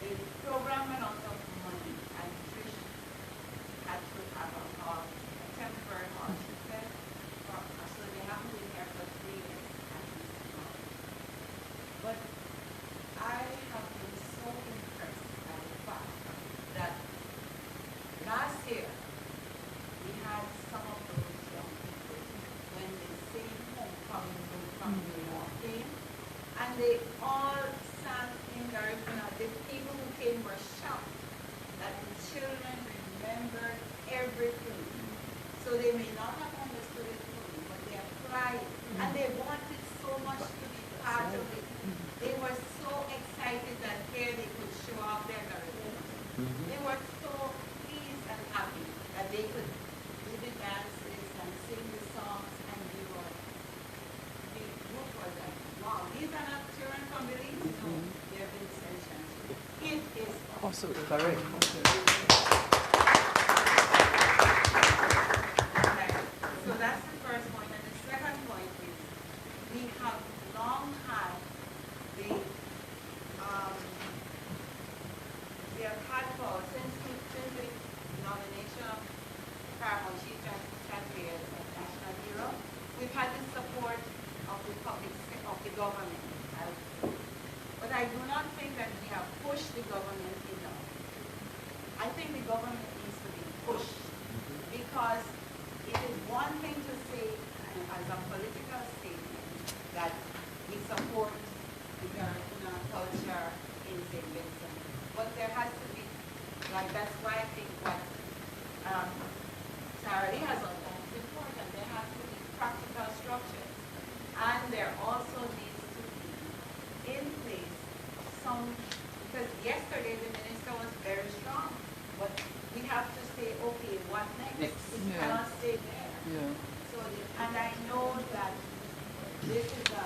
The program went out of money, and Trish had to have a temporary hall, she said, so they haven't been here for 3 years at least now. But I have been so impressed by the fact that last year we had some of those young people when the same homecoming group from New York came, and they all sang in Garifuna. The people who came were shocked not have understood it fully, but they applied it. And they wanted so much to be part of it. They were so excited that here they could show off their Garifuna. They were so pleased and happy that they could do the dances and sing the songs, and the group was like, wow, these are not children from Belize? No, they're Vincentians. It is Also, correct. So that's the first point. And the second point is we have long had the we have had for since the nomination of Karamochi Chatrier as national hero, we've had the support of the public of the government. But I do not think that we have pushed the government enough. I think the government needs to be pushed because it is one thing to say as a political statement that we support the Garifuna culture in St. Vincent, but there has to be, like that's why I think what Sarah Lee has outlined is important. There has to be practical structures, and there also needs to be in place some, because yesterday the minister was very strong, but we have to say, okay, what next? We cannot stay there. Yeah. So, and I know that this is a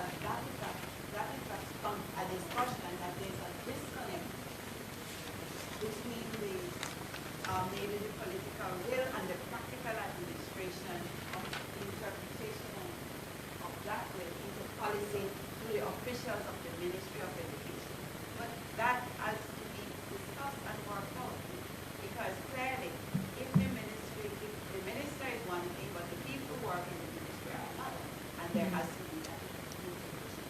discussion that there's a disconnect between the maybe the political will and the practical administration of the interpretation of that will into policy through the officials of the Ministry of Education. But that has to be discussed and worked out because clearly if the minister is one thing, but the people who work in the ministry are another, and there has to be that integration.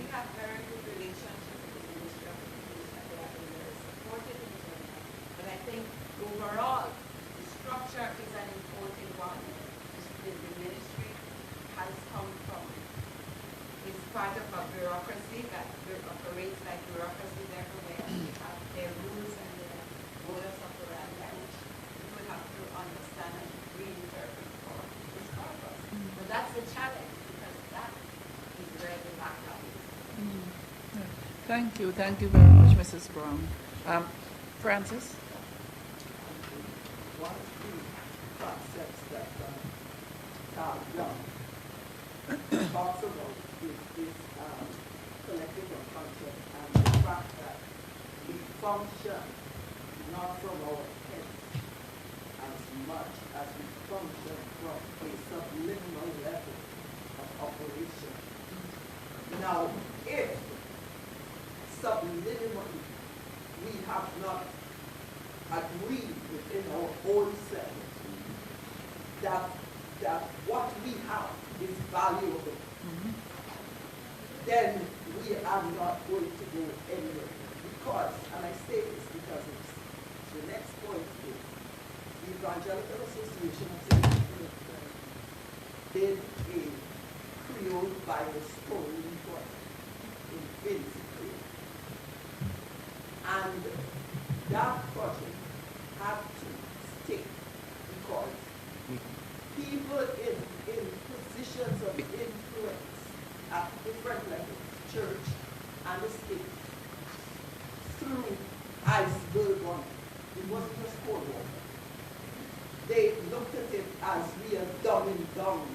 We have very good relationships with the Ministry of Education. They have been very supportive in general. But I think overall, the structure is an important one. The ministry has come from, is part of a bureaucracy that operates like bureaucracies everywhere. They have their rules and their modus operandi, which we would have to understand and reinterpret for this purpose. But that's the challenge because that is where the backlog is. Thank you very much, Mrs. Brown. Francis? One of the concepts that Carl Young talks about is this collective of concept and the fact that we function not from our heads as much as we function from a subliminal level of operation. Now, if subliminally we have not agreed within our own selves that what we have is valuable, then we are not going to go anywhere. Because, and I say this because it's the next point is the Evangelical Association of St. Vincent did a Creole Bible story in Vincent. And that project had to stick because people in positions of influence at different levels, church and the state, threw iceberg on it. It wasn't just cold water. They looked at it as we are dumbing down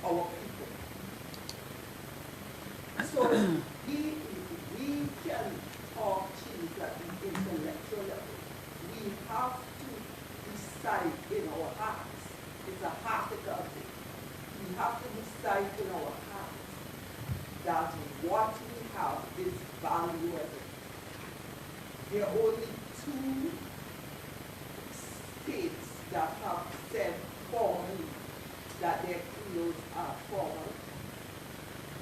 our people. So we can talk cheese at the intellectual level. We have to decide in our hearts. It's a heartical thing. We have to decide in our hearts that what we have is valuable. There are only two states that have said formally that their creoles are formal.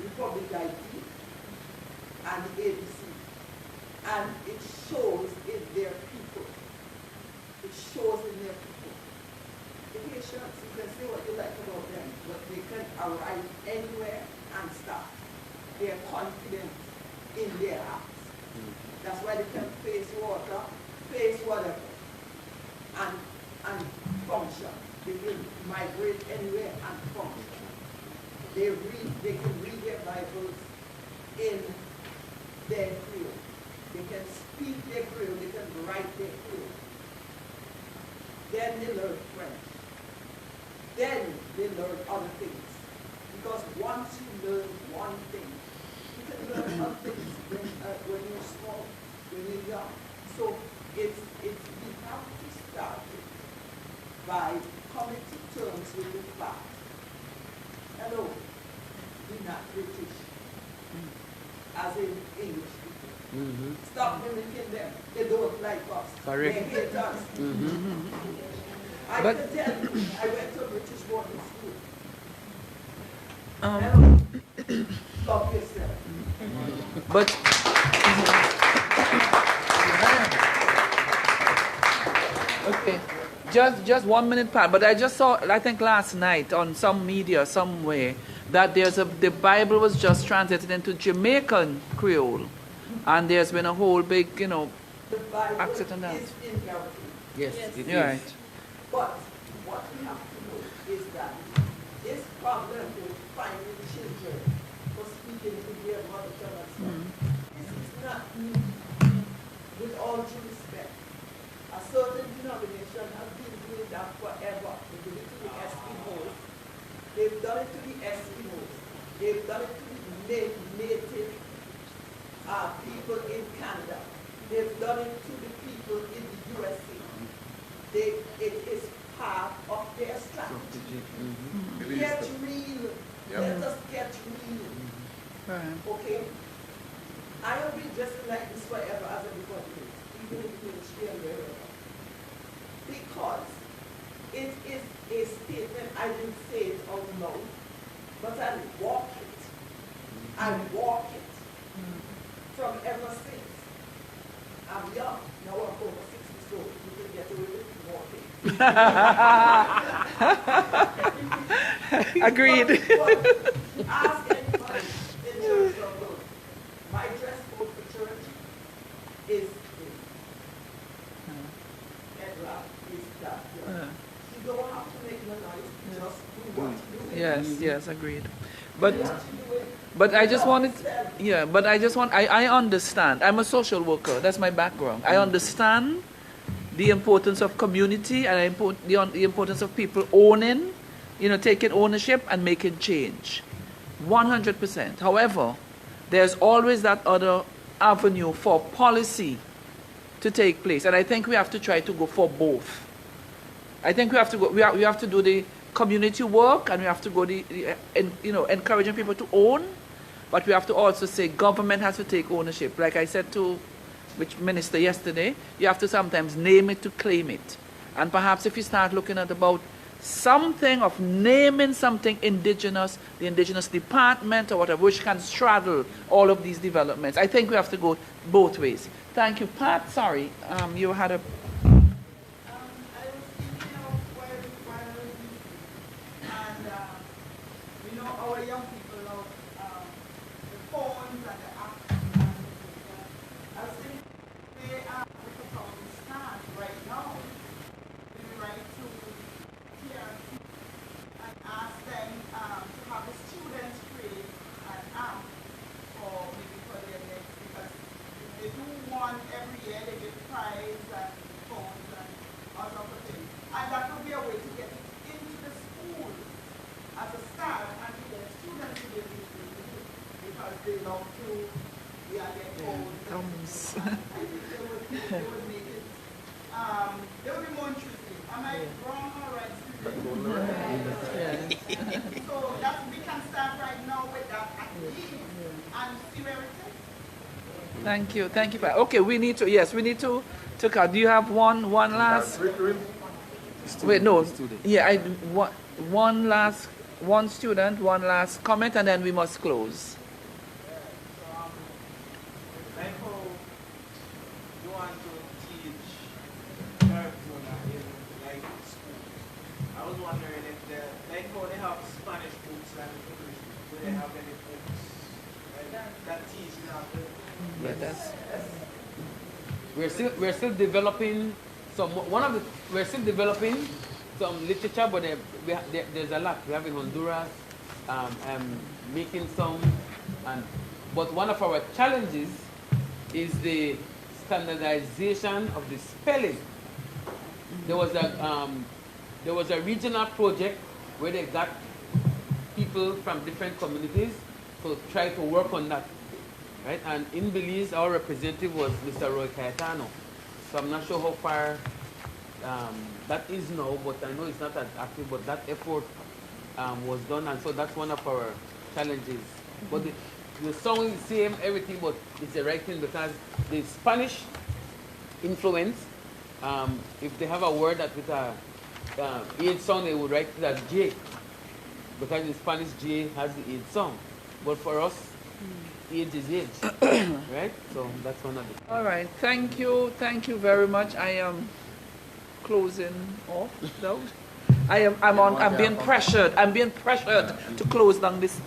Republic Haiti and the ABC. And it shows in their people. It shows in their people. The Haitians, you can say what you like about them, but they can arrive anywhere and start. They are confident in their acts. That's why they can face water, face whatever, and function. They can migrate anywhere anywhere and function. They can read their Bibles in their Creole. They can speak their Creole, they can write their Creole. Then they learn French. Then they learn other things. Because once you learn one thing, you can learn other things when you're small, when you're young. So it's you have to start it by coming to terms with the fact, hello, we're not British, as in English people. Stop mimicking them. They don't like us. Correct. They hate us. I can tell you, I went to a British boarding school. Hello. Love yourself. But okay, just 1 minute, Pat. But I just saw, I think last night on some media somewhere, that the Bible was just translated into Jamaican Creole, and there's been a whole big, The Bible accident. is in Garifuna. Yes, it You're is. right. But what we have to know is that this problem with finding children for speaking in their mother tongue and stuff, this is not new. With all due respect, a certain denomination has been doing that forever. They did it to the Eskimos. They've done it to the Eskimos. They've done it to the native people in Canada. They've done it to the people in the USA. It is part of their strategy. Get real. Let us get real. Okay? I will be dressing like this forever as everybody is, even if it's here wherever. Because it is a statement, I didn't say it out loud, but I walk it. I walk it from ever since. I'm young, now I'm over 60, so you can get away with walking. Agreed. But ask anybody in church from those. My dress code for church is this. Edra is that. You don't have to make no noise, just do what you do. Yes, agreed. But I just wanted, I understand. I'm a social worker. That's my background. I understand the importance of community and the importance of people owning, taking ownership and making change. 100%. However, there's always that other avenue for policy to take place. And I think we have to try to go for both. I think we have to go, we have to do the community work, and we have to go encouraging people to own, but we have to also say government has to take ownership. Like I said to which minister yesterday, you have to sometimes name it to claim it. And perhaps if you start looking at about something of naming something indigenous, the indigenous department or whatever, which can straddle all of these developments. I think we have to go both ways. Thank you. Pat, sorry, you had a... Our young people love the phones and the apps and everything. I was thinking they are from the start right now. We write to parents and ask them to have the students create an app for their next, because they do one every year, they get prize and phones and all sorts of things. And that would be a way to get it into the school as a start, and the students will be able to do it because they love to be on their phones. I think they would make it, they would be more interesting. Am I wrong or right? So we can start right now with that at least and see where it takes. Thank you, Pat. Okay, we need to cut. Do you have one last? Wait, no. Yeah, one student, one last comment, and then we must close. Like how you want to teach Garifuna in like school. I was wondering if like how they have Spanish books and English books, do they have any books that teach We're still developing we're still developing some literature, but there's a lot. We have in Honduras, making some, but one of our challenges is the standardization of the spelling. There was a regional project where they got people from different communities to try to work on that, right? And in Belize, our representative was Mr. Roy Cayetano. So I'm not sure how far that is now, but I know it's not as active, but that effort was done, and so that's one of our challenges. But the song is the same, everything, but it's the right thing because the Spanish influence, if they have a word that with a age song, they would write it as J, because in Spanish, J has the age song. But for us, age is age, right? So that's one of the... All right, thank you very much. I am closing off now. I'm being pressured to close down this